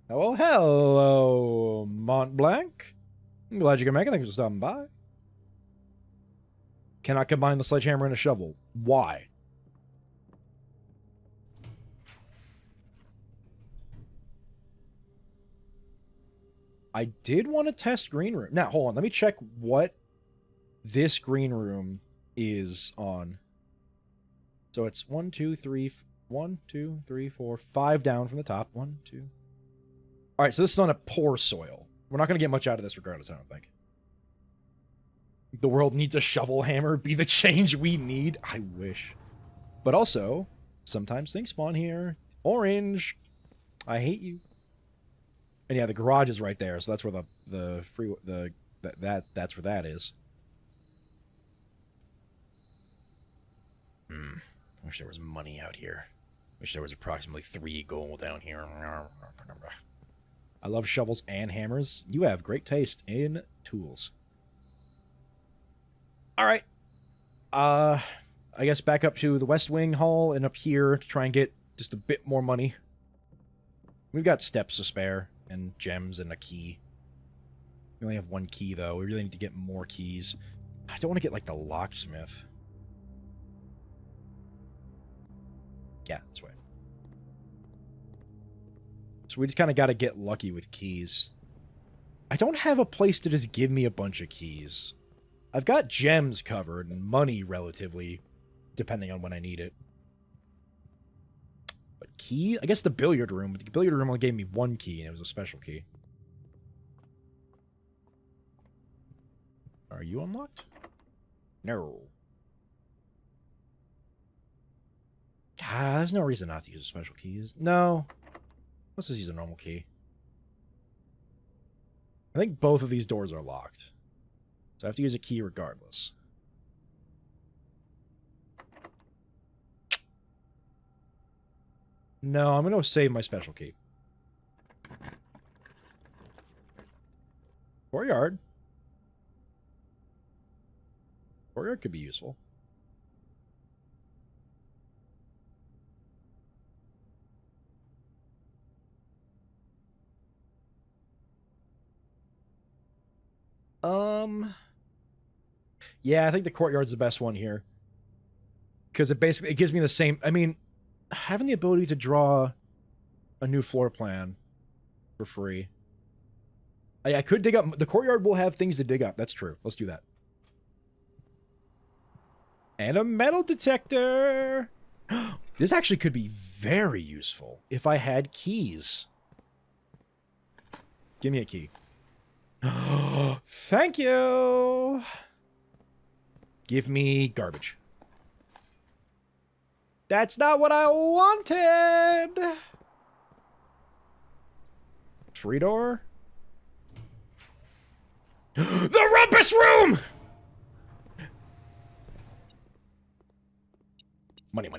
Oh, hello, Mont Blanc. I'm glad you can make it. Thanks for stopping by. Cannot combine the sledgehammer and a shovel. Why? I did want to test green room. Now, hold on. Let me check what this green room is on. So it's 1, 2, 3, 1, 2, 3, 4, 5 down from the top. 1, 2. All right, so this is on a poor soil. We're not going to get much out of this regardless, I don't think. The world needs a shovel hammer. Be the change we need. I wish. But also, sometimes things spawn here. Orange. I hate you. And yeah, the garage is right there, so that's where that's where that is. I wish there was money out here. Wish there was approximately 3 gold down here. I love shovels and hammers. You have great taste in tools. All right. I guess back up to the West Wing Hall and up here to try and get just a bit more money. We've got steps to spare and gems and a key. We only have 1 key, though. We really need to get more keys. I don't want to get, like, the locksmith. Yeah, this way. So we just kind of got to get lucky with keys. I don't have a place to just give me a bunch of keys. I've got gems covered and money relatively, depending on when I need it. But key? I guess the billiard room. The billiard room only gave me 1 key, and it was a special key. Are you unlocked? No. God, there's no reason not to use a special key. No. Let's just use a normal key. I think both of these doors are locked. So I have to use a key regardless. No, I'm going to save my special key. Courtyard. Courtyard could be useful. Yeah, I think the courtyard's the best one here. Because it gives me the same... I mean, having the ability to draw a new floor plan for free. I could dig up... The courtyard will have things to dig up. That's true. Let's do that. And a metal detector! This actually could be very useful if I had keys. Give me a key. Thank you! Give me garbage. That's not what I wanted! Free door? The rumpus room! Money. Give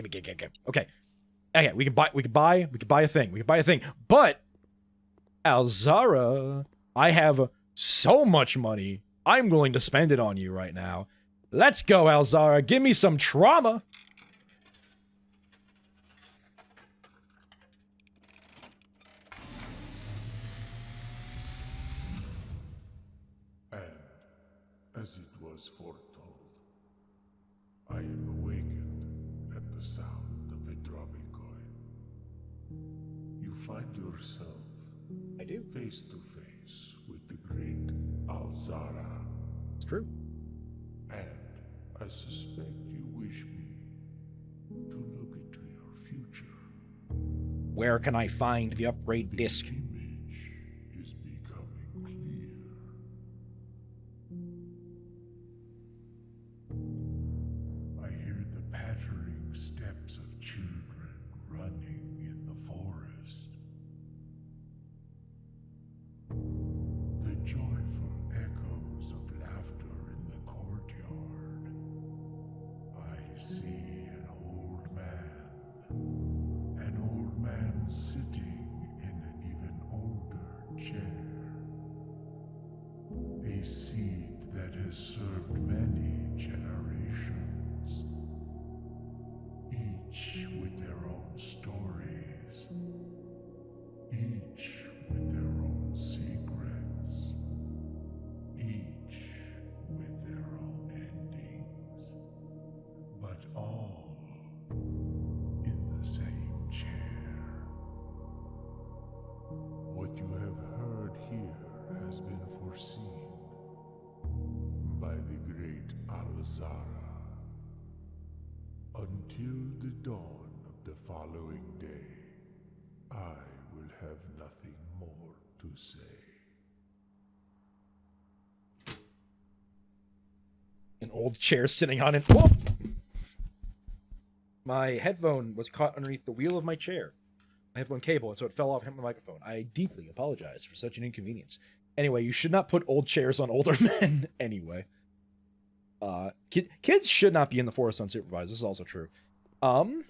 me. Okay. Okay, we could buy a thing. But Alzara, I have so much money. I'm willing to spend it on you right now. Let's go, Alzara. Give me some trauma. And, as it was foretold, I am awakened at the sound of a dropping coin. You find yourself I do. face to face with the great Alzara, It's true. and I suspect you wish me to look into your future. Where can I find the upgrade disc? The image is becoming clear. I hear the pattering steps of children running in the forest. The joyful echoes of laughter in the courtyard. I see an old man sitting in an even older chair. A seed that has served many generations, each with their own stories, each with their own secrets, each with their own endings, but all in the same chair. What you have heard here has been foreseen by the great Alzara. Until the dawn of the following day, I will have nothing more to say. An old chair sitting on it. Whoop! My headphone was caught underneath the wheel of my chair. My headphone cable, and so it fell off my microphone. I deeply apologize for such an inconvenience. Anyway, you should not put old chairs on older men anyway. Kids should not be in the forest unsupervised. This is also true. And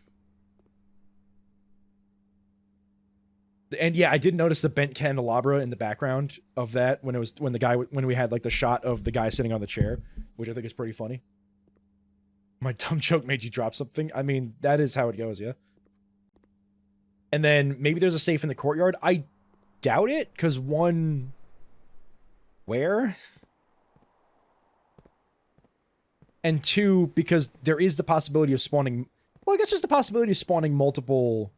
yeah, I did notice the bent candelabra in the background of that when we had like the shot of the guy sitting on the chair, which I think is pretty funny. My dumb joke made you drop something. I mean, that is how it goes, yeah. And then maybe there's a safe in the courtyard. I doubt it, because one... Where? And two, because there is the possibility of spawning... Well, I guess there's the possibility of spawning multiple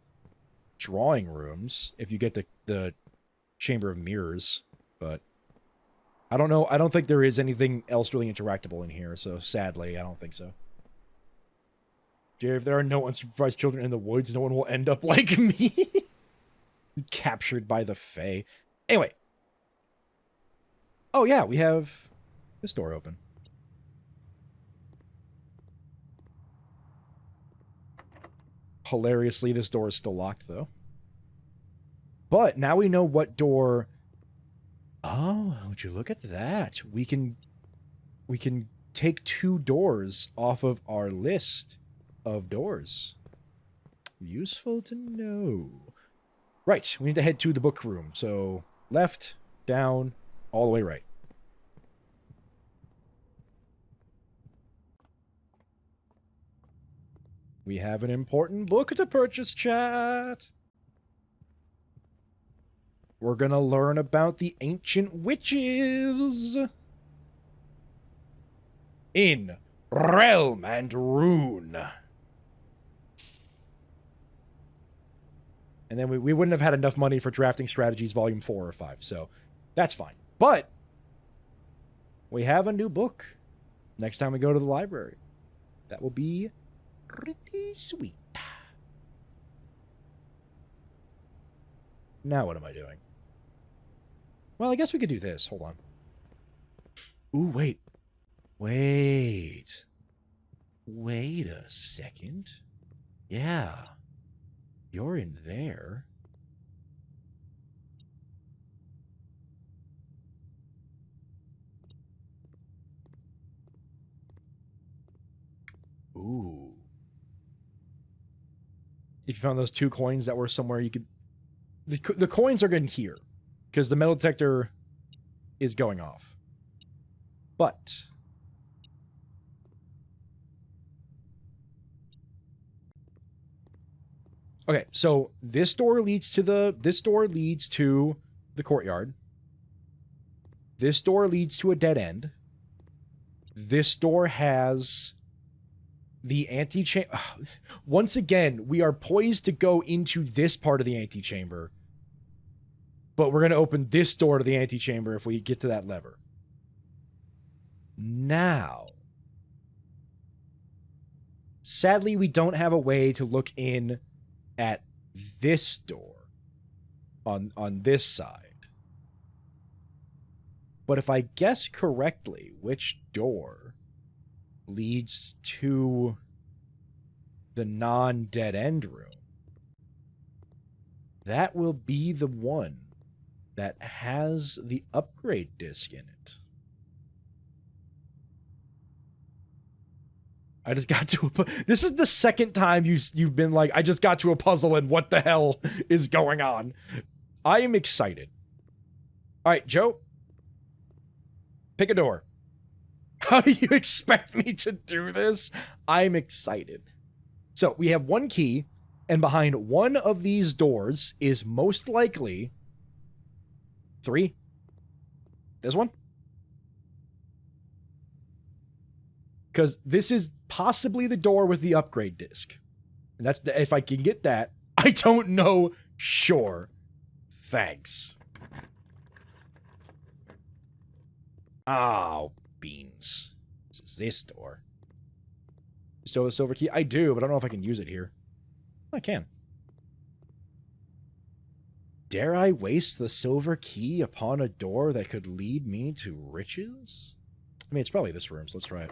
drawing rooms if you get the Chamber of Mirrors, but I don't know. I don't think there is anything else really interactable in here, so sadly, I don't think so. Jerry, if there are no unsupervised children in the woods, no one will end up like me. Captured by the Fae. Anyway. Oh yeah, we have this door open. Hilariously, this door is still locked, though. But now we know what door... Oh, would you look at that? We can take 2 doors off of our list of doors. Useful to know. Right, we need to head to the book room. So, left, down, all the way right. We have an important book to purchase, chat. We're gonna learn about the ancient witches in Realm and Rune. And then we wouldn't have had enough money for Drafting Strategies Volume 4 or 5, so that's fine. But we have a new book next time we go to the library. That will be pretty sweet. Now what am I doing? Well, I guess we could do this. Hold on. Ooh, wait. Wait. Wait a second. Yeah. You're in there. Ooh. If you found those 2 coins that were somewhere you could... The coins are in here, because the metal detector is going off. But Okay, so this door leads to the courtyard. This door leads to a dead end. This door has the antechamber. Once again, we are poised to go into this part of the antechamber, but we're going to open this door to the antechamber if we get to that lever. Now, sadly, we don't have a way to look in at this door on this side. But if I guess correctly, which door leads to the non-dead end room, that will be the one that has the upgrade disc in it. I just got to this is the second time you've been like, I just got to a puzzle and what the hell is going on? I am excited. All right, Joe. Pick a door. How do you expect me to do this? I'm excited. So we have one key, and behind one of these doors is most likely 3. This one. Because this is possibly the door with the upgrade disc. And that's if I can get that. I don't know. Sure. Thanks. Oh, beans. This is this door. Still a silver key? I do, but I don't know if I can use it here. I can. Dare I waste the silver key upon a door that could lead me to riches? I mean, it's probably this room, so let's try it.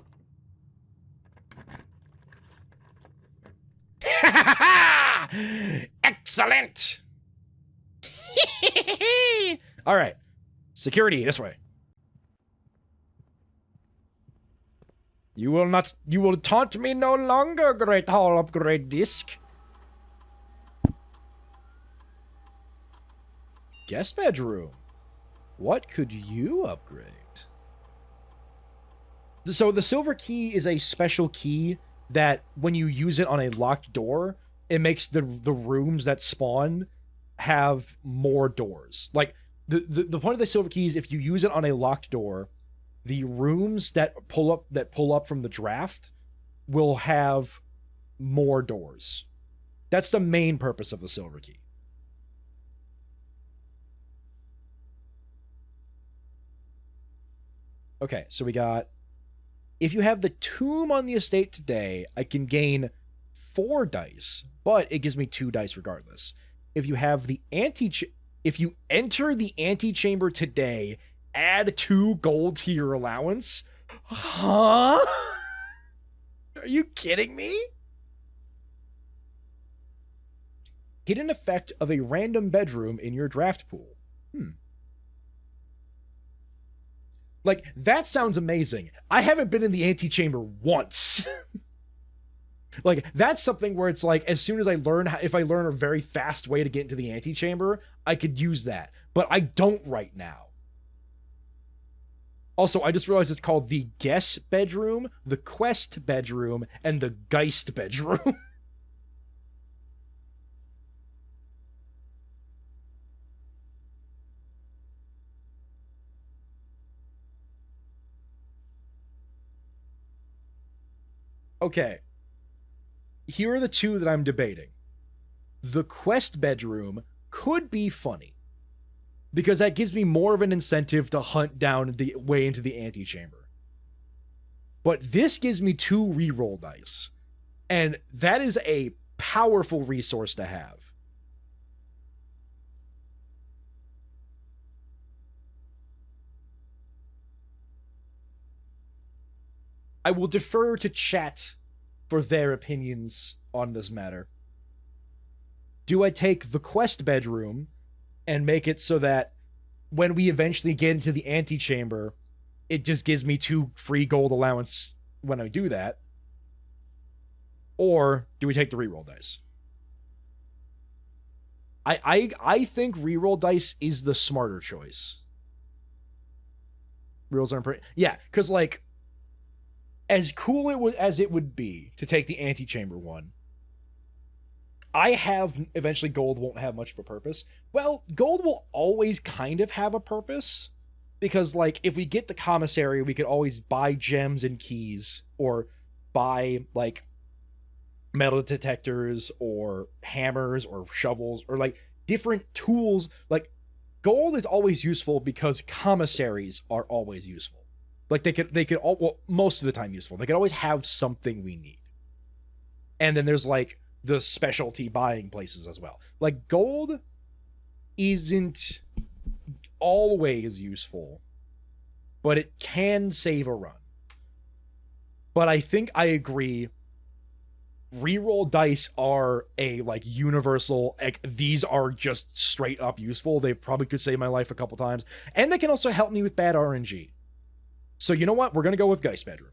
Excellent! All right. Security, this way. You will taunt me no longer, Great Hall Upgrade Disc. Guest bedroom. What could you upgrade? So the silver key is a special key that when you use it on a locked door, it makes the rooms that spawn have more doors. Like the point of the silver key is if you use it on a locked door, the rooms that pull up from the draft will have more doors. That's the main purpose of the silver key. Okay, so we got, if you have the tomb on the estate today, I can gain 4 dice, but it gives me 2 dice regardless. If you have the if you enter the antechamber today, add 2 gold to your allowance. Huh? Are you kidding me? Hidden effect of a random bedroom in your draft pool. Like, that sounds amazing. I haven't been in the antechamber once. Like, that's something where it's like, as soon as I learn, if I learn a very fast way to get into the antechamber, I could use that. But I don't right now. Also, I just realized it's called the Guess bedroom, the Quest bedroom, and the Geist bedroom. Okay. Here are the 2 that I'm debating. The Quest bedroom could be funny, because that gives me more of an incentive to hunt down the way into the antechamber. But this gives me 2 reroll dice, and that is a powerful resource to have. I will defer to chat for their opinions on this matter. Do I take the Quest bedroom and make it so that when we eventually get into the antechamber, it just gives me 2 free gold allowance when I do that? Or do we take the reroll dice? I think reroll dice is the smarter choice. Rerolls aren't pretty. Yeah, because like, as cool as it would be to take the antechamber one, I have eventually gold won't have much of a purpose. Well, gold will always kind of have a purpose because, like, if we get the commissary, we could always buy gems and keys or buy, like, metal detectors or hammers or shovels or, like, different tools. Like, gold is always useful because commissaries are always useful. Like, they could all, well, most of the time useful. They could always have something we need. And then there's, like, the specialty buying places as well. Like, gold isn't always useful, but it can save a run. But I think I agree, reroll dice are a, like, universal, like, these are just straight up useful. They probably could save my life a couple times, and they can also help me with bad RNG. So you know what, we're gonna go with Geist Bedroom,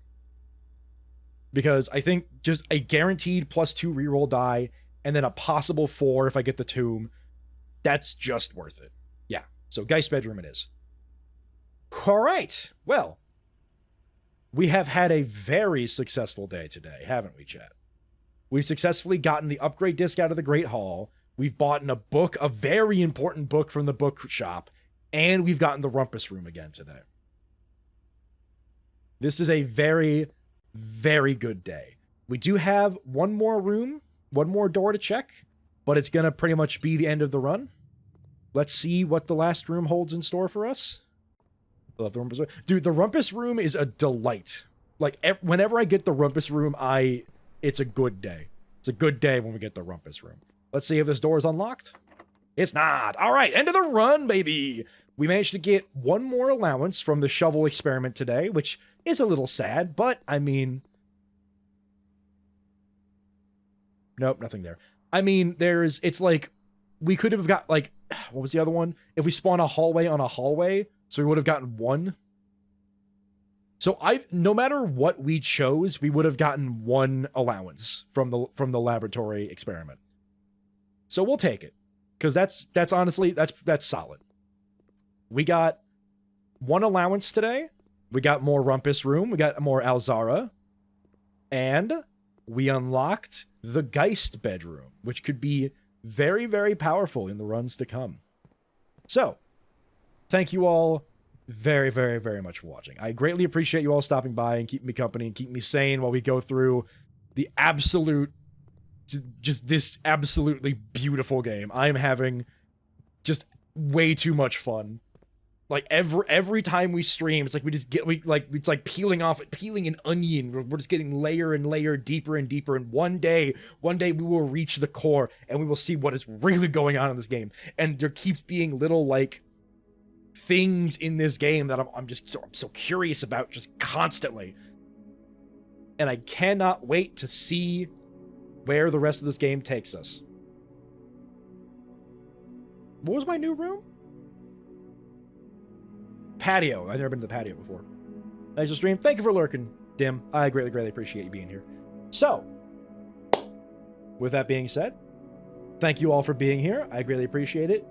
because I think just a guaranteed +2 reroll die and then a possible 4 if I get the tomb, that's just worth it. Yeah, so Geist Bedroom it is. All right, well, we have had a very successful day today, haven't we, chat? We've successfully gotten the upgrade disc out of the Great Hall. We've bought a book, a very important book from the bookshop, and we've gotten the Rumpus Room again today. This is a very, very good day. We do have one more room, one more door to check, but it's going to pretty much be the end of the run. Let's see what the last room holds in store for us. Love the Rumpus Room. Dude, the Rumpus Room is a delight. Like, whenever I get the Rumpus Room, it's a good day. It's a good day when we get the Rumpus Room. Let's see if this door is unlocked. It's not. All right, end of the run, baby. We managed to get one more allowance from the shovel experiment today, which is a little sad, but I mean... Nope, nothing there. I mean, it's like, we could have got, like, what was the other one? If we spawn a hallway on a hallway, so we would have gotten 1. So no matter what we chose, we would have gotten 1 allowance from the laboratory experiment. So we'll take it, because that's honestly, that's solid. We got 1 allowance today. We got more Rumpus Room. We got more Alzara. And we unlocked the Geist Bedroom, which could be very, very powerful in the runs to come. So, thank you all very, very, very much for watching. I greatly appreciate you all stopping by and keeping me company and keeping me sane while we go through the just this absolutely beautiful game. I'm having just way too much fun. Like, every time we stream, it's like it's like peeling an onion. We're just getting layer and layer deeper and deeper. And one day we will reach the core and we will see what is really going on in this game. And there keeps being little, like, things in this game that I'm so curious about just constantly. And I cannot wait to see where the rest of this game takes us. What was my new room? Patio. I've never been to the patio before. Thanks for stream. Thank you for lurking, Dim. I greatly, greatly appreciate you being here. So, with that being said, thank you all for being here. I greatly appreciate it.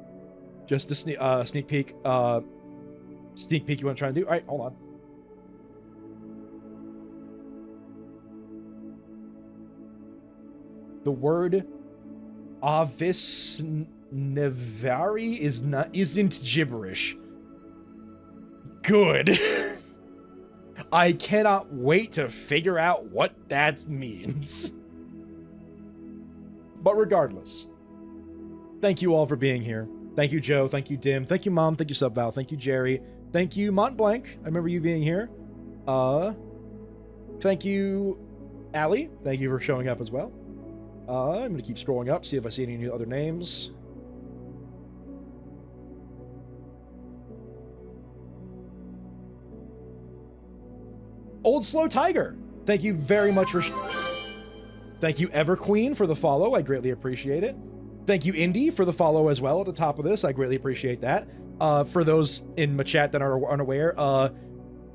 Just a sneak peek. Sneak peek you want to try and do? All right, hold on. The word Avisnevari isn't gibberish. Good. I cannot wait to figure out what that means. But regardless, thank you all for being here. Thank you, Joe. Thank you, Dim. Thank you, Mom. Thank you, Subval. Thank you, Jerry. Thank you, Montblanc. I remember you being here. Thank you, Allie. Thank you for showing up as well. I'm going to keep scrolling up, see if I see any other names. Old Slow Tiger. Thank you very much for... Thank you, Everqueen, for the follow. I greatly appreciate it. Thank you, Indy, for the follow as well at the top of this. I greatly appreciate that. For those in my chat that are unaware,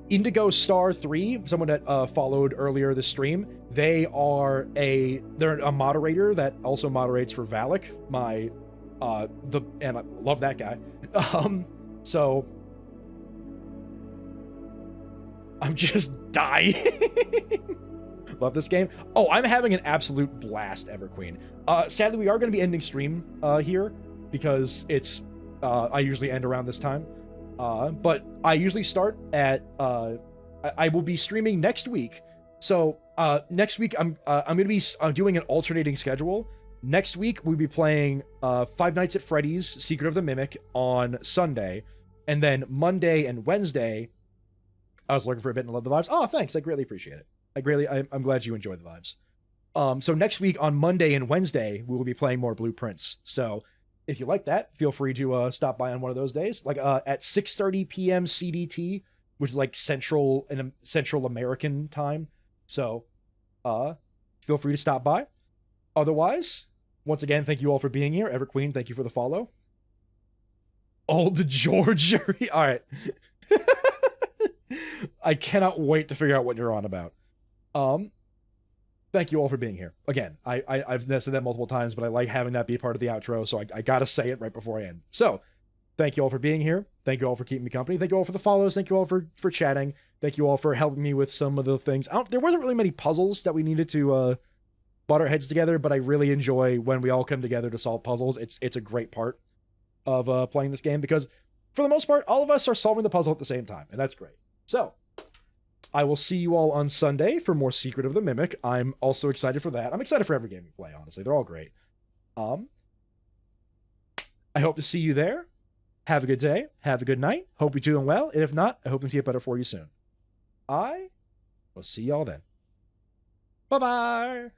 Indigo Star 3, someone that followed earlier this stream, they're a moderator that also moderates for Valak, and I love that guy. So I'm just dying. Love this game. Oh, I'm having an absolute blast, Everqueen. Sadly, we are going to be ending stream here because it's I usually end around this time. But I usually start at I will be streaming next week. So next week I'm going to be doing an alternating schedule. Next week we'll be playing Five Nights at Freddy's: Secret of the Mimic on Sunday, and then Monday and Wednesday. I was looking for a bit and love the vibes. Oh, thanks. I greatly appreciate it. I'm glad you enjoy the vibes. So next week on Monday and Wednesday, we will be playing more Blueprints. So if you like that, feel free to stop by on one of those days, like at 6:30 p.m. CDT, which is like Central American time. So feel free to stop by. Otherwise, once again, thank you all for being here. Everqueen, thank you for the follow. Old George. All right. I cannot wait to figure out what you're on about. Thank you all for being here. Again, I've said that multiple times, but I like having that be part of the outro, so I gotta say it right before I end. So, thank you all for being here. Thank you all for keeping me company. Thank you all for the follows. Thank you all for chatting. Thank you all for helping me with some of the things. There wasn't really many puzzles that we needed to butt our heads together, but I really enjoy when we all come together to solve puzzles. It's a great part of playing this game because, for the most part, all of us are solving the puzzle at the same time, and that's great. So, I will see you all on Sunday for more Secret of the Mimic. I'm also excited for that. I'm excited for every game we play, honestly. They're all great. I hope to see you there. Have a good day. Have a good night. Hope you're doing well. And if not, I hope things get better for you soon. I will see y'all then. Bye-bye.